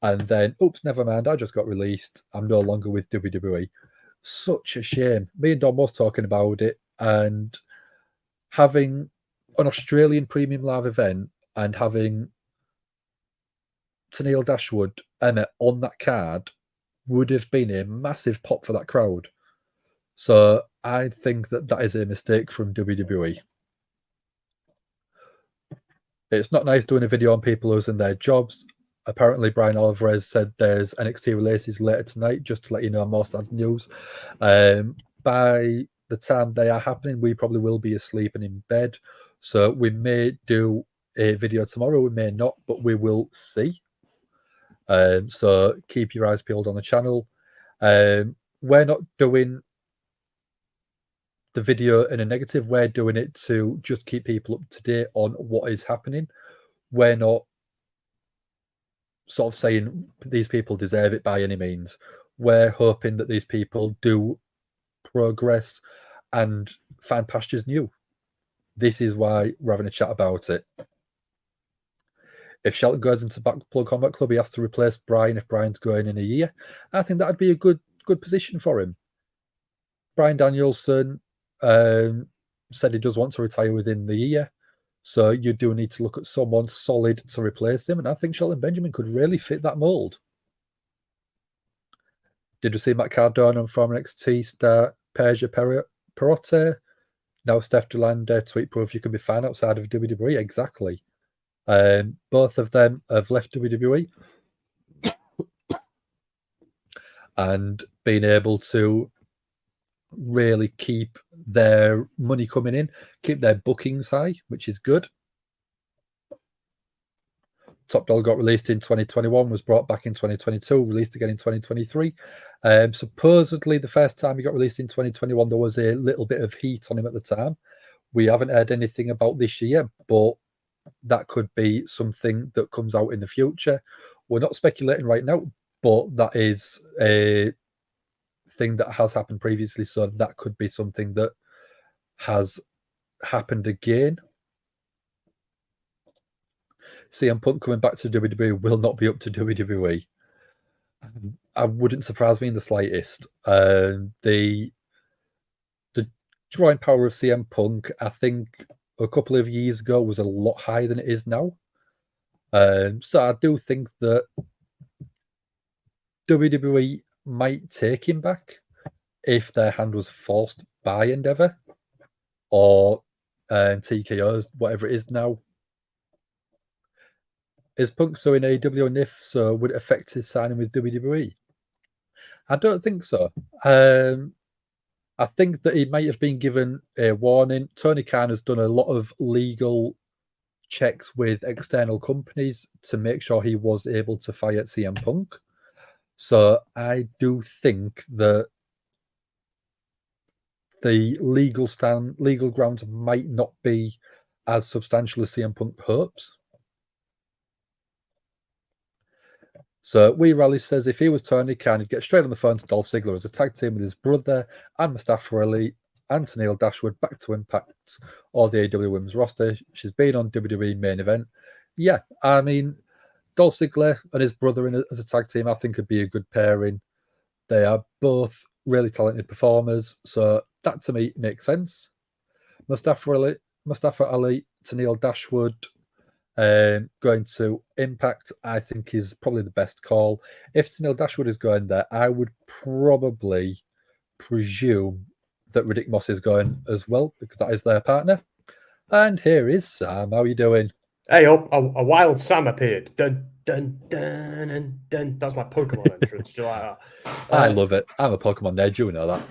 And then, oops, never mind. I just got released. I'm no longer with WWE. Such a shame. Me and Don was talking about it, and having an Australian premium live event and having Tennille Dashwood, Emma, on that card would have been a massive pop for that crowd. So I think that that is a mistake from WWE. It's not nice doing a video on people losing their jobs. Apparently, Brian Alvarez said there's NXT releases later tonight, just to let you know more sad news. By the time they are happening, we probably will be asleep and in bed. So we may do a video tomorrow, we may not, but we will see. So keep your eyes peeled on the channel. We're not doing the video in a negative. We're doing it to just keep people up to date on what is happening. We're not sort of saying these people deserve it by any means. We're hoping that these people do progress and find pastures new. This is why we're having a chat about it. If Shelton goes into Blackpool Combat Club, he has to replace Brian if Brian's going in a year. I think that would be a good position for him. Brian Danielson said he does want to retire within the year. So you do need to look at someone solid to replace him. And I think Shelton Benjamin could really fit that mould. Did we see Matt Cardona and former NXT star Persia Perotte? Now Steph Delander, tweet proof you can be fine outside of WWE. Exactly. Both of them have left WWE and been able to really keep their money coming in, keep their bookings high, which is good. Top Dog got released in 2021, was brought back in 2022, released again in 2023. Supposedly, the first time he got released in 2021, there was a little bit of heat on him at the time. We haven't heard anything about this year, but that could be something that comes out in the future. We're not speculating right now, but that is a thing that has happened previously, so that could be something that has happened again. CM Punk coming back to WWE will not be up to WWE. I wouldn't surprise me in the slightest. The drawing power of CM Punk, I think, a couple of years ago was a lot higher than it is now. So I do think that WWE might take him back if their hand was forced by Endeavor or TKOs, whatever it is now. Is Punk so in AEW, and if so, would it affect his signing with WWE? I don't think so. I think that he might have been given a warning. Tony Khan has done a lot of legal checks with external companies to make sure he was able to fire CM Punk. So I do think that the legal grounds might not be as substantial as CM Punk hopes. So Wee Rally says if he was Tony Khan, he'd get straight on the phone to Dolph Ziggler as a tag team with his brother and Mustafa Ali and Tennille Dashwood back to Impact or the AEW Women's roster. She's been on WWE main event. Yeah, I mean, Dolph Ziggler and his brother as a tag team, I think could be a good pairing. They are both really talented performers, so that to me makes sense. Mustafa Ali, Tennille Dashwood, going to Impact, I think is probably the best call. If Tennille Dashwood is going there, I would probably presume that Riddick Moss is going as well, because that is their partner. And here is Sam. How are you doing? Hey, a wild Sam appeared. Dun, dun, dun, dun, dun. That's my Pokemon entrance. Do you like that? I love it. I'm a Pokemon nerd. You know that.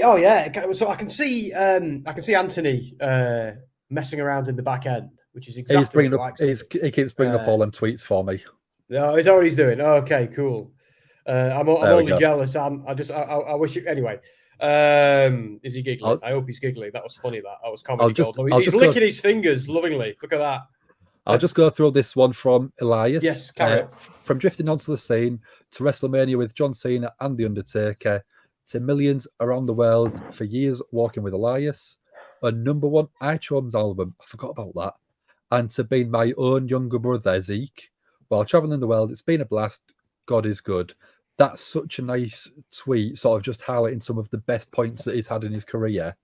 Oh yeah. So I can see Anthony messing around in the back end, which is exactly he keeps bringing up all them tweets for me. No, is that what he's doing? Okay, cool. I'm only jealous. I wish you anyway. Is he giggling? I hope he's giggling. That was funny. That was comedy gold. He's licking his fingers lovingly. Look at that. I'll just go through this one from Elias. Yes, carry on. From drifting onto the scene to WrestleMania with John Cena and The Undertaker to millions around the world for years walking with Elias. A #1 iTunes album. I forgot about that. And to being my own younger brother, Zeke, while traveling the world. It's been a blast. God is good. That's such a nice tweet, sort of just highlighting some of the best points that he's had in his career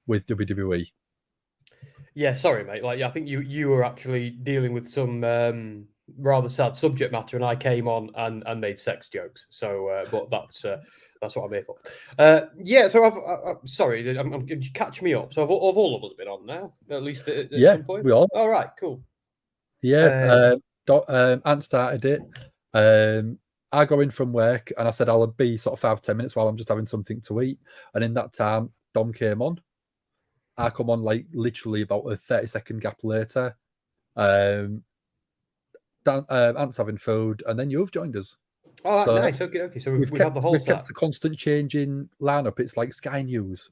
with WWE. Yeah, sorry, mate. Like, I think you were actually dealing with some rather sad subject matter, and I came on and made sex jokes. So, but that's what I'm here for. Yeah. So, sorry, catch me up. So, have all of us been on now? At least at some point. We all. All right, cool. Yeah. Ant started it. I go in from work and I said I'll be sort of 5-10 minutes while I'm just having something to eat. And in that time, Dom came on. I come on like literally about a 30-second gap later. Ant's having food, and then you've joined us. Oh, so nice. Okay. So we've had the whole. We've kept a constant change in lineup. It's like Sky News,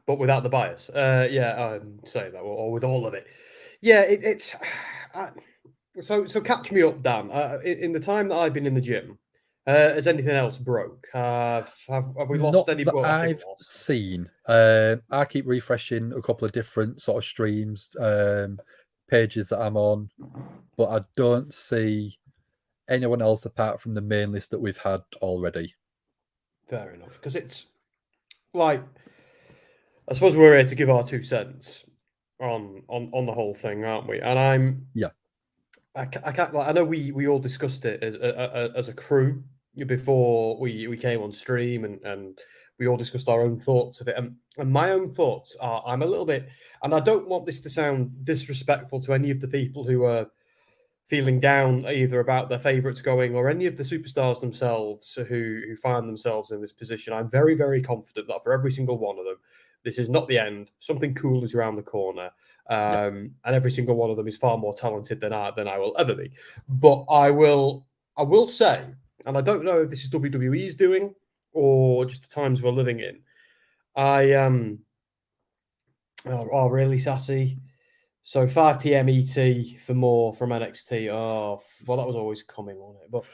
but without the bias. Yeah, I'm saying that, or with all of it. Yeah, it's. So catch me up, Dan. In the time that I've been in the gym, has anything else broke? Have we lost any? Not that I've seen. I keep refreshing a couple of different sort of streams, pages that I'm on, but I don't see anyone else apart from the main list that we've had already. Fair enough, because it's like, I suppose we're here to give our 2 cents on the whole thing, aren't we? And I can't. Like, I know we all discussed it as a crew before we came on stream, and we all discussed our own thoughts of it. And my own thoughts are, I'm a little bit, and I don't want this to sound disrespectful to any of the people who are feeling down either about their favourites going or any of the superstars themselves who find themselves in this position. I'm very, very confident that for every single one of them, this is not the end. Something cool is around the corner. And every single one of them is far more talented than I will ever be. But I will say, and I don't know if this is WWE's doing or just the times we're living in. I am really sassy. So 5 p.m. ET for more from NXT. Oh, well, that was always coming, wasn't it? But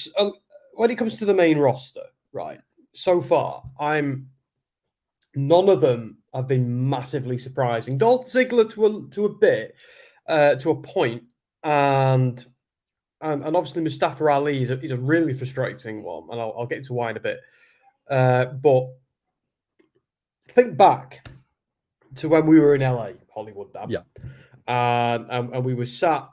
so when it comes to the main roster, right? So far, none of them have been massively surprising. Dolph Ziggler to a point, and obviously Mustafa Ali is a really frustrating one, and I'll get into why in a bit. But think back to when we were in LA, Hollywood, Dam. Yeah. And we were sat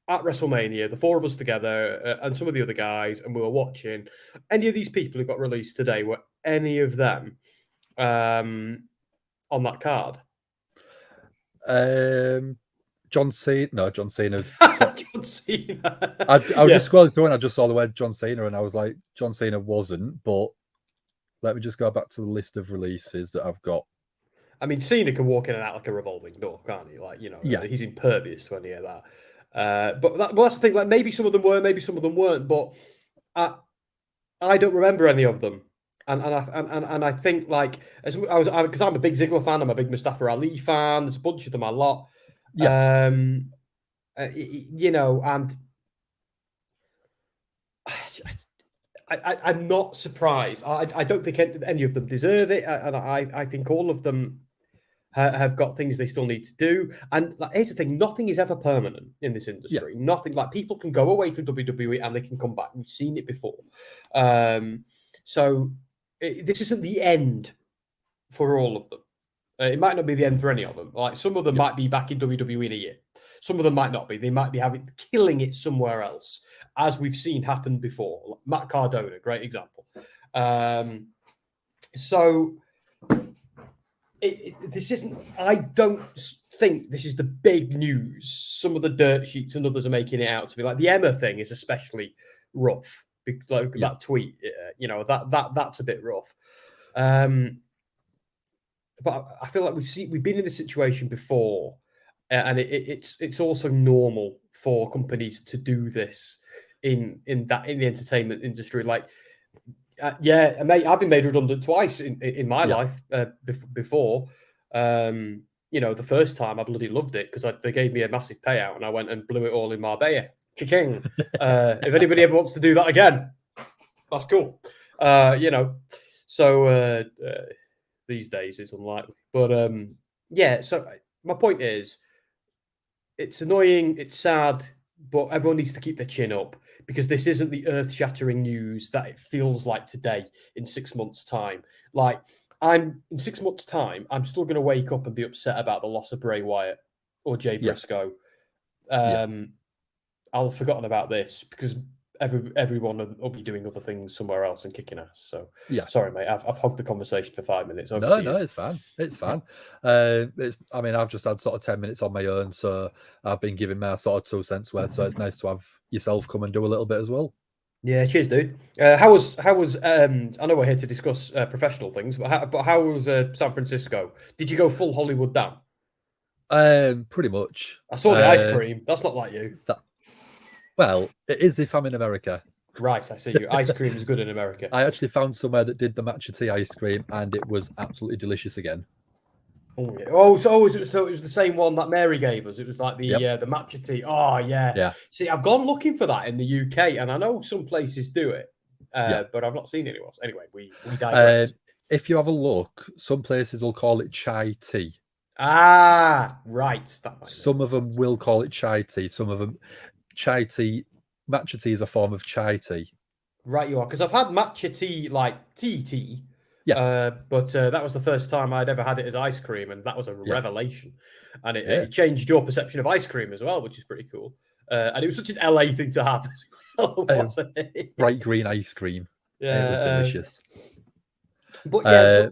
at WrestleMania, the four of us together, and some of the other guys, and we were watching. Any of these people who got released today, were any of them on that card? John Cena. No, John Cena. John Cena. I was just scrolling through and I just saw the word John Cena and I was like, John Cena wasn't, but let me just go back to the list of releases that I've got. I mean, Cena can walk in and out like a revolving door, can't he? Like, he's impervious to any of that. But that's the thing. Like, maybe some of them were, maybe some of them weren't. But I don't remember any of them. And I think like because I'm a big Ziggler fan, I'm a big Mustafa Ali fan. There's a bunch of them I lot. Yeah. And I'm not surprised. I don't think any of them deserve it, and I think all of them have got things they still need to do. And here's the thing: nothing is ever permanent in this industry. Yeah. Nothing. Like, people can go away from WWE and they can come back. We've seen it before. So this isn't the end for all of them. It might not be the end for any of them. Like, some of them might be back in WWE in a year. Some of them might not be. They might be killing it somewhere else, as we've seen happen before. Like Matt Cardona, great example. So this isn't. I don't think this is the big news. Some of the dirt sheets and others are making it out to be like the Emma thing is especially rough. Like that tweet, that's a bit rough. But I feel like we've been in this situation before. And it's also normal for companies to do this in the entertainment industry. Like, mate, I've been made redundant twice in my life before. The first time I bloody loved it because they gave me a massive payout and I went and blew it all in Marbella. Cha-ching. If anybody ever wants to do that again, that's cool. So these days it's unlikely. But so my point is, it's annoying, it's sad, but everyone needs to keep their chin up because this isn't the earth-shattering news that it feels like today in 6 months' time. Like, in 6 months' time, I'm still going to wake up and be upset about the loss of Bray Wyatt or Jay Briscoe. I'll have forgotten about this because everyone will be doing other things somewhere else and kicking ass. So sorry, mate. I've hogged the conversation for 5 minutes. No, it's fine. It's fine. I've just had sort of 10 minutes on my own, so I've been giving my sort of 2 cents worth. So it's nice to have yourself come and do a little bit as well. Yeah, cheers, dude. How was? I know we're here to discuss professional things, but how was San Francisco? Did you go full Hollywood down? Pretty much. I saw the ice cream. That's not like you. Well, it is if I'm in America. Right, I see you. Ice cream is good in America. I actually found somewhere that did the matcha tea ice cream, and it was absolutely delicious again. So it was the same one that Mary gave us. It was like the matcha tea. Oh, yeah. See, I've gone looking for that in the UK, and I know some places do it, but I've not seen anyone else. Anyway, we digress. If you have a look, some places will call it chai tea. Ah, right. Some of them will call it chai tea. Some of them... Chai tea, matcha tea is a form of chai tea. Right, you are. Because I've had matcha tea, like tea. Yeah. But that was the first time I'd ever had it as ice cream, and that was a revelation. And it changed your perception of ice cream as well, which is pretty cool. And it was such an LA thing to have as well, wasn't it? Bright green ice cream. Yeah. It was delicious. But yeah, so,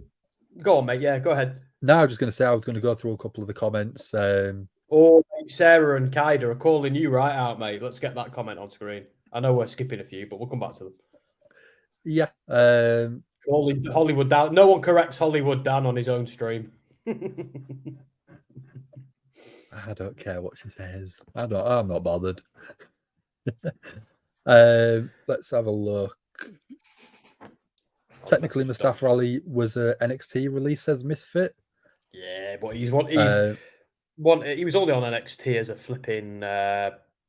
go on, mate. Yeah, go ahead. No, I was just going to say I was going to go through a couple of the comments. Oh, Sarah and Kaida are calling you right out, mate. Let's get that comment on screen. I know we're skipping a few, but we'll come back to them. Yeah. Hollywood down. No one corrects Hollywood down on his own stream. I don't care what she says. I'm not bothered. Let's have a look. Technically, Mustafa Ali was a NXT release, says Misfit. Yeah, but he was only on NXT as a flipping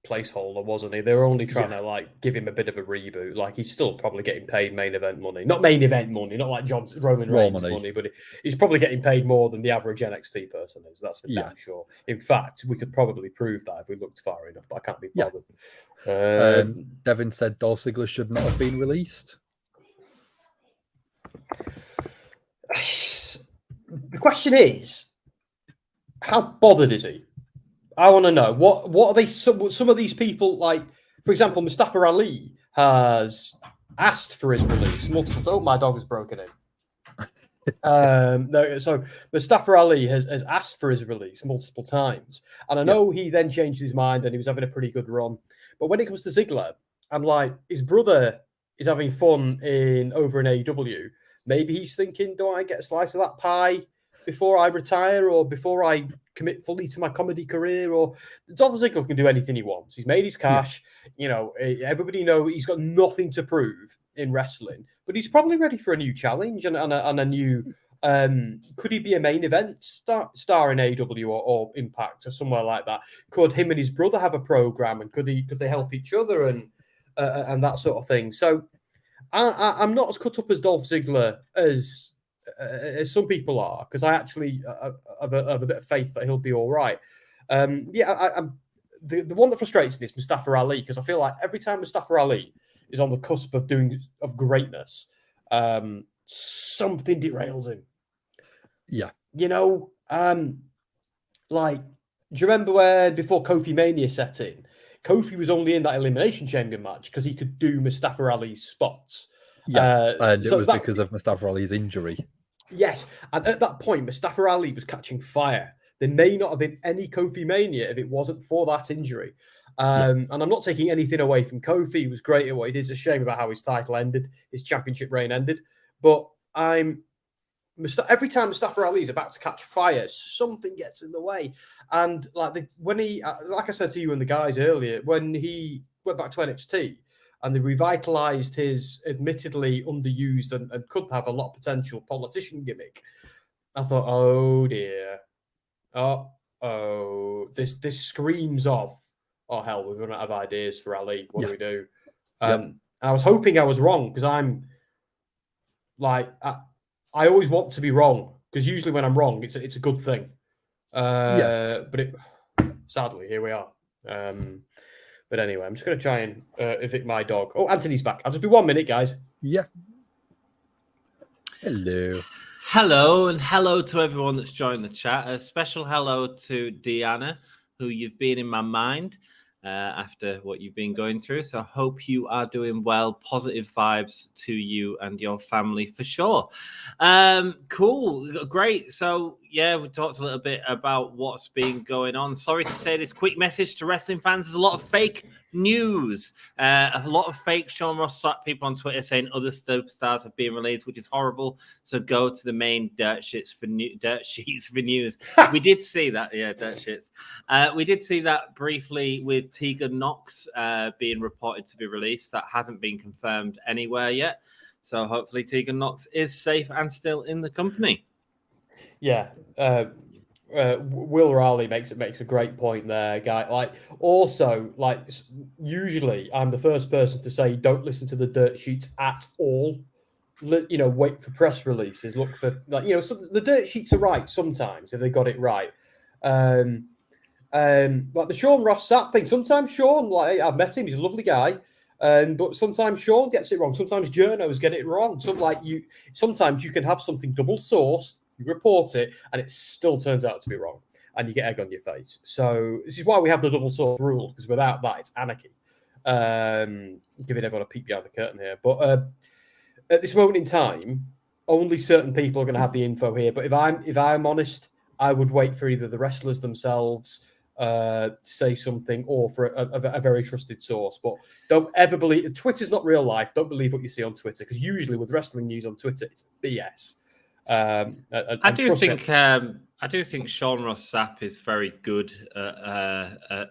placeholder, wasn't he? They were only trying to like give him a bit of a reboot. Like he's still probably getting paid main event money, not main event money, not like Roman Reigns money, but he's probably getting paid more than the average NXT person is. That's for damn sure. In fact, we could probably prove that if we looked far enough, but I can't be bothered. Devin said Dolph Ziggler should not have been released. The question is, how bothered is he? I want to know what are they? Some of these people, like for example, Mustafa Ali has asked for his release multiple times. Oh, my dog has broken in. No, so Mustafa Ali has asked for his release multiple times, and I know he then changed his mind and he was having a pretty good run. But when it comes to Ziggler, I'm like, his brother is having fun over in AEW. Maybe he's thinking, do I get a slice of that pie before I retire or before I commit fully to my comedy career? Or Dolph Ziggler can do anything he wants. He's made his cash. You know, everybody knows he's got nothing to prove in wrestling, but he's probably ready for a new challenge and a new. Could he be a main event star in AEW or Impact or somewhere like that? Could him and his brother have a program, and could they help each other and that sort of thing? So I'm not as cut up as Dolph Ziggler as some people are, because I actually have a bit of faith that he'll be all right. I'm the one that frustrates me is Mustafa Ali, because I feel like every time Mustafa Ali is on the cusp of greatness, something derails him. Yeah. You know, like, do you remember where before Kofi Mania set in, Kofi was only in that Elimination Chamber match because he could do Mustafa Ali's spots. Yeah, and it was because of Mustafa Ali's injury. Yes, and at that point, Mustafa Ali was catching fire. There may not have been any Kofi Mania if it wasn't for that injury. And I'm not taking anything away from Kofi. He was great at what he did. It's a shame about how his title ended, his championship reign ended. But every time Mustafa Ali is about to catch fire, something gets in the way. And like I said to you and the guys earlier, when he went back to NXT and they revitalized his admittedly underused and could have a lot of potential politician gimmick, I thought, oh dear, this screams of, oh hell, we've run out of ideas for Ali. What do we do? I was hoping I was wrong, because I'm like, I always want to be wrong, because usually when I'm wrong, it's a good thing. But sadly, here we are. But anyway, I'm just going to try and evict my dog. Oh, Anthony's back. I'll just be 1 minute, guys. Yeah. Hello. Hello, and hello to everyone that's joined the chat. A special hello to Deanna, who you've been in my mind after what you've been going through. So I hope you are doing well. Positive vibes to you and your family for sure. Cool. Great. So, yeah, we talked a little bit about what's been going on. Sorry to say this quick message to wrestling fans. There's a lot of fake news. A lot of fake Sean Ross people on Twitter saying other superstars have been released, which is horrible. So go to the main dirt sheets for news. We did see that. Yeah, dirt sheets. We did see that briefly with Tegan Knox being reported to be released. That hasn't been confirmed anywhere yet. So hopefully Tegan Knox is safe and still in the company. Yeah. Will Riley makes a great point there, guy. Like, also, like, usually I'm the first person to say don't listen to the dirt sheets at all. You know, wait for press releases. Look for, like, you know, the dirt sheets are right sometimes if they got it right. Like the Sean Ross Sapp thing. Sometimes Sean, like, I've met him, he's a lovely guy. But sometimes Sean gets it wrong. Sometimes journos get it wrong. Sometimes you can have something double sourced. You report it, and it still turns out to be wrong, and you get egg on your face. So this is why we have the double source rule, because without that, it's anarchy. Giving everyone a peek behind the curtain here. But at this moment in time, only certain people are going to have the info here. But if I'm honest, I would wait for either the wrestlers themselves to say something or for a very trusted source. But don't ever believe Twitter's not real life. Don't believe what you see on Twitter, because usually with wrestling news on Twitter, it's BS. I do think Sean Ross Sapp is very good at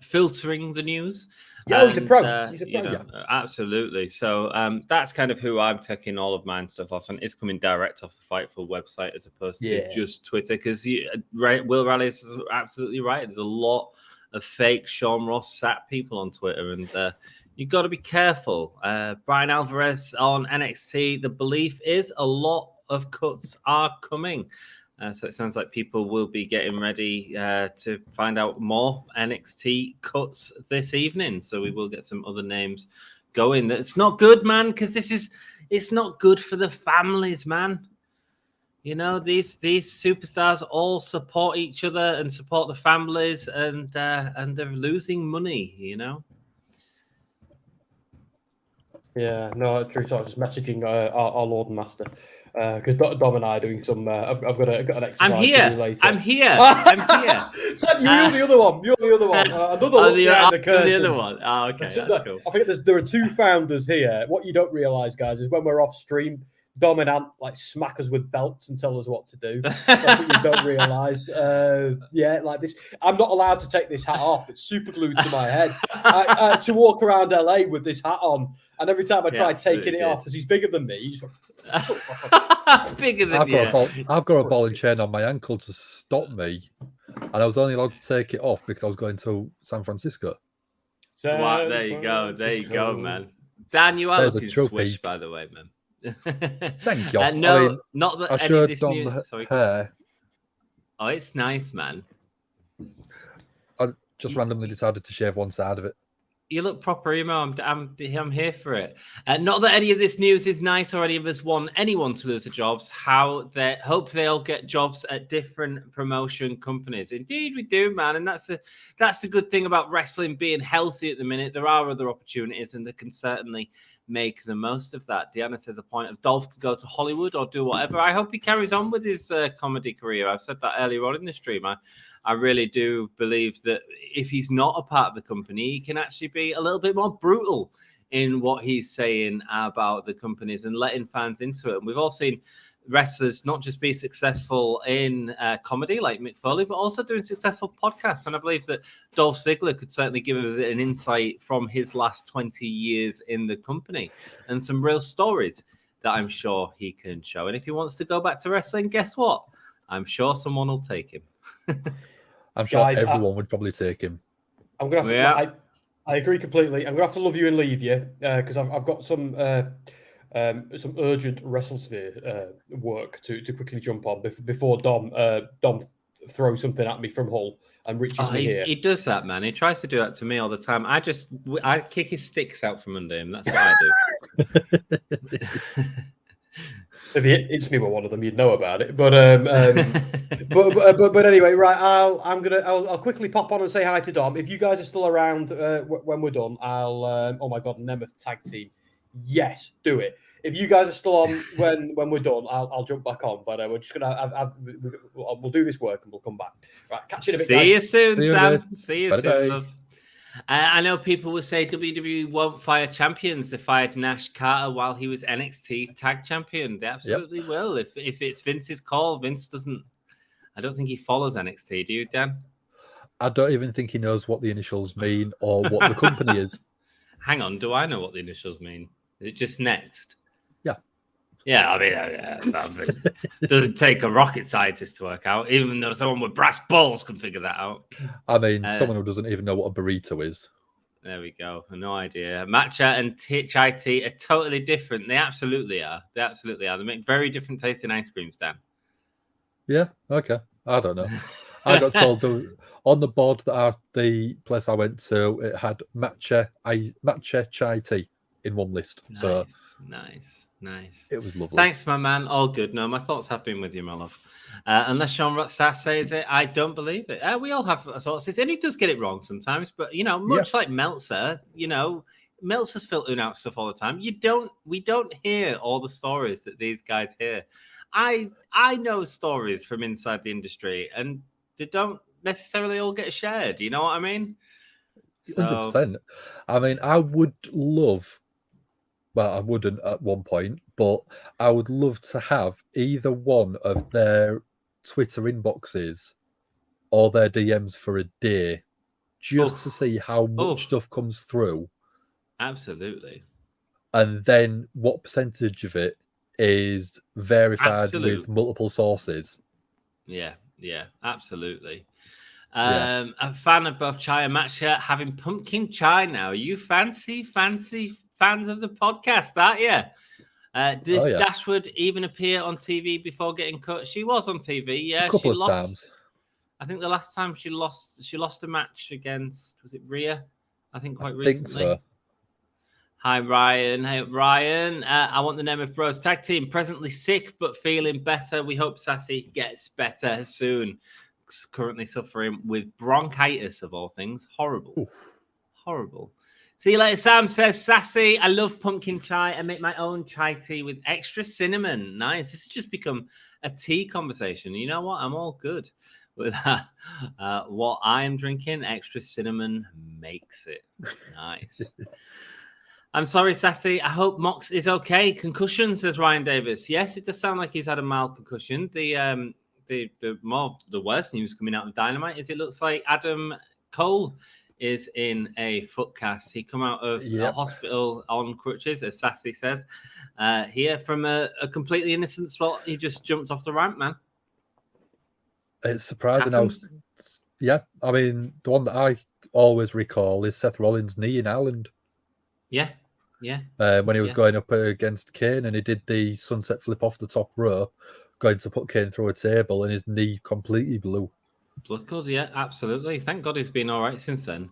filtering the news. Yeah, he's a pro. He's a pro, yeah. Absolutely. So that's kind of who I'm taking all of mine stuff off, and it's coming direct off the Fightful website as opposed to just Twitter. Because Will Riley is absolutely right. There's a lot of fake Sean Ross Sapp people on Twitter, and you've got to be careful. Brian Alvarez on NXT. The belief is a lot of cuts are coming. So it sounds like people will be getting ready to find out more NXT cuts this evening. So we will get some other names going. It's not good, man, because it's not good for the families, man. You know, these superstars all support each other and support the families, and they're losing money, you know. Yeah, no, true. So just messaging our Lord and Master. Because Dom and I are doing some. I've got an exercise I'm here. to do later. I'm here. I'm here. Sam, you're the other one. You're the other one. Another look behind the curtain. The other one. Oh, okay. That's cool. I think there are two founders here. What you don't realise, guys, is when we're off stream, Dom and Ant like smack us with belts and tell us what to do. That's what you don't realise. Yeah, like this. I'm not allowed to take this hat off. It's super glued to my head. To walk around LA with this hat on, and every time I try taking it off, because he's bigger than me, he's bigger than I've got a ball and chain on my ankle to stop me, and I was only allowed to take it off because I was going to San Francisco. Wow, there you go, man. Dan, you are looking swish, by the way, man. Thank you. No, I mean, not that I any of showed this Dom news. the hair. Oh, it's nice, man. I just randomly decided to shave one side of it. You look proper emo. I'm here for it. Not that any of this news is nice or any of us want anyone to lose their jobs. Hope they all get jobs at different promotion companies. Indeed, we do, man. And that's the good thing about wrestling being healthy at the minute. There are other opportunities, and they can certainly make the most of that. Deanna says a point of Dolph can go to Hollywood or do whatever. I hope he carries on with his comedy career. I've said that earlier on in the stream. I really do believe that if he's not a part of the company, he can actually be a little bit more brutal in what he's saying about the companies and letting fans into it. And we've all seen wrestlers not just be successful in comedy like Mick Foley, but also doing successful podcasts. And I believe that Dolph Ziggler could certainly give us an insight from his last 20 years in the company and some real stories that I'm sure he can show. And if he wants to go back to wrestling, guess what? I'm sure someone will take him. I'm sure everyone would probably take him. I'm gonna have to, I agree completely. I'm gonna have to love you and leave you because I've got some urgent WrestleSphere work to quickly jump on before Dom throws something at me from Hull and reaches me here. He does that, man. He tries to do that to me all the time. I kick his sticks out from under him. That's what I do. If he hits me with one of them, you'd know about it. But but anyway, right? I'll quickly pop on and say hi to Dom. If you guys are still around when we're done, I'll. Oh my God, Nemeth tag team. Yes, do it. If you guys are still on when we're done, I'll jump back on. But we're just gonna we'll do this work and we'll come back. Right, catch you in a bit. See you soon, Sam. See you soon, love. I know people will say WWE won't fire champions. They fired Nash Carter while he was NXT tag champion. They absolutely will. If it's Vince's call, Vince doesn't. I don't think he follows NXT. Do you, Dan? I don't even think he knows what the initials mean or what the company is. Hang on, do I know what the initials mean? Is it just Next? Yeah. Yeah, I mean, it doesn't take a rocket scientist to work out, even though someone with brass balls can figure that out. I mean, someone who doesn't even know what a burrito is. There we go. No idea. Matcha and HIT are totally different. They absolutely are. They make very different tasting ice creams, Dan. Yeah, okay. I don't know. I got told on the board that the place I went to, it had matcha chai tea in one list. Nice. It was lovely. Thanks, my man. All good. No, my thoughts have been with you, my love. Unless Sean Rotsas says it, I don't believe it. We all have thoughts, and he does get it wrong sometimes. But much like Meltzer, Meltzer's filtering out stuff all the time. We don't hear all the stories that these guys hear. I know stories from inside the industry, and they don't necessarily all get shared. You know what I mean? 100%. I mean, I would love. Well, I wouldn't at one point, but I would love to have either one of their Twitter inboxes or their DMs for a day, just to see how much stuff comes through. Absolutely. And then what percentage of it is verified with multiple sources. Yeah, absolutely. A fan of both chai and matcha, having pumpkin chai now. You fancy fans of the podcast, aren't you? Did Dashwood even appear on TV before getting cut? She was on TV, yeah. A couple of times. I think the last time she lost a match against, was it Rhea? I think quite recently. Think so. Hi, Ryan. Hey, Ryan. I want the name of Bros Tag Team. Presently sick, but feeling better. We hope Sassy gets better soon. Currently suffering with bronchitis, of all things. Horrible. Oof. Horrible. See you later, Sam says, Sassy, I love pumpkin chai. I make my own chai tea with extra cinnamon. Nice. This has just become a tea conversation. You know what? I'm all good with that. What I am drinking, extra cinnamon makes it. Nice. I'm sorry, Sassy. I hope Mox is okay. Concussion, says Ryan Davis. Yes, it does sound like he's had a mild concussion. The worst news coming out of Dynamite is it looks like Adam Cole is in a foot cast. He come out of a hospital on crutches, as Sassy says. Here from a completely innocent spot. He just jumped off the ramp, man. It's surprising how. Yeah, I mean, the one that I always recall is Seth Rollins' knee in Ireland. Yeah. When he was going up against Kane and he did the sunset flip off the top row, going to put Kane through a table and his knee completely blew. Blood, yeah, absolutely. Thank God he's been all right since then.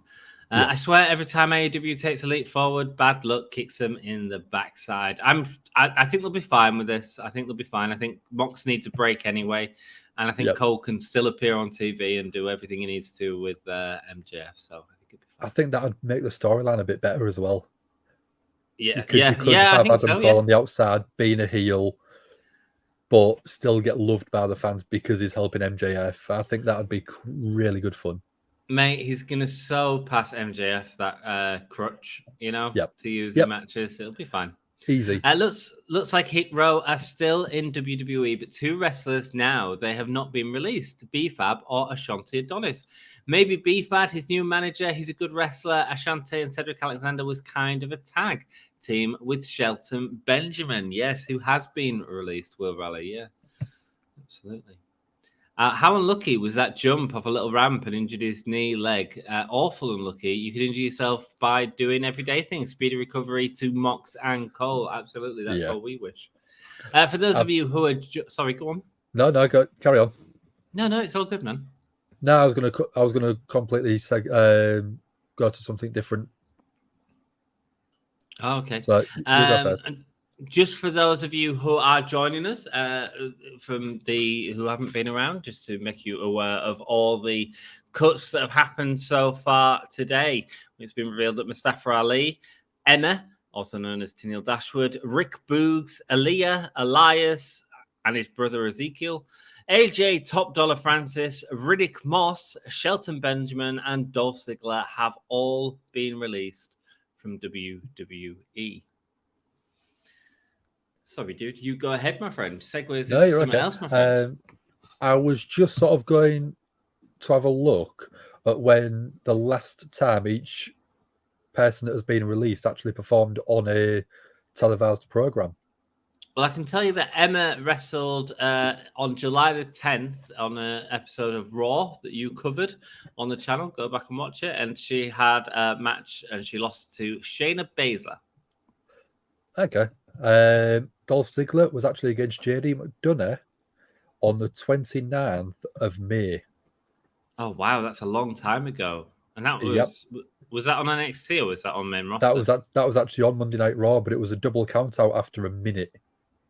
I swear every time AEW takes a leap forward, bad luck kicks them in the backside. I think they'll be fine with this. I think they'll be fine. I think Mox needs a break anyway. And I think Cole can still appear on TV and do everything he needs to with MJF. So I think it'll be fine. I think that would make the storyline a bit better as well. Yeah, because you could have Adam Cole on the outside being a heel, but still get loved by the fans because he's helping MJF. I think that would be really good fun. Mate, he's going to so pass MJF that crutch, to use in matches. It'll be fine. Easy. Looks like Hit Row are still in WWE, but two wrestlers now, they have not been released, B-Fab or Ashanti Adonis. Maybe B-Fab, his new manager, he's a good wrestler. Ashanti and Cedric Alexander was kind of a tag team with Shelton Benjamin, yes, who has been released, Will Raleigh, yeah. Absolutely. How unlucky was that jump off a little ramp and injured his knee, leg? Awful unlucky. You could injure yourself by doing everyday things. Speedy recovery to Mox and Cole. Absolutely. That's all we wish. For those of you who are... Sorry, go on. No, go carry on. No, it's all good, man. No, I was gonna completely go to something different. Oh, okay. So you go first. Just for those of you who are joining us who haven't been around, just to make you aware of all the cuts that have happened so far today. It's been revealed that Mustafa Ali, Emma, also known as Tennille Dashwood, Rick Boogs, Aaliyah, Elias, and his brother Ezekiel, AJ Top Dollar Francis, Riddick Moss, Shelton Benjamin, and Dolph Ziggler have all been released from WWE. Sorry, dude. You go ahead, my friend. Segues into something else, my friend. I was just sort of going to have a look at when the last time each person that has been released actually performed on a televised program. Well, I can tell you that Emma wrestled on July the 10th on an episode of Raw that you covered on the channel. Go back and watch it. And she had a match and she lost to Shayna Baszler. Okay. Dolph Ziggler was actually against JD McDonough on the 29th of May. Oh, wow. That's a long time ago. And that was that on NXT or was that on main roster? That was actually on Monday Night Raw, but it was a double count out after a minute.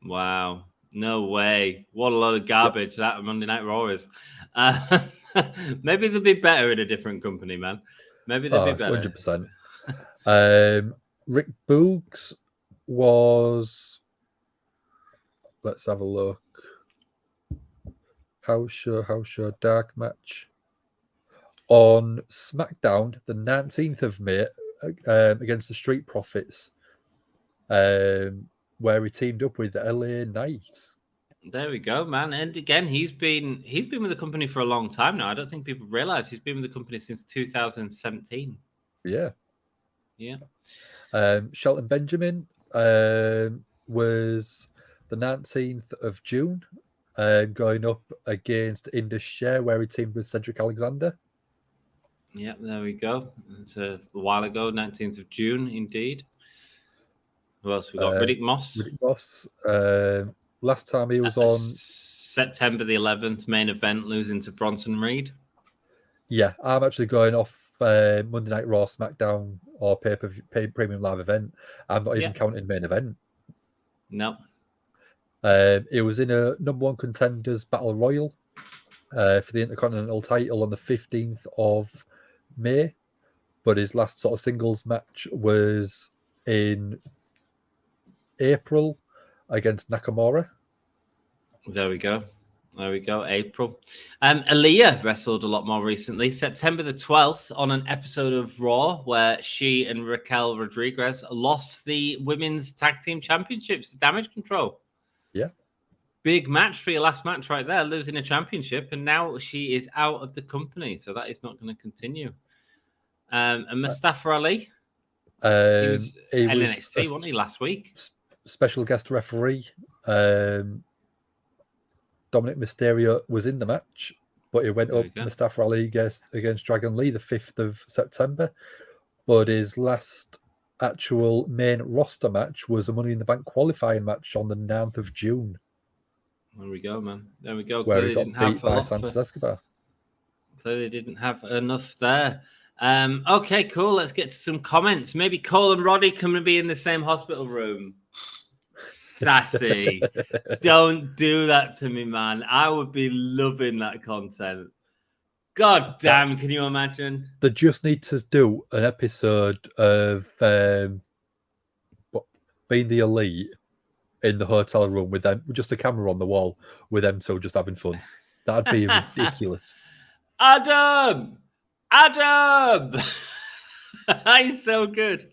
Wow. No way. What a load of garbage that Monday Night Raw is. Maybe they'll be better in a different company, man. Maybe they'll be better. 100%. Rick Boogs was. Let's have a look. House show, dark match on SmackDown the 19th of May against the Street Profits, where he teamed up with LA Knight. There we go, man. And again, he's been with the company for a long time now. I don't think people realize he's been with the company since 2017. Yeah. Yeah. Shelton Benjamin was the 19th of June, going up against Indus Sher, where he teamed with Cedric Alexander. Yeah, there we go. It's a while ago, 19th of June, indeed. Who else we got? Riddick Moss. Riddick Moss. Last time he was on September the 11th, main event, losing to Bronson Reed. Yeah, I'm actually going off Monday Night Raw, SmackDown, or premium live event. I'm not even counting main event. No. It was in a number one contenders battle royal for the Intercontinental title on the 15th of May, but his last sort of singles match was in April against Nakamura. There we go. April. Aaliyah wrestled a lot more recently. September the 12th on an episode of Raw where she and Raquel Rodriguez lost the women's tag team championships, the Damage Control. Yeah. Big match for your last match right there, losing a championship, and now she is out of the company, so that is not going to continue. And Mustafa Ali, he was NXT, wasn't he, last week? Special guest referee. Dominic Mysterio was in the match, but he went up Mustafa Ali against Dragon Lee the 5th of September. But his last actual main roster match was a Money in the Bank qualifying match on the 9th of June. There we go, man. There we go. Where he got beat by Santos Escobar. Clearly didn't have enough there. Okay, cool. Let's get to some comments. Maybe Cole and Roddy can be in the same hospital room. Sassy. Don't do that to me, man. I would be loving that content. God damn, can you imagine? They just need to do an episode of being the Elite in the hotel room with them, just a camera on the wall with them two just having fun. That'd be ridiculous. Adam! He's so good.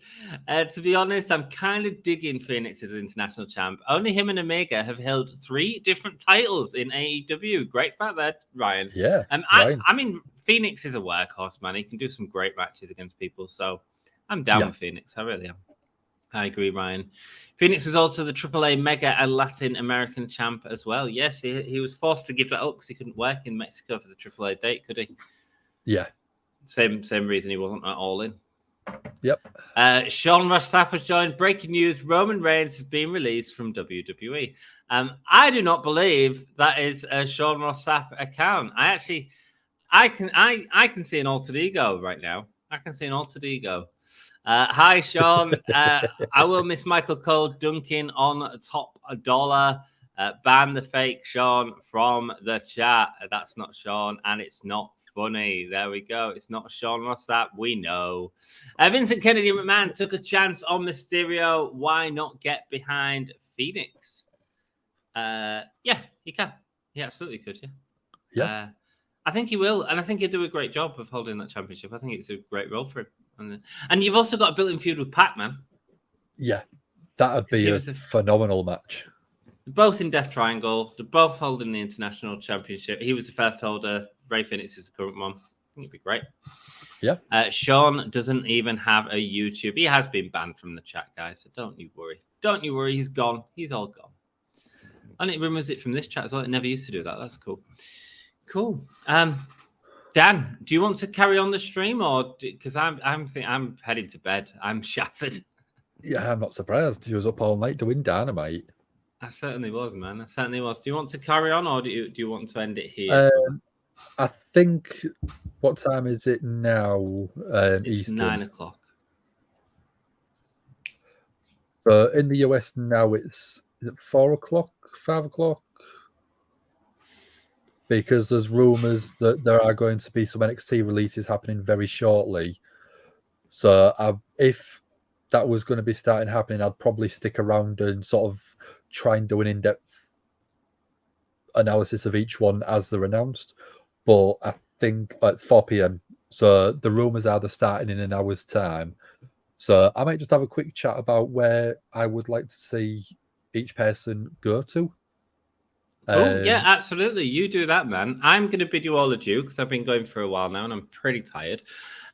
To be honest, I'm kind of digging Phoenix as international champ. Only him and Omega have held 3 different titles in AEW. Great fact there, Ryan. Yeah. I mean, Phoenix is a workhorse, man. He can do some great matches against people. So I'm down with Phoenix. I really am. I agree, Ryan. Phoenix was also the AAA Mega and Latin American champ as well. Yes, he was forced to give that up because he couldn't work in Mexico for the AAA date, could he? Yeah. Same reason he wasn't at All In. Yep. Sean Ross Sapp has joined. Breaking news: Roman Reigns has been released from WWE. I do not believe that is a Sean Ross Sapp account. I can see an altered ego right now. I can see an altered ego. Hi, Sean. I will miss Michael Cole dunking on top $1. Ban the fake Sean from the chat. That's not Sean, and it's not funny. There we go. It's not Sean Ross Sapp. We know. Vincent Kennedy McMahon took a chance on Mysterio. Why not get behind Phoenix? Yeah, he can. He absolutely could. Yeah. I think he will, and I think he'll do a great job of holding that championship. I think it's a great role for him. And you've also got a built-in feud with Pac-Man. Yeah, that would be a phenomenal match. They're both in Death Triangle. They're both holding the international championship. He was the first holder. Ray Phoenix is the current one. I think it'd be great. Yeah. Sean doesn't even have a YouTube. He has been banned from the chat, guys, so don't you worry. Don't you worry. He's gone. He's all gone. And it removes it from this chat as well. It never used to do that. That's cool. Cool. Dan, do you want to carry on the stream, or because I'm heading to bed? I'm shattered. Yeah, I'm not surprised. He was up all night doing Dynamite. I certainly was, man. I certainly was. Do you want to carry on, or do you want to end it here? I think. What time is it now? It's Eastern? 9 o'clock. So in the US now, is it 4 o'clock, 5 o'clock? Because there's rumours that there are going to be some NXT releases happening very shortly. So if that was going to be starting happening, I'd probably stick around and sort of try and do an in-depth analysis of each one as they're announced. But I think it's 4 p.m. So the rumours are they're starting in an hour's time. So I might just have a quick chat about where I would like to see each person go to. Cool. Yeah, absolutely. You do that, man. I'm going to bid you all adieu because I've been going for a while now and I'm pretty tired.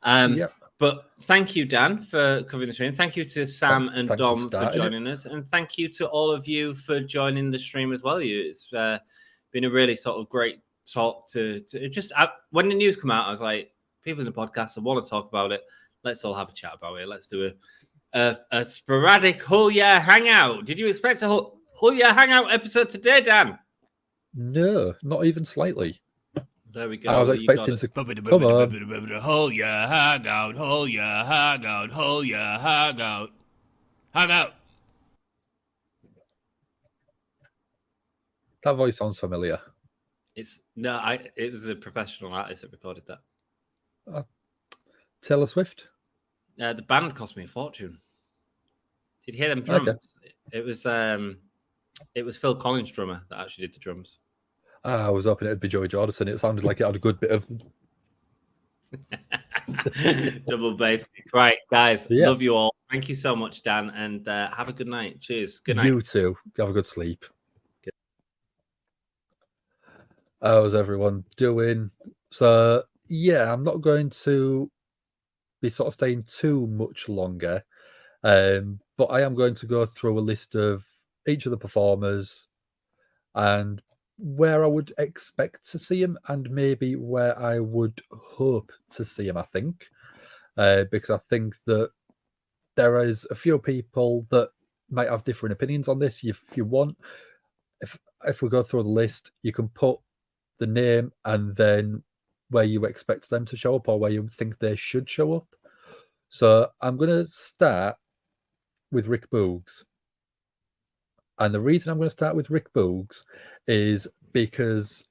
But thank you, Dan, for covering the stream. Thank you to Sam and Dom for joining us. And thank you to all of you for joining the stream as well. It's been a really sort of great talk to just when the news came out, I was like, people in the podcast, I want to talk about it. Let's all have a chat about it. Let's do a sporadic Hull Yeah hangout. Did you expect a Hull Yeah hangout episode today, Dan? No, not even slightly. There we go. I was expecting to come on. Hull Yeah hangout, Hull Yeah hangout, Hull Yeah hangout. Hangout. That voice sounds familiar. It was a professional artist that recorded that. Taylor Swift? The band cost me a fortune. Did you hear them drums? Okay. It was Phil Collins' drummer that actually did the drums. I was hoping it'd be Joey Jordison. It sounded like it had a good bit of double bass. Right, guys, love you all. Thank you so much, Dan, and have a good night. Cheers. Good night. You too. Have a good sleep. Good. How's everyone doing? So, yeah, I'm not going to be sort of staying too much longer, but I am going to go through a list of each of the performers and where I would expect to see him and maybe where I would hope to see him, I think. Because I think that there is a few people that might have different opinions on this. If you want, if we go through the list, you can put the name and then where you expect them to show up or where you think they should show up. So I'm going to start with Rick Boogs. And the reason I'm going to start with Rick Boogs is because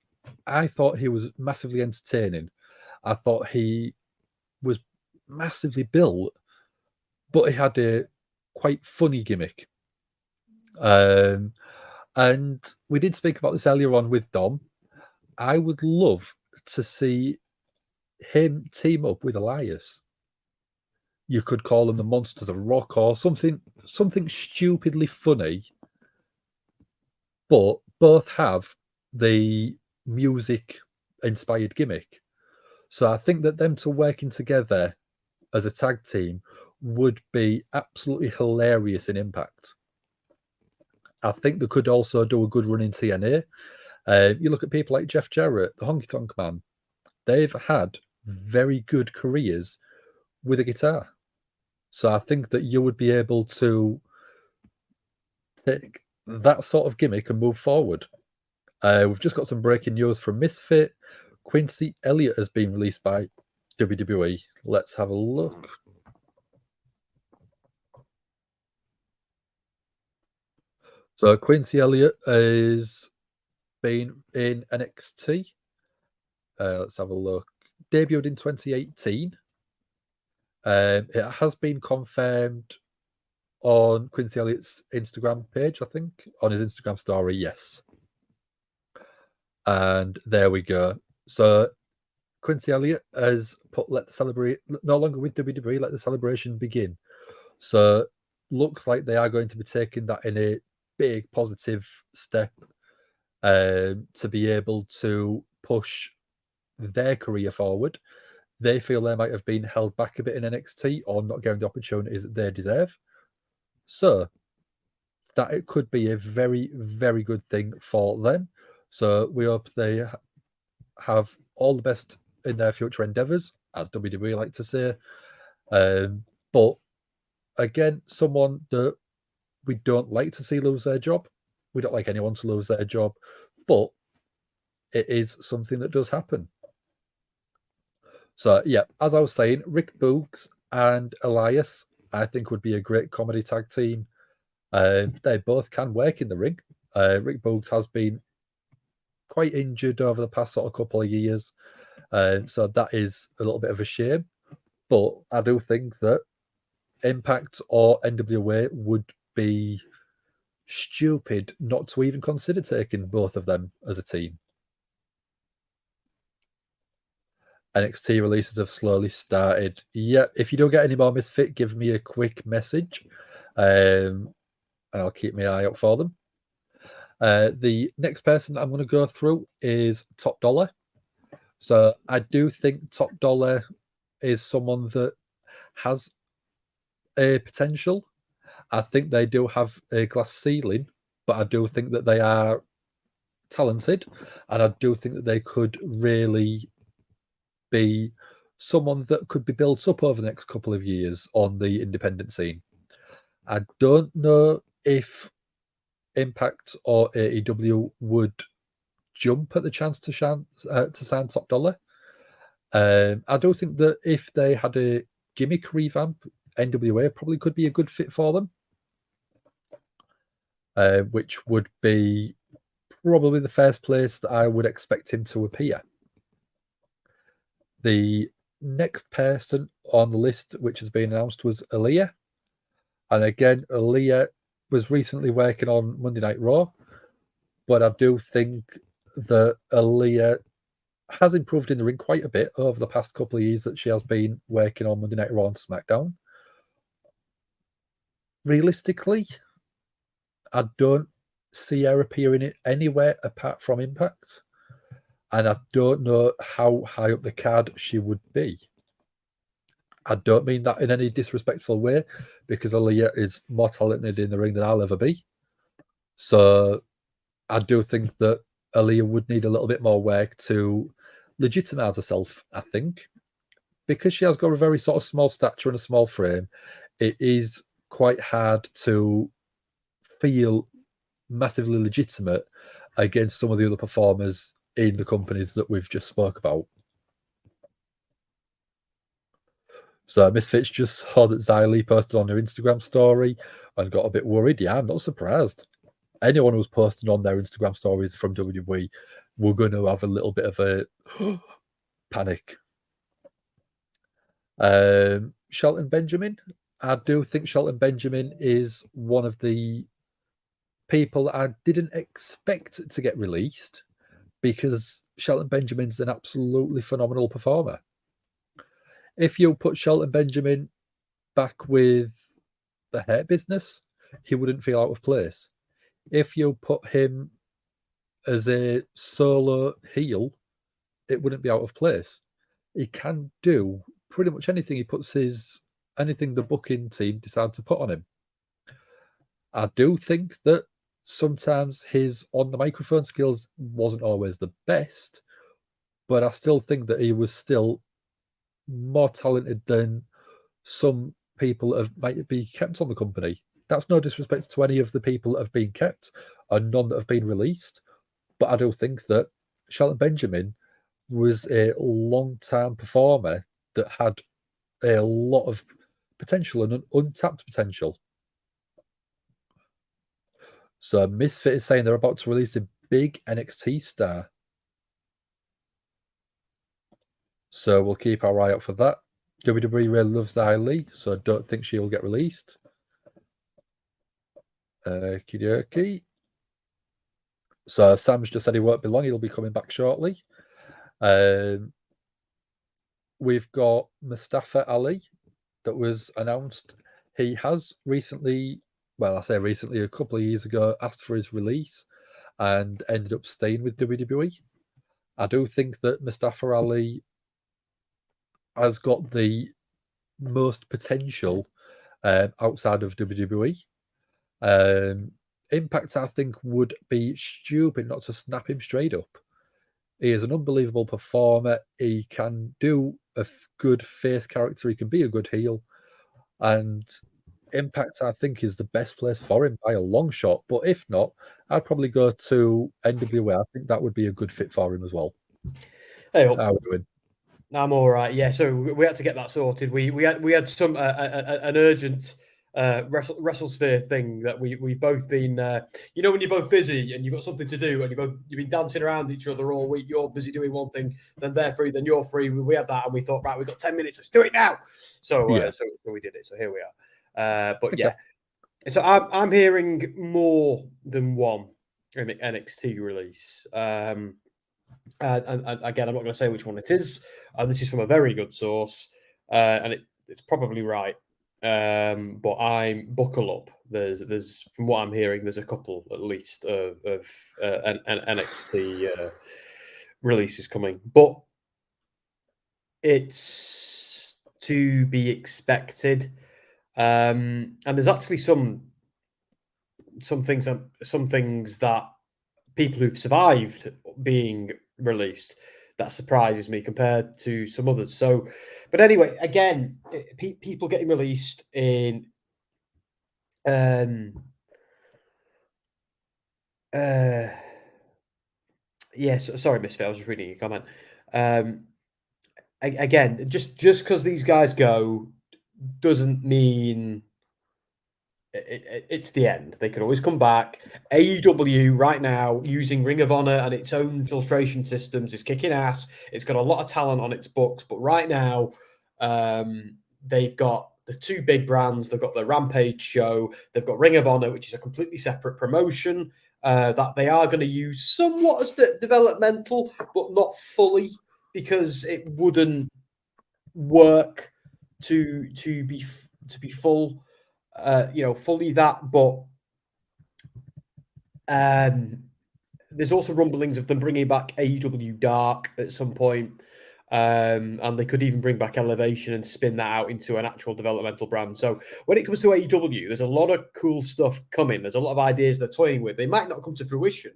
I thought he was massively entertaining. I thought he was massively built, but he had a quite funny gimmick. And we did speak about this earlier on with Dom. I would love to see him team up with Elias. You could call them the Monsters of Rock or something stupidly funny, but both have the music-inspired gimmick. So I think that them two working together as a tag team would be absolutely hilarious in Impact. I think they could also do a good run in TNA. You look at people like Jeff Jarrett, the Honky Tonk Man. They've had very good careers with a guitar. So I think that you would be able to take that sort of gimmick and move forward. We've just got some breaking news from Misfit. Quincy Elliott has been released by WWE. Let's have a look. So Quincy Elliott has been in NXT. Let's have a look. Debuted in 2018. It has been confirmed on Quincy Elliott's Instagram page, I think. On his Instagram story, yes. And there we go. So Quincy Elliott has put no longer with WWE, let the celebration begin. So looks like they are going to be taking that in a big positive step to be able to push their career forward. They feel they might have been held back a bit in NXT or not getting the opportunities that they deserve. So that it could be a very, very good thing for them. So we hope they have all the best in their future endeavors, as WWE like to say. But again, someone that we don't like to see lose their job. We don't like anyone to lose their job, but it is something that does happen. So yeah, as I was saying, Rick Boogs and Elias, I think would be a great comedy tag team. They both can work in the ring. Rick Boogs has been quite injured over the past sort of couple of years. So that is a little bit of a shame. But I do think that Impact or NWA would be stupid not to even consider taking both of them as a team. NXT releases have slowly started. Yeah, if you don't get any more Misfit, give me a quick message, and I'll keep my eye out for them. The next person I'm going to go through is Top Dollar. So I do think Top Dollar is someone that has a potential. I think they do have a glass ceiling, but I do think that they are talented, and I do think that they could really be someone that could be built up over the next couple of years on the independent scene. I don't know if Impact or AEW would jump at the chance to sign Top Dollar. I do think that if they had a gimmick revamp, NWA probably could be a good fit for them, which would be probably the first place that I would expect him to appear. The next person on the list, which has been announced, was Aaliyah. And again, Aaliyah was recently working on Monday Night Raw, but I do think that Aaliyah has improved in the ring quite a bit over the past couple of years that she has been working on Monday Night Raw and SmackDown. Realistically, I don't see her appearing anywhere apart from Impact. And I don't know how high up the card she would be. I don't mean that in any disrespectful way, because Aaliyah is more talented in the ring than I'll ever be. So I do think that Aaliyah would need a little bit more work to legitimize herself, I think. Because she has got a very sort of small stature and a small frame, it is quite hard to feel massively legitimate against some of the other performers in the companies that we've just spoke about. So Misfits just saw that Xylee posted on their Instagram story and got a bit worried. Yeah, I'm not surprised. Anyone who's posting on their Instagram stories from WWE were going to have a little bit of a panic. Shelton Benjamin. I do think Shelton Benjamin is one of the people I didn't expect to get released, because Shelton Benjamin's an absolutely phenomenal performer. If you put Shelton Benjamin back with the Hurt Business, he wouldn't feel out of place. If you put him as a solo heel, it wouldn't be out of place. He can do pretty much anything anything the booking team decide to put on him. I do think that sometimes his on the microphone skills wasn't always the best, but I still think that he was still more talented than some people that might be kept on the company. That's no disrespect to any of the people that have been kept and none that have been released, but I do think that Shelton Benjamin was a long-time performer that had a lot of potential and untapped potential. So Misfit is saying they're about to release a big NXT star. So we'll keep our eye out for that. WWE really loves Xylee, so I don't think she will get released. Okie dokie. So Sam's just said he won't be long. He'll be coming back shortly. We've got Mustafa Ali that was announced. He has recently, well, I say recently, a couple of years ago, asked for his release and ended up staying with WWE. I do think that Mustafa Ali has got the most potential outside of WWE. Impact, I think, would be stupid not to snap him straight up. He is an unbelievable performer. He can do a good face character. He can be a good heel. And Impact, I think, is the best place for him by a long shot. But if not, I'd probably go to NWA. I think that would be a good fit for him as well. Hey, how are we doing? I'm all right. Yeah, so we had to get that sorted. We had some an urgent WrestleSphere thing that we've both been. When you're both busy and you've got something to do and you've been dancing around each other all week. You're busy doing one thing, then they're free, then you're free. We had that, and we thought, right, we've got 10 minutes. Let's do it now. So we did it. So here we are. But yeah, so I'm hearing more than one NXT release. And again, I'm not going to say which one it is. This is from a very good source, and it's probably right. But I'm buckle up. There's from what I'm hearing, there's a couple at least of an NXT releases coming, but it's to be expected. And there's actually some things that people who've survived being released that surprises me compared to some others. So, but anyway, again, people getting released in yes, sorry, Misfit, I was just reading your comment. Again, just because these guys go doesn't mean it's the end. They could always come back. AEW right now, using Ring of Honor and its own filtration systems, is kicking ass. It's got a lot of talent on its books, but right now, they've got the two big brands. They've got the Rampage show. They've got Ring of Honor, which is a completely separate promotion that they are going to use somewhat as the developmental, but not fully, because it wouldn't work to be full. Fully that, but there's also rumblings of them bringing back AEW Dark at some point, and they could even bring back Elevation and spin that out into an actual developmental brand. So when it comes to AEW, there's a lot of cool stuff coming. There's a lot of ideas they're toying with. They might not come to fruition,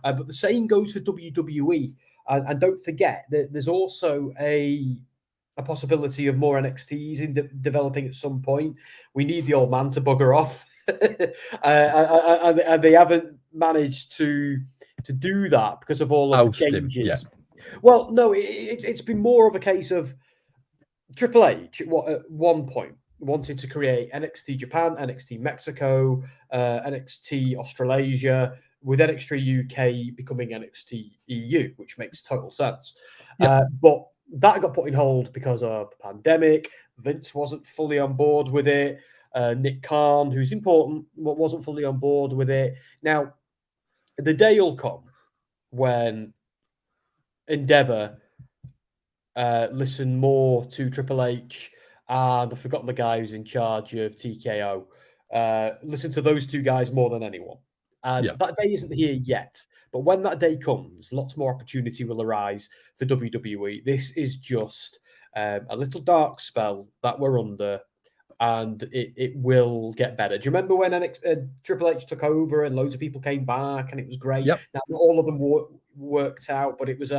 but the same goes for WWE. And don't forget that there's also a possibility of more NXTs in developing at some point. We need the old man to bugger off, and they haven't managed to do that because of all of the changes. Yeah. Well, no, it's been more of a case of Triple H at one point wanted to create NXT Japan, NXT Mexico, NXT Australasia, with NXT UK becoming NXT EU, which makes total sense. Yeah. But that got put in hold because of the pandemic. Vince wasn't fully on board with it. Nick Khan, who's important, wasn't fully on board with it. Now, the day will come when Endeavour listen more to Triple H, and I've forgotten the guy who's in charge of TKO. Listen to those two guys more than anyone. And that day isn't here yet. But when that day comes, lots more opportunity will arise for WWE. This is just a little dark spell that we're under, and it will get better. Do you remember when Triple H took over and loads of people came back and it was great? Yep. Now, not all of them worked out, but it was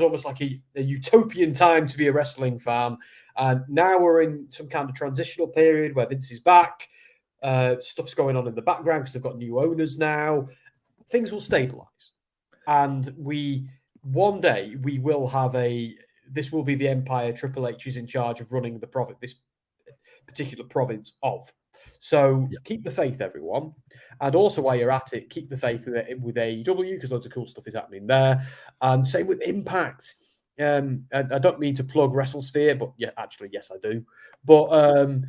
almost like a utopian time to be a wrestling fan. And now we're in some kind of transitional period where Vince is back. Stuff's going on in the background because they've got new owners now. Things will stabilize, and one day we will have this will be the empire Triple H is in charge of running this particular province of. So keep the faith, everyone. And also, while you're at it, keep the faith with AEW, because loads of cool stuff is happening there. And same with Impact. I don't mean to plug WrestleSphere, but yeah, actually, yes, I do. But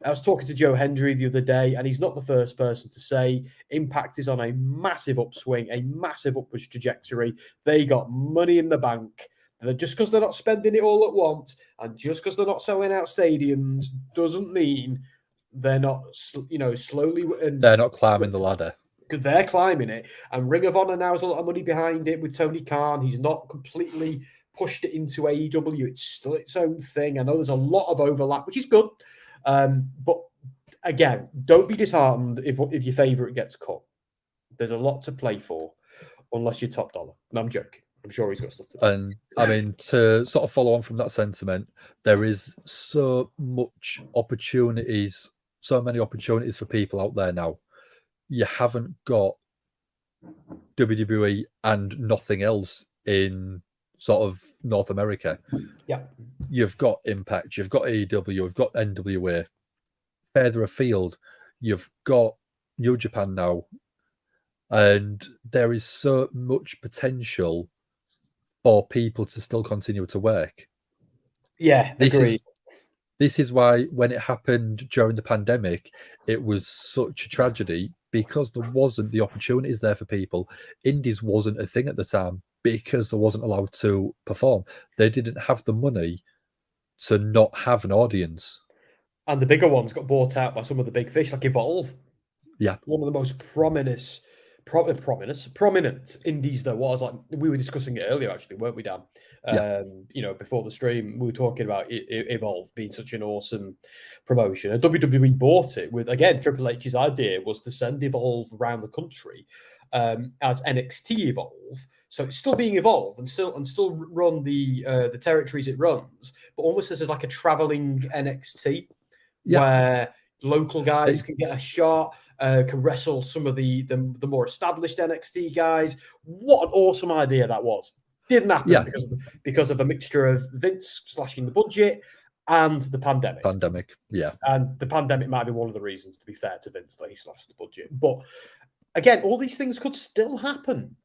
I was talking to Joe Hendry the other day, and he's not the first person to say Impact is on a massive upswing, a massive upwards trajectory. They got money in the bank. Just because they're not spending it all at once, and just because they're not selling out stadiums, doesn't mean they're not, slowly. They're not climbing the ladder. Because they're climbing it. And Ring of Honor now has a lot of money behind it with Tony Khan. He's not completely pushed it into AEW. It's still its own thing. I know there's a lot of overlap, which is good. But again, don't be disheartened if your favourite gets cut. There's a lot to play for, unless you're top dollar. No, I'm joking. I'm sure he's got stuff to do. And I mean, to sort of follow on from that sentiment, there is so many opportunities for people out there now. You haven't got WWE and nothing else in sort of North America. Yeah. You've got Impact, you've got AEW, you've got NWA. Further afield, you've got New Japan now. And there is so much potential for people to still continue to work. Yeah, this agree. this is why when it happened during the pandemic, it was such a tragedy because there wasn't the opportunities there for people. Indies wasn't a thing at the time because there wasn't allowed to perform. They didn't have the money to not have an audience. And the bigger ones got bought out by some of the big fish, like Evolve. Yeah. One of the most prominent indies there was. Like, we were discussing it earlier, actually, weren't we, Dan? Before the stream, we were talking about Evolve being such an awesome promotion. And WWE bought it with, again, Triple H's idea was to send Evolve around the country as NXT Evolve. So it's still being evolved and still run the territories it runs, but almost as like a traveling NXT where local guys can get a shot, can wrestle some of the more established NXT guys. What an awesome idea that was. Didn't happen because of a mixture of Vince slashing the budget and the pandemic. And the pandemic might be one of the reasons, to be fair to Vince, that he slashed the budget. But again, all these things could still happen.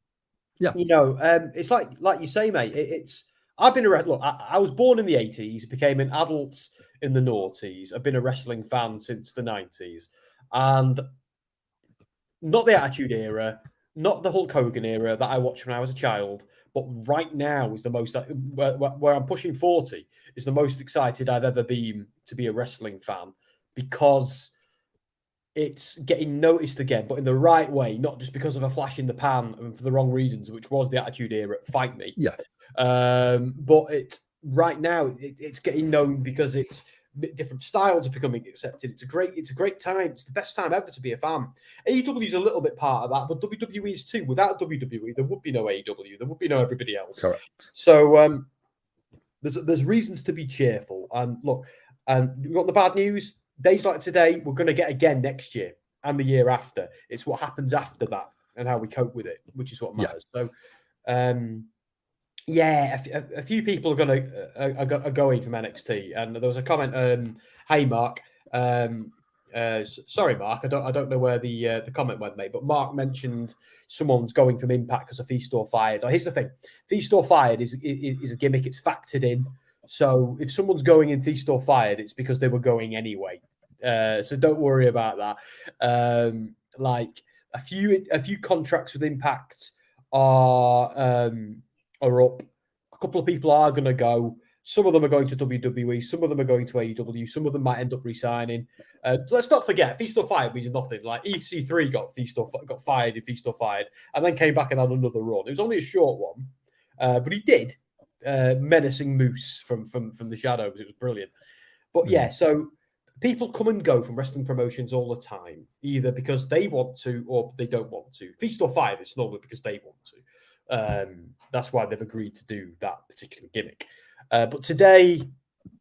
Yeah, it's like you say, mate. I've been look. I was born in the 80s, became an adult in the noughties. I've been a wrestling fan since the 90s, and not the Attitude Era, not the Hulk Hogan era that I watched when I was a child, but right now is the most where I'm pushing 40 is the most excited I've ever been to be a wrestling fan because it's getting noticed again, but in the right way, not just because of a flash in the pan and for the wrong reasons, which was the Attitude Era. Fight me. Yeah. But it's right now, it's getting known because it's different styles are becoming accepted. It's a great time. It's the best time ever to be a fan. AEW is a little bit part of that, but WWE is too. Without WWE, there would be no AEW. There would be no everybody else. Correct. So there's reasons to be cheerful. And look, and you got the bad news. Days like today, we're going to get again next year and the year after. It's what happens after that and how we cope with it, which is what matters. So, a few people are going from NXT, and there was a comment. Hey, Mark. Sorry, Mark. I don't know where the comment went, mate. But Mark mentioned someone's going from Impact because of Feast or Fired. Here's the thing: Feast or Fired is a gimmick. It's factored in. So if someone's going in Feast or Fired, it's because they were going anyway. So don't worry about that. Like a few contracts with Impact are up. A couple of people are going to go. Some of them are going to WWE. Some of them are going to AEW. Some of them might end up resigning. Let's not forget, Feast or Fired means nothing. Like EC3 got fired in Feast or Fired, and then came back and had another run. It was only a short one, but he did. Menacing Moose from the shadows. It was brilliant. But yeah, so people come and go from wrestling promotions all the time, either because they want to or they don't want to. Feast or Fired, it's normally because they want to. That's why they've agreed to do that particular gimmick. But today,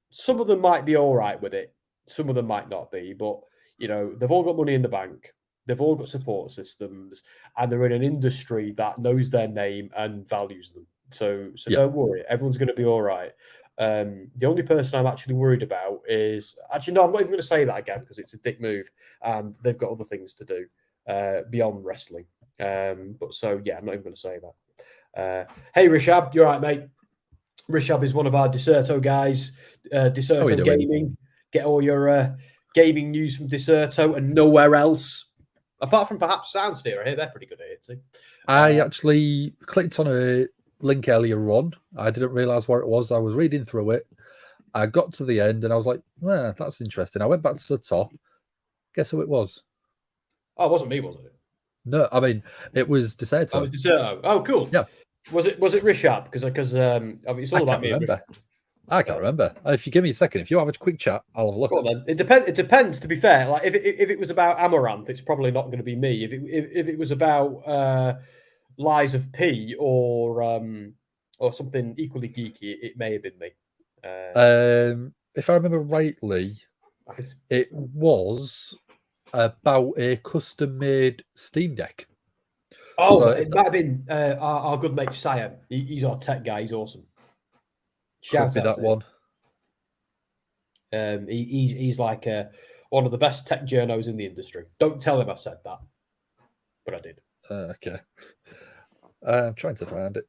some of them might be all right with it. Some of them might not be. But, they've all got money in the bank. They've all got support systems. And they're in an industry that knows their name and values them. So don't worry. Everyone's going to be all right. The only person I'm actually worried about is... Actually, no, I'm not even going to say that again because it's a dick move. And they've got other things to do beyond wrestling. I'm not even going to say that. Hey, Rishab, you're right, mate. Rishab is one of our Deserto guys. Deserto Gaming. Get all your gaming news from Deserto and nowhere else. Apart from perhaps Soundsphere. I hear they're pretty good at it too. I actually clicked on a link earlier on. I didn't realize where it was. I was reading through it. I got to the end and I was like, well, that's interesting. I went back to the top. Guess who it was? Oh, it wasn't me, was it? No, I mean, it was Deserto. Oh, it was Deserto. Oh, cool. Yeah. Was it Rishab? Because it's all about me. I can't remember. If you give me a second, if you have a quick chat, I'll have a look. Well, then it depends. To be fair, like if it was about Amaranth, it's probably not going to be me. If it was about Lies of P or something equally geeky, it may have been me. If I remember rightly, it was about a custom-made Steam Deck. Oh, so it might have been our good mate Siam. He's our tech guy. He's awesome. Shout out that one. He's like one of the best tech journos in the industry. Don't tell him I said that, but I did. Okay. I'm trying to find it.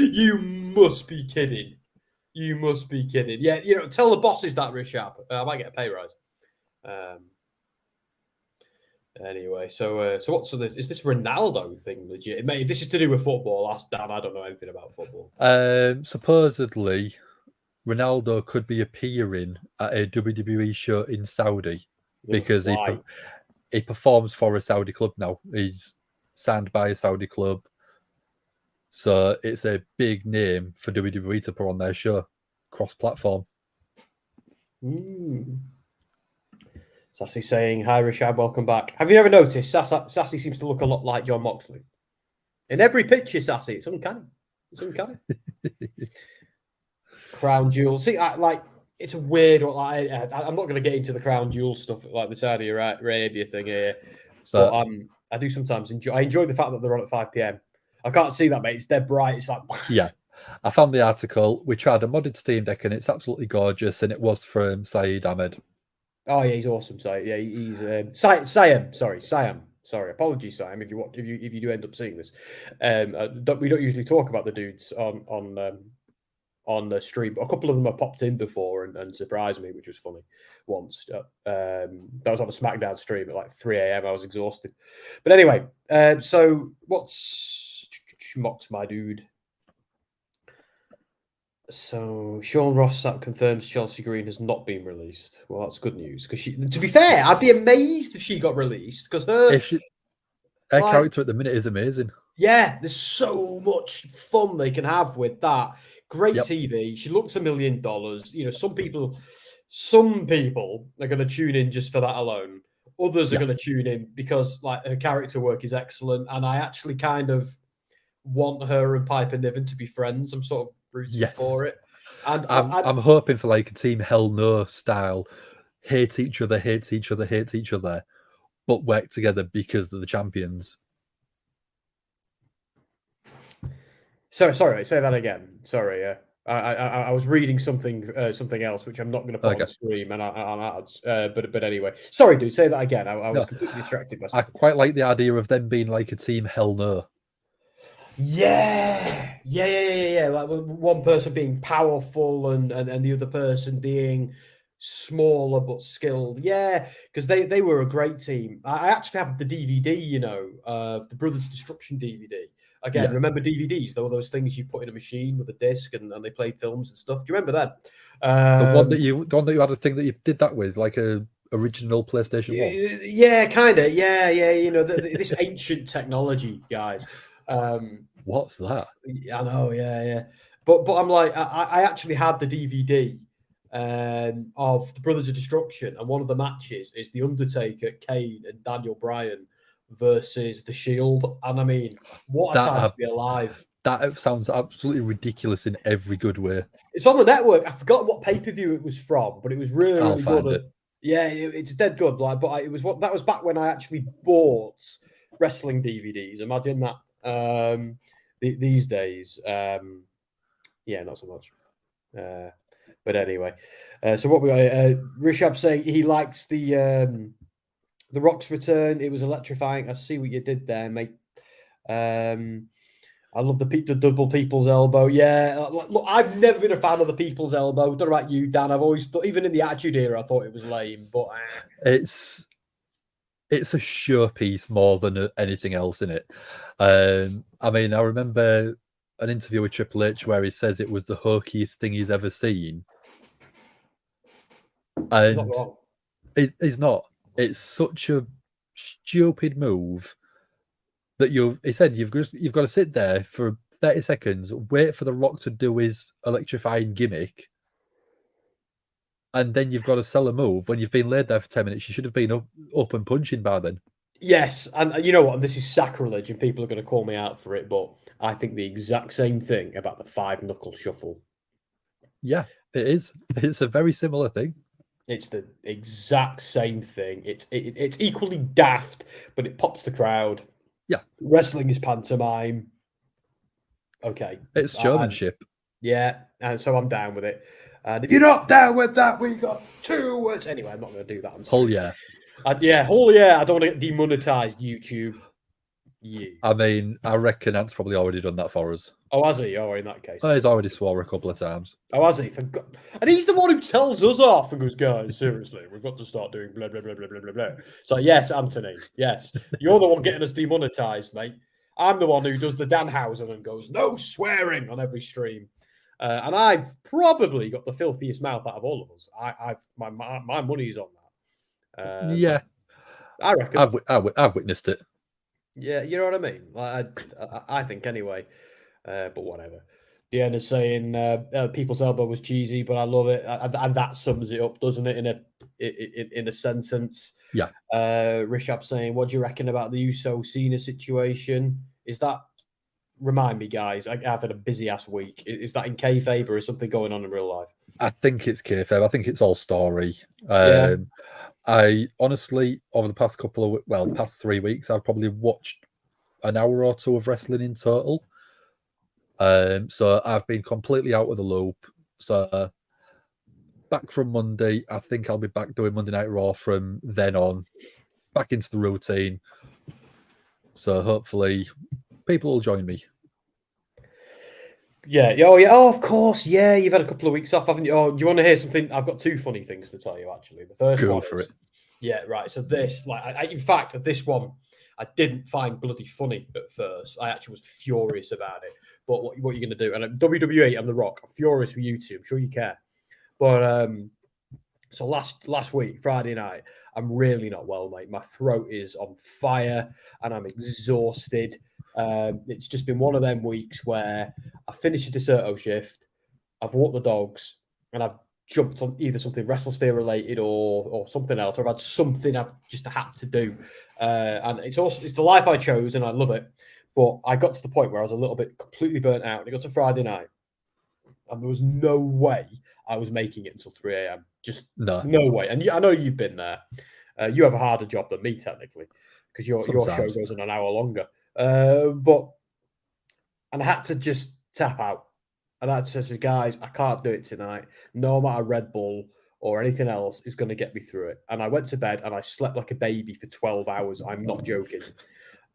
You must be kidding. You must be kidding. Yeah, tell the bosses that, Rishab. I might get a pay rise. Anyway, so is this Ronaldo thing legit? Mate, if this is to do with football, ask Dan. I don't know anything about football. Supposedly, Ronaldo could be appearing at a WWE show in Saudi because he performs for a Saudi club now. He's signed by a Saudi club. So it's a big name for WWE to put on their show, cross-platform. Sassy saying, "Hi, Rishad, welcome back." Have you ever noticed Sassy seems to look a lot like John Moxley? In every picture, Sassy, it's uncanny. It's uncanny. Crown jewel. See, it's a weird one. I'm not going to get into the crown jewel stuff like the Saudi Arabia thing here. But I do sometimes enjoy the fact that they're on at 5 p.m. I can't see that, mate. It's dead bright. It's like... Yeah. I found the article. We tried a modded Steam Deck and it's absolutely gorgeous. And it was from Saeed Ahmed. Oh, yeah, he's awesome. So, yeah, he's... Siam. Sorry. Apologies, Siam, if you do end up seeing this. We don't usually talk about the dudes on the stream. A couple of them have popped in before and surprised me, which was funny once. That was on a SmackDown stream at like 3 a.m. I was exhausted. But anyway, so what's mocked, my dude? So Sean Ross confirms Chelsea Green has not been released. Well, that's good news because to be fair, I'd be amazed if she got released because her character at the minute is amazing. Yeah, there's so much fun they can have with that. Great TV. She looks $1 million. Some people are going to tune in just for that alone. Others are going to tune in because her character work is excellent, and I actually kind of want her and Piper Niven to be friends. I'm sort of rooting for it, and I'm hoping for like a Team Hell No style, hate each other, but work together because they're the champions. Sorry, say that again. Sorry, I was reading something else, which I'm not going to put on stream and ads. But anyway, sorry, dude. Say that again. I was completely distracted by something. I quite like the idea of them being like a Team Hell No. Yeah. Like one person being powerful and the other person being smaller but skilled. Yeah, because they were a great team. I actually have the DVD, the Brothers Destruction DVD. Again, remember DVDs? There were those things you put in a machine with a disc and they played films and stuff. Do you rember that? The one that you had a thing that you did that with, like a original PlayStation 1? Yeah, kind of. Yeah. This ancient technology, guys. What's that? I know, yeah. But I'm like, I actually had the DVD of the Brothers of Destruction, and one of the matches is The Undertaker, Kane, and Daniel Bryan versus The Shield. And I mean, what a time to be alive. That sounds absolutely ridiculous in every good way. It's on the network. I forgot what pay-per-view it was from, but it was really good. It. Yeah, it's dead good. But that was back when I actually bought wrestling DVDs. Imagine that. These days, not so much. But anyway, so what we got? Rishabh saying he likes the Rock's return. It was electrifying. I see what you did there, mate. I love the double people's elbow. Yeah, look, I've never been a fan of the people's elbow. Don't know about you, Dan. I've always thought, even in the Attitude Era, I thought it was lame. But it's a showpiece more than anything else in it. I mean, I remember an interview with Triple H where he says it was the hokiest thing he's ever seen. And it's not. It's such a stupid move that he said you've got to sit there for 30 seconds, wait for The Rock to do his electrifying gimmick, and then you've got to sell a move. When you've been laid there for 10 minutes, you should have been up and punching by then. Yes, and you know what? This is sacrilege, and people are going to call me out for it, but I think the exact same thing about the 5-knuckle shuffle. Yeah, it is. It's a very similar thing. It's the exact same thing. It's equally daft, but it pops the crowd. Yeah. Wrestling is pantomime. Okay. It's showmanship. And so I'm down with it. And if you're not down with that, we got 2 words. Anyway, I'm not going to do that. Hell yeah. Hell yeah. I don't want to get demonetized, YouTube. I mean, I reckon Ant's probably already done that for us. Oh, has he? Oh, in that case. He's already swore a couple of times. Oh, has he? And he's the one who tells us off and goes, guys, seriously, we've got to start doing blah, blah, blah, blah, blah, blah, blah. So, yes, Anthony, yes. You're the one getting us demonetized, mate. I'm the one who does the Danhausen and goes, no swearing on every stream. And I've probably got the filthiest mouth out of all of us. My money's on that. Yeah. I reckon. I've witnessed it. Yeah, you know what I mean? I think anyway. But whatever. Deanna's is saying people's elbow was cheesy, but I love it, and that sums it up, doesn't it? In a sentence. Yeah. Rishab saying, "What do you reckon about the Uso Cena situation? Is that? Remind me, guys. I've had a busy ass week. Is that in kayfabe or is something going on in real life?" I think it's kayfabe. I think it's all story. Yeah. I honestly, over the past past 3 weeks, I've probably watched an hour or two of wrestling in total. So I've been completely out of the loop. So back from Monday, I think I'll be back doing Monday Night Raw from then on, back into the routine. So hopefully people will join me. Yeah. Oh, yeah. Oh, of course. Yeah. You've had a couple of weeks off, haven't you? Oh, do you want to hear something? I've got 2 funny things to tell you, actually. The first Go one for is, it. yeah, right. So this, in fact, this one, I didn't find bloody funny at first. I actually was furious about it. But what are you going to do? And WWE and The Rock, I'm furious with you two. I'm sure you care. But so last week, Friday night, I'm really not well, mate. My throat is on fire and I'm exhausted. It's just been one of them weeks where I finished a Deserto shift, I've walked the dogs, and I've jumped on either something WrestleSphere related or something else, or I've had something I've just had to do. And it's the life I chose, and I love it. But I got to the point where I was a little bit completely burnt out. And it got to Friday night, and there was no way I was making it until 3 a.m. Just no way. And I know you've been there. You have a harder job than me, technically, because your show goes on an hour longer. And I had to just tap out. And I had to say, guys, I can't do it tonight. No amount of Red Bull or anything else is going to get me through it. And I went to bed and I slept like a baby for 12 hours. I'm not joking.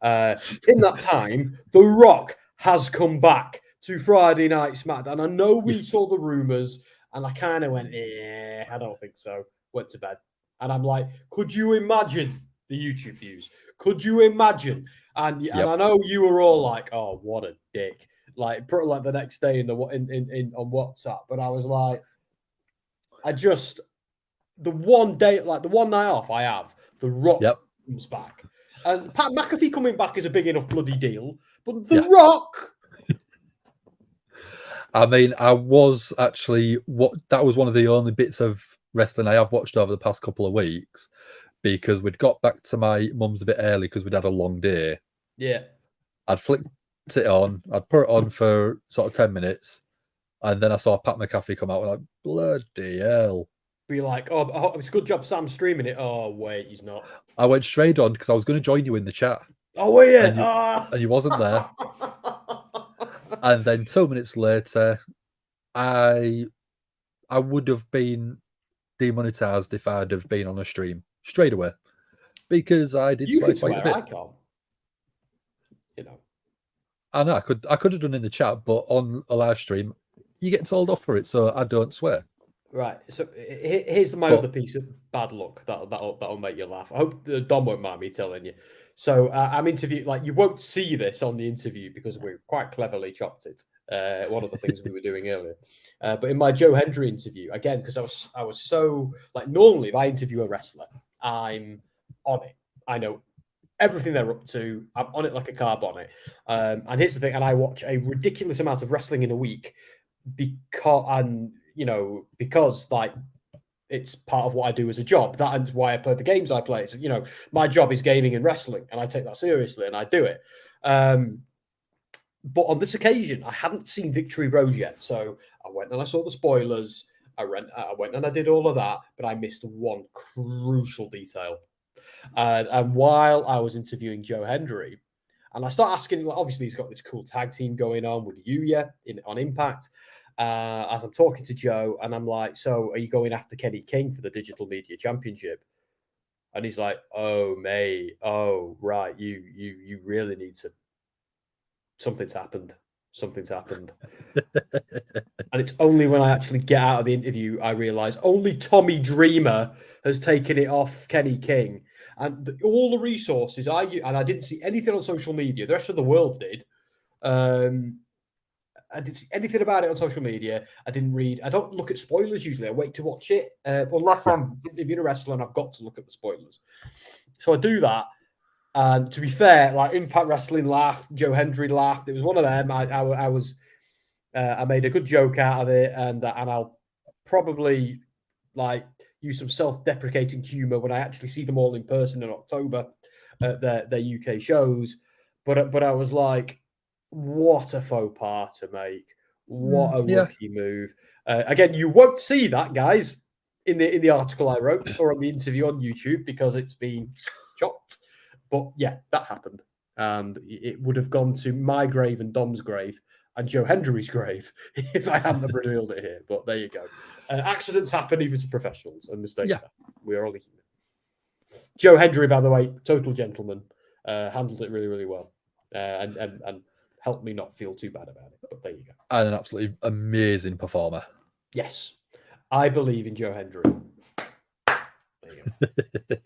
In that time, The Rock has come back to Friday Night SmackDown. And I know we saw the rumors, and I kind of went, I don't think so. Went to bed. And I'm like, could you imagine the YouTube views? Could you imagine? And I know you were all like, oh, what a dick. Like the next day on WhatsApp. But I was like, the one day, like the one night off I have, The Rock comes back. And Pat McAfee coming back is a big enough bloody deal. But The Rock. I mean, I was actually that was one of the only bits of wrestling I have watched over the past couple of weeks, because we'd got back to my mum's a bit early because we'd had a long day. Yeah. I'd flicked it on, I'd put it on for sort of 10 minutes, and then I saw Pat McAfee come out and like, bloody hell. Be like, oh, it's a good job Sam's streaming it. Oh, wait, he's not. I went straight on because I was going to join you in the chat. Oh, were you? And you wasn't there. And then 2 minutes later, I would have been demonetized if I'd have been on a stream straight away, because I did swear quite a bit. I can't. You know. I know I could have done in the chat, but on a live stream, you get told off for it, so I don't swear. Right. So here's my other piece of bad luck that'll make you laugh. I hope Dom won't mind me telling you. So I'm interviewing. Like, you won't see this on the interview because we quite cleverly chopped it. One of the things we were doing earlier. But in my Joe Hendry interview, again, because I was so, like, normally if I interview a wrestler, I'm on it. I know everything they're up to. I'm on it like a car bonnet. And here's the thing, and I watch a ridiculous amount of wrestling in a week because like it's part of what I do as a job. That's why I play the games I play. It's, my job is gaming and wrestling, and I take that seriously and I do it. But on this occasion, I hadn't seen Victory Road yet. So I went and I saw the spoilers. I went and I did all of that, but I missed one crucial detail. And while I was interviewing Joe Hendry, and I start asking, like, obviously he's got this cool tag team going on with Yuya on Impact. As I'm talking to Joe, and I'm like, so are you going after Kenny King for the Digital Media Championship? And he's like, oh, mate, oh, right, you really need to, something's happened. something's happened. And it's only when I actually get out of the interview I realise only Tommy Dreamer has taken it off Kenny King. And all the resources I didn't see anything on social media. The rest of the world did. I didn't see anything about it on social media. I didn't read. I don't look at spoilers usually. I wait to watch it. Unless I'm interviewing a wrestler and I've got to look at the spoilers. So I do that. And to be fair, like Impact Wrestling laughed, Joe Hendry laughed. It was one of them. I made a good joke out of it, and I'll probably like use some self-deprecating humor when I actually see them all in person in October at their UK shows. But I was like, what a faux pas to make! What a rookie move! Again, you won't see that, guys, in the article I wrote or on the interview on YouTube because it's been chopped. But yeah, that happened, and it would have gone to my grave and Dom's grave and Joe Hendry's grave if I hadn't have revealed it here. But there you go. Accidents happen even to professionals, and mistakes happen. We are all human. Joe Hendry, by the way, total gentleman, handled it really, really well, and helped me not feel too bad about it. But there you go. And an absolutely amazing performer. Yes, I believe in Joe Hendry. There you go.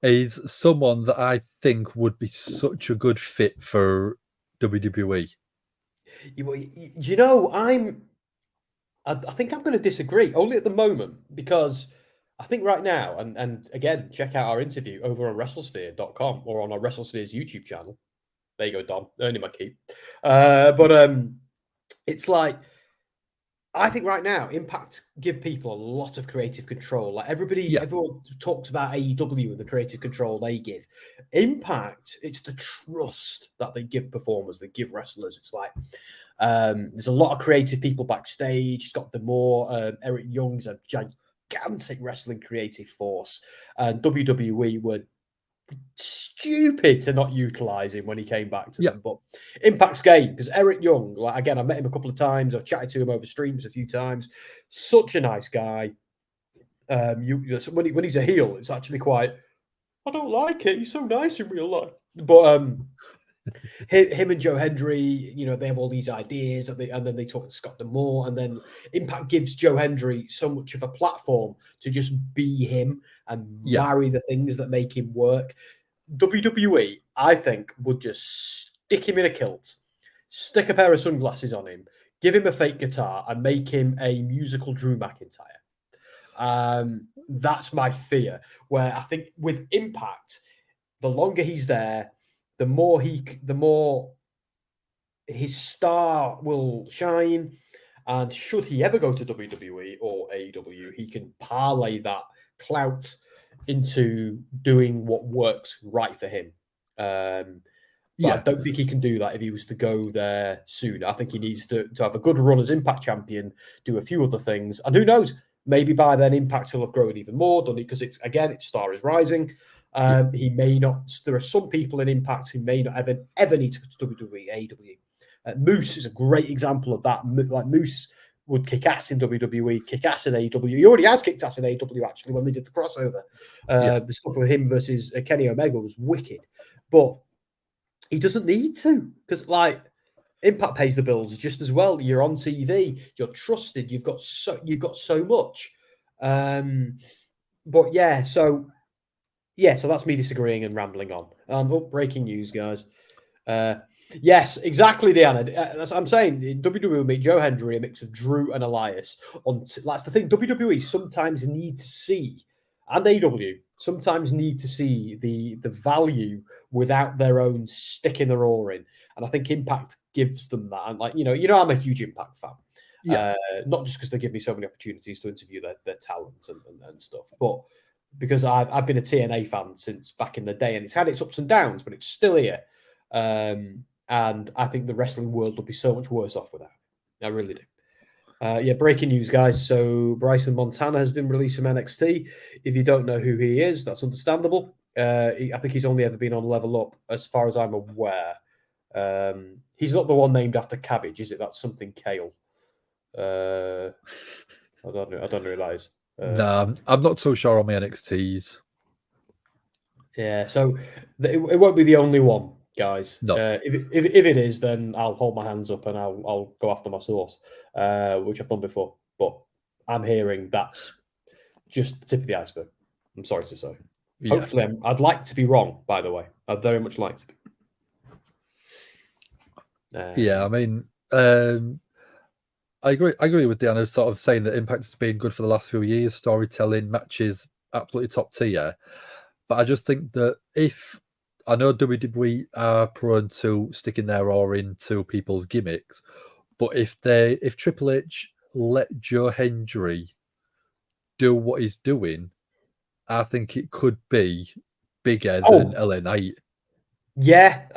He's someone that I think would be such a good fit for WWE. You know, I think I'm going to disagree, only at the moment, because I think right now, and again, check out our interview over on WrestleSphere.com or on our WrestleSphere's YouTube channel. There you go, Dom, earning my keep. But it's like, I think right now, Impact give people a lot of creative control. Like everyone talks about AEW and the creative control they give. Impact, it's the trust that they give performers, they give wrestlers. It's like there's a lot of creative people backstage. Scott D'Amore, Eric Young's a gigantic wrestling creative force, and WWE were stupid to not utilize him when he came back to them. But Impact's game, because Eric Young, like again, I met him a couple of times. I've chatted to him over streams a few times. Such a nice guy. When he's a heel, it's actually quite. I don't like it. He's so nice in real life. But him and Joe Hendry, you know, they have all these ideas, and then they talk to Scott D'Amore, and then Impact gives Joe Hendry so much of a platform to just be him and marry the things that make him work. WWE, I think, would just stick him in a kilt, stick a pair of sunglasses on him, give him a fake guitar, and make him a musical Drew McIntyre. That's my fear. Where I think with Impact, the longer he's there, the more his star will shine. And should he ever go to WWE or AEW, he can parlay that clout into doing what works right for him. But I don't think he can do that if he was to go there soon. I think he needs to have a good run as Impact champion, do a few other things. And who knows, maybe by then Impact will have grown even more, done it because its star is rising. He may not. There are some people in Impact who may not ever need to go to WWE, AEW. Moose is a great example of that. Like Moose would kick ass in WWE, kick ass in AEW. He already has kicked ass in AEW actually when they did the crossover. The stuff with him versus Kenny Omega was wicked, but he doesn't need to, because like Impact pays the bills just as well. You're on TV, you're trusted, you've got so much. But yeah, so that's me disagreeing and rambling on. Breaking news, guys. Yes, exactly, Deanna. That's what I'm saying. WWE will make Joe Hendry a mix of Drew and Elias. That's the thing. WWE sometimes need to see, and AEW sometimes need to see the value without their own sticking their oar in. And I think Impact gives them that. And like, you know, I'm a huge Impact fan. Not just because they give me so many opportunities to interview their talents and stuff, but because I've been a TNA fan since back in the day, and it's had its ups and downs, but it's still here. And I think the wrestling world will be so much worse off without it. I really do. Breaking news, guys. So Bryson Montana has been released from NXT. If you don't know who he is, that's understandable. I think he's only ever been on Level Up, as far as I'm aware. He's not the one named after cabbage, is it? That's something kale. I don't know who that is. No, I'm not so sure on my NXTs. Yeah, so it won't be the only one. guys. No. If it is, then I'll hold my hands up and I'll go after my source, which I've done before. But I'm hearing that's just the tip of the iceberg. I'm sorry to say. Yeah. Hopefully, I'd like to be wrong. By the way, I'd very much like to be. Yeah, I mean, I agree with Deanna sort of saying that Impact has been good for the last few years. Storytelling, matches, absolutely top tier. But I just think that if I know WWE are prone to sticking their oar into people's gimmicks, but if Triple H let Joe Hendry do what he's doing, I think it could be bigger than LA Knight. Yeah,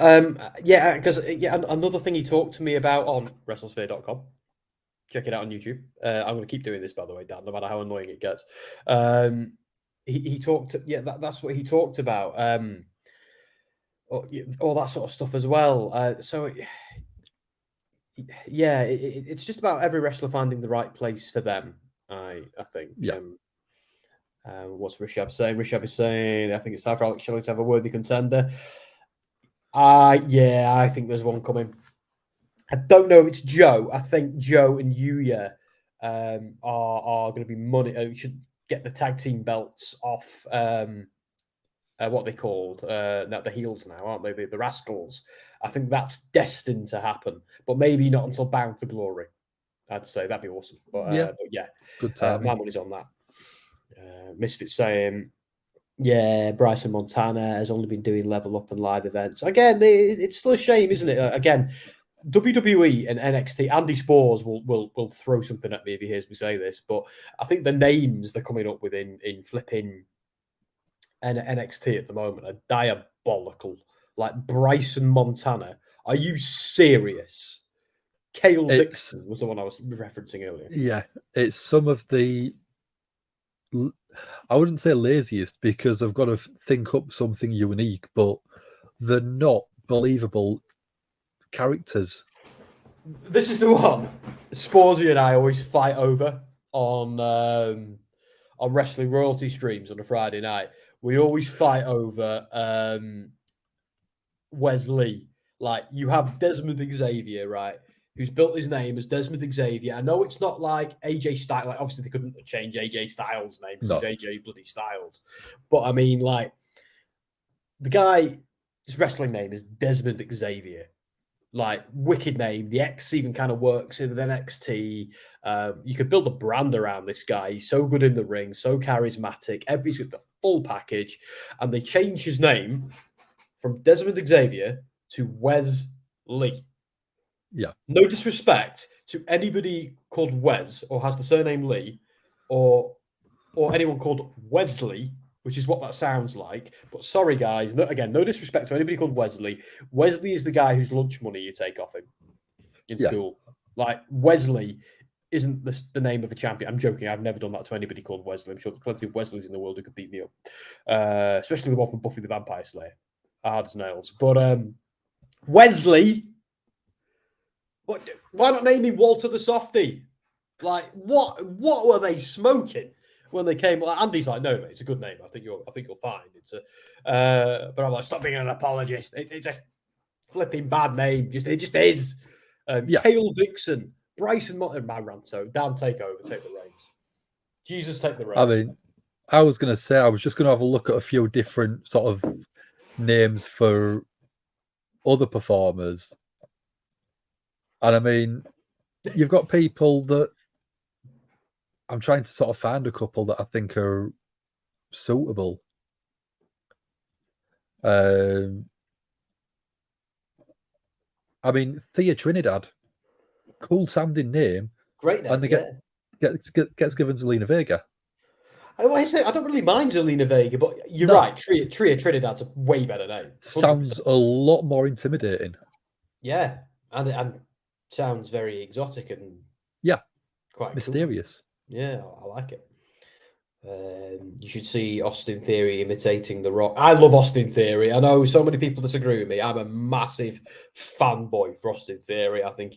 because another thing he talked to me about on WrestleSphere.com. Check it out on YouTube. I'm going to keep doing this, by the way, Dan, no matter how annoying it gets. He talked. That's what he talked about. All that sort of stuff as well. It's just about every wrestler finding the right place for them. I think. Yeah. What's Rishab saying? Rishab is saying, I think it's time for Alex Shelley to have a worthy contender. I think there's one coming. I don't know if it's Joe. I think Joe and Yuya are going to be money. Should get the tag team belts off. What they called now the heels now, aren't they? The Rascals. I think that's destined to happen, but maybe not until Bound for Glory. I'd say that'd be awesome. But yeah, good time. My money's on that. Misfit saying, yeah, Bryson Montana has only been doing Level Up and live events. Again, it's still a shame, isn't it? Again, WWE and NXT, Andy Spores will throw something at me if he hears me say this, but I think the names they're coming up with in flipping NXT at the moment are diabolical. Like Bryson Montana. Are you serious? Cale Dixon was the one I was referencing earlier. Yeah, it's some of the, I wouldn't say laziest because I've got to think up something unique, but they're not believable characters. This is the one Sporsy and I always fight over on wrestling royalty streams on a Friday night. We always fight over Wesley. Like, you have Desmond Xavier, right? Who's built his name as Desmond Xavier. I know it's not like AJ Styles. Like, obviously, they couldn't change AJ Styles' name because it's AJ bloody Styles. But I mean, like, the guy, his wrestling name is Desmond Xavier. Like, wicked name. The X even kind of works in the NXT. You could build a brand around this guy. He's so good in the ring, so charismatic. He's got the full package. And they changed his name from Desmond Xavier to Wesley. Yeah. No disrespect to anybody called Wes or has the surname Lee or anyone called Wesley, which is what that sounds like. But sorry, guys. No disrespect to anybody called Wesley. Wesley is the guy whose lunch money you take off him in school. Like, Wesley isn't the name of a champion. I'm joking. I've never done that to anybody called Wesley. I'm sure there's plenty of Wesleys in the world who could beat me up, especially the one from Buffy the Vampire Slayer. Hard as nails. But Wesley... Why not name him Walter the Softie? Like, what were they smoking when they came? Like, Andy's like, no, mate, it's a good name. I think you'll find it's a. But I'm like, stop being an apologist. It's a flipping bad name. It just is. Cale Dixon, Bryson Montana, my rant. So Dan, take over, take the reins. Jesus, take the reins. I mean, I was going to say I was just going to have a look at a few different sort of names for other performers. And I mean, you've got people that I'm trying to sort of find a couple that I think are suitable. I mean, Thea Trinidad, cool sounding name. Great name. And they gets given Zelina Vega. I don't really mind Zelina Vega, but you're right. Tria Trinidad's a way better name. 100%. Sounds a lot more intimidating. Yeah, and sounds very exotic and quite mysterious. Cool. Yeah, I like it. You should see Austin Theory imitating The Rock. I love Austin Theory. I know so many people disagree with me. I'm a massive fanboy for Austin Theory. I've been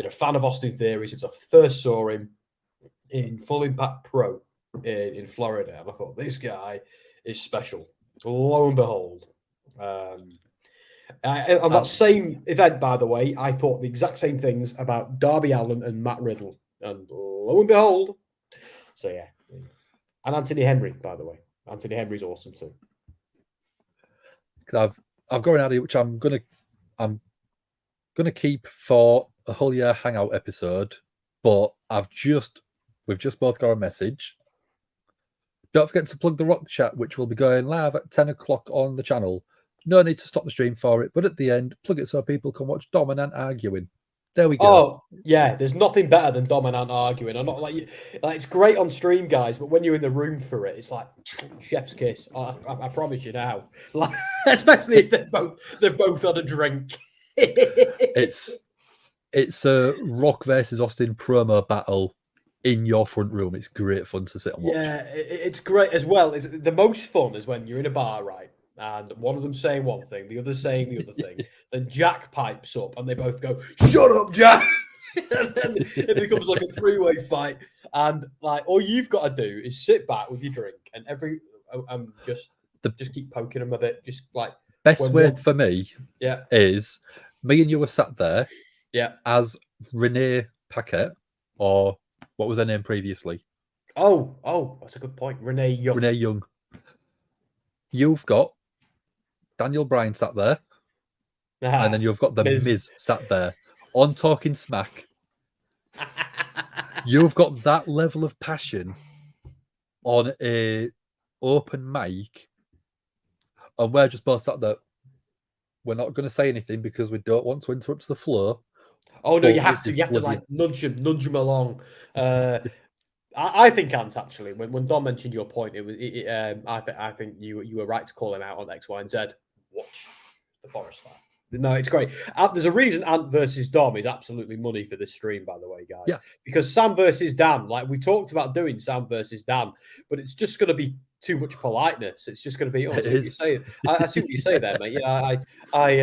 a fan of Austin Theory since I first saw him in Full Impact Pro in Florida, and I thought this guy is special. Lo and behold, On that same event, by the way, I thought the exact same things about Darby Allin and Matt Riddle. And lo and behold. So, yeah. And Anthony Henry, by the way. Anthony Henry's awesome too. Because I've got an idea which I'm gonna keep for a whole year hangout episode, but we've just both got a message. Don't forget to plug the Rock Chat, which will be going live at 10 o'clock on the channel. No need to stop the stream for it, but at the end, plug it so people can watch Dom and Ant arguing. There we go. Oh, yeah, there's nothing better than Dom and Ant arguing. I'm not like it's great on stream, guys, but when you're in the room for it, it's like chef's kiss. I promise you now. Like, especially if they're both on a drink. It's a Rock versus Austin promo battle in your front room. It's great fun to sit and watch. Yeah, it's great as well. The most fun is when you're in a bar, right? And one of them saying one thing, the other saying the other thing. Then Jack pipes up and they both go, "Shut up, Jack!" And then it becomes like a three-way fight. And like all you've got to do is sit back with your drink and just keep poking them a bit. Just like best way for me, yeah, is me and you were sat there, yeah, as Renee Paquette, or what was her name previously? Oh, that's a good point. Renee Young. You've got Daniel Bryan sat there, and then you've got the Miz sat there on talking smack. You've got that level of passion on a open mic, and we're just both sat there. We're not going to say anything because we don't want to interrupt the flow. Oh no, you have to like nudge him along. I think Ant actually, when Dom mentioned your point, I think you were right to call him out on X, Y, and Z. Watch the Forest Fire. No, it's great. There's a reason Ant versus Dom is absolutely money for this stream, by the way, guys. Yeah. Because Sam versus Dan, like we talked about doing Sam versus Dan, but it's just going to be too much politeness. It's just going to be. I see what you say. I see what you say there, mate. Yeah, I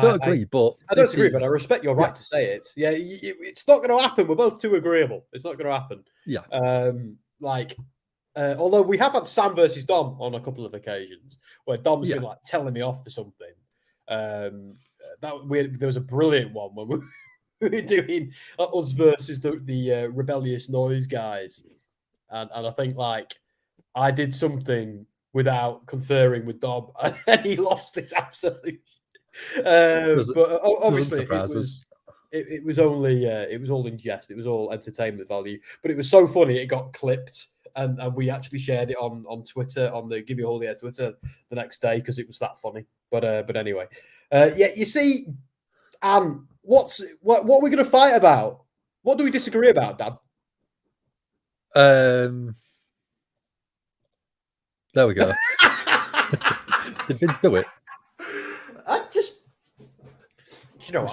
don't agree, but I don't agree, but I respect your right to say it. Yeah, it's not going to happen. We're both too agreeable. It's not going to happen. Yeah. Although we have had Sam versus Dom on a couple of occasions where Dom's been like telling me off for something. There was a brilliant one when we were doing us versus the rebellious noise guys, and I think like I did something without conferring with Dom, and he lost his absolute. But obviously it was only it was all in jest. It was all entertainment value, but it was so funny. It got clipped. And we actually shared it on Twitter, on the Give Me a Hole Here Twitter the next day because it was that funny. But anyway, you see, what are we going to fight about? What do we disagree about, Dan? There we go. Did Vince do it?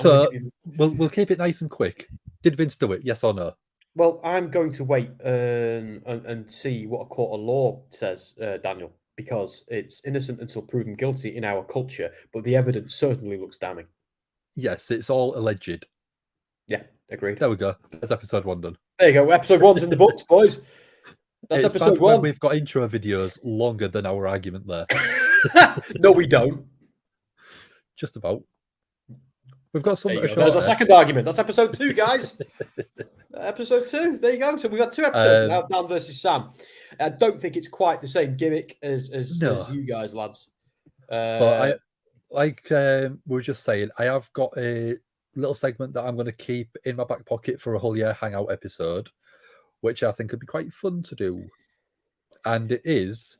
So we'll keep it nice and quick. Did Vince do it? Yes or no? Well, I'm going to wait and see what a court of law says, Daniel, because it's innocent until proven guilty in our culture, but the evidence certainly looks damning. Yes, it's all alleged. Yeah, agreed. There we go. That's episode 1 done. There you go. Episode 1's in the books, boys. That's episode 1. We've got intro videos longer than our argument there. No, we don't. Just about. We've got some. There's our second argument. That's episode 2, guys. Episode 2. There you go. So we've got 2 episodes now. Dan versus Sam. I don't think it's quite the same gimmick as you guys, lads. But we were just saying, I have got a little segment that I'm going to keep in my back pocket for a whole year hangout episode, which I think would be quite fun to do. And it is,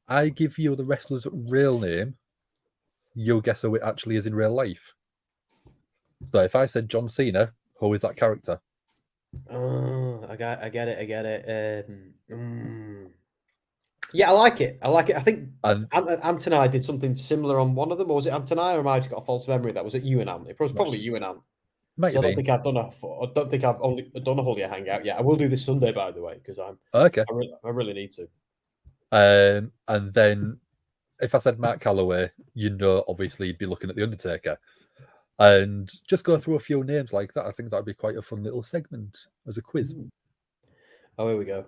I give you the wrestler's real name, you'll guess who it actually is in real life. So if I said John Cena, who is that character? Oh, I get it. Yeah, I like it. I think Ant and I did something similar on one of them. Or was it Ant and I, or am I just got a false memory? That was it. You and Ant. It was probably you and Ant. I don't think I've only done a whole year hangout yet. I will do this Sunday, by the way, because I really need to. And then if I said Matt Calloway, obviously you'd be looking at the Undertaker. And just go through a few names like that. I think that'd be quite a fun little segment as a quiz. Oh, here we go.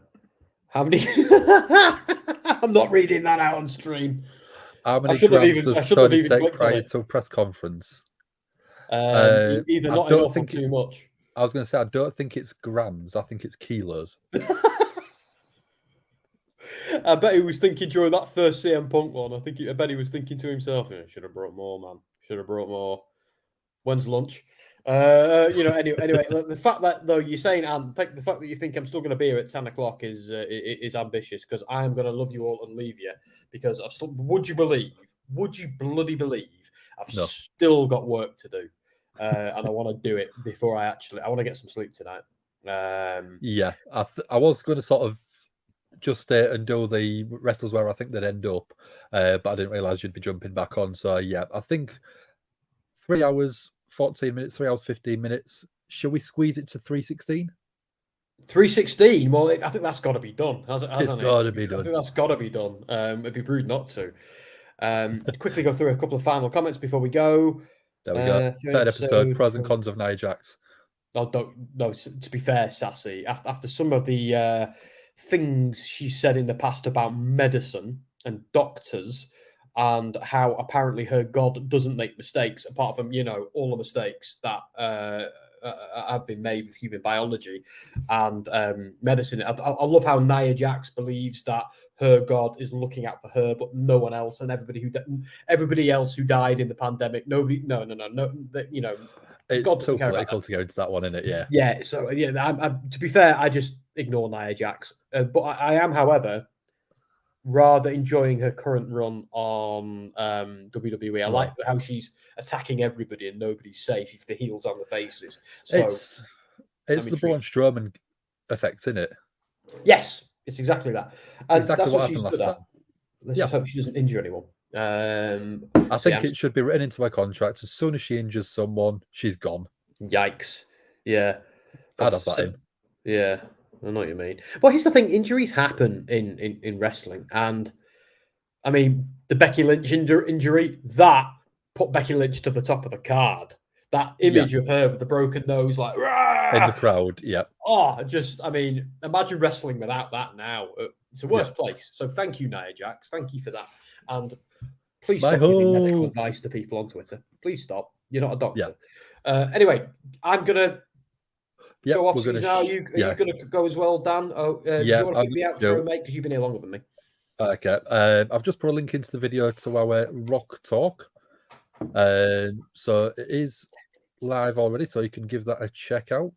How many? I'm not reading that out on stream. How many shouldn't have grams even- I does shouldn't have Tony even take clicked on prior it. to a press conference? Either I not don't enough or think too much. I was going to say I don't think it's grams. I think it's kilos. I bet he was thinking during that first CM Punk one. I bet he was thinking to himself, yeah, "Should have brought more, man. Should have brought more. When's lunch?" Anyway, the fact that though you're saying, and the fact that you think I'm still going to be here at 10 o'clock is ambitious, because I am going to love you all and leave you, because would you bloody believe I've No. still got work to do, and I want to do it before I want to get some sleep tonight. Yeah, I was going to sort of just stay and do the wrestlers where I think they'd end up, but I didn't realize you'd be jumping back on. So yeah, I think 3 hours 14 minutes, 3 hours 15 minutes. Should we squeeze it to 3:16? 3:16. Well, I think that's got to be done. Hasn't It's it? got to be I done. think that's got to be done. It'd be rude not to. Quickly go through a couple of final comments before we go. There we go. Third episode, pros and cons of Nia Jax. Oh, no. To be fair, Sassy, after some of the things she said in the past about medicine and doctors, and how apparently her God doesn't make mistakes, apart from all the mistakes that have been made with human biology and medicine. I love how Nia Jax believes that her God is looking out for her, but no one else, and everybody else who died in the pandemic. Nobody, no. It's God doesn't too care about political that. to go into that one, isn't it? Yeah. Yeah. So yeah, to be fair, I just ignore Nia Jax, but I am, however, rather enjoying her current run on WWE. I like how she's attacking everybody and nobody's safe if the heels on the faces. So it's the Braun Strowman effect, isn't it? Yes, it's exactly that. And exactly that's what what happened she's last good at. time. Let's just hope she doesn't injure anyone. I think it should be written into my contract. As soon as she injures someone, she's gone. Yikes. Yeah. I'd have that in. Yeah. I know what you mean. Well, here's the thing: injuries happen in wrestling, and I mean the Becky Lynch injury that put Becky Lynch to the top of the card. That image of her with the broken nose, like in the crowd. Yeah. Imagine wrestling without that now. It's a worse place. So thank you, Nia Jax. Thank you for that. And please stop giving medical advice to people on Twitter. Please stop. You're not a doctor. Anyway, I'm gonna. Go off now. Are you going to go as well, Dan? Do you want to pick me out for mate? Because you've been here longer than me. Okay. I've just put a link into the video to our Rock Talk. So it is live already, so you can give that a check out.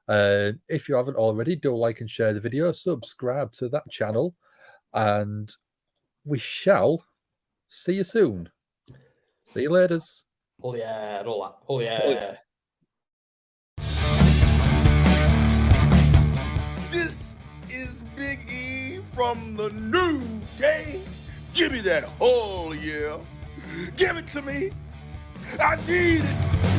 If you haven't already, do like and share the video, subscribe to that channel, and we shall see you soon. See you later. Oh yeah, and all that. Oh yeah. This is Big E from the new day. Give me that, oh yeah. Give it to me. I need it.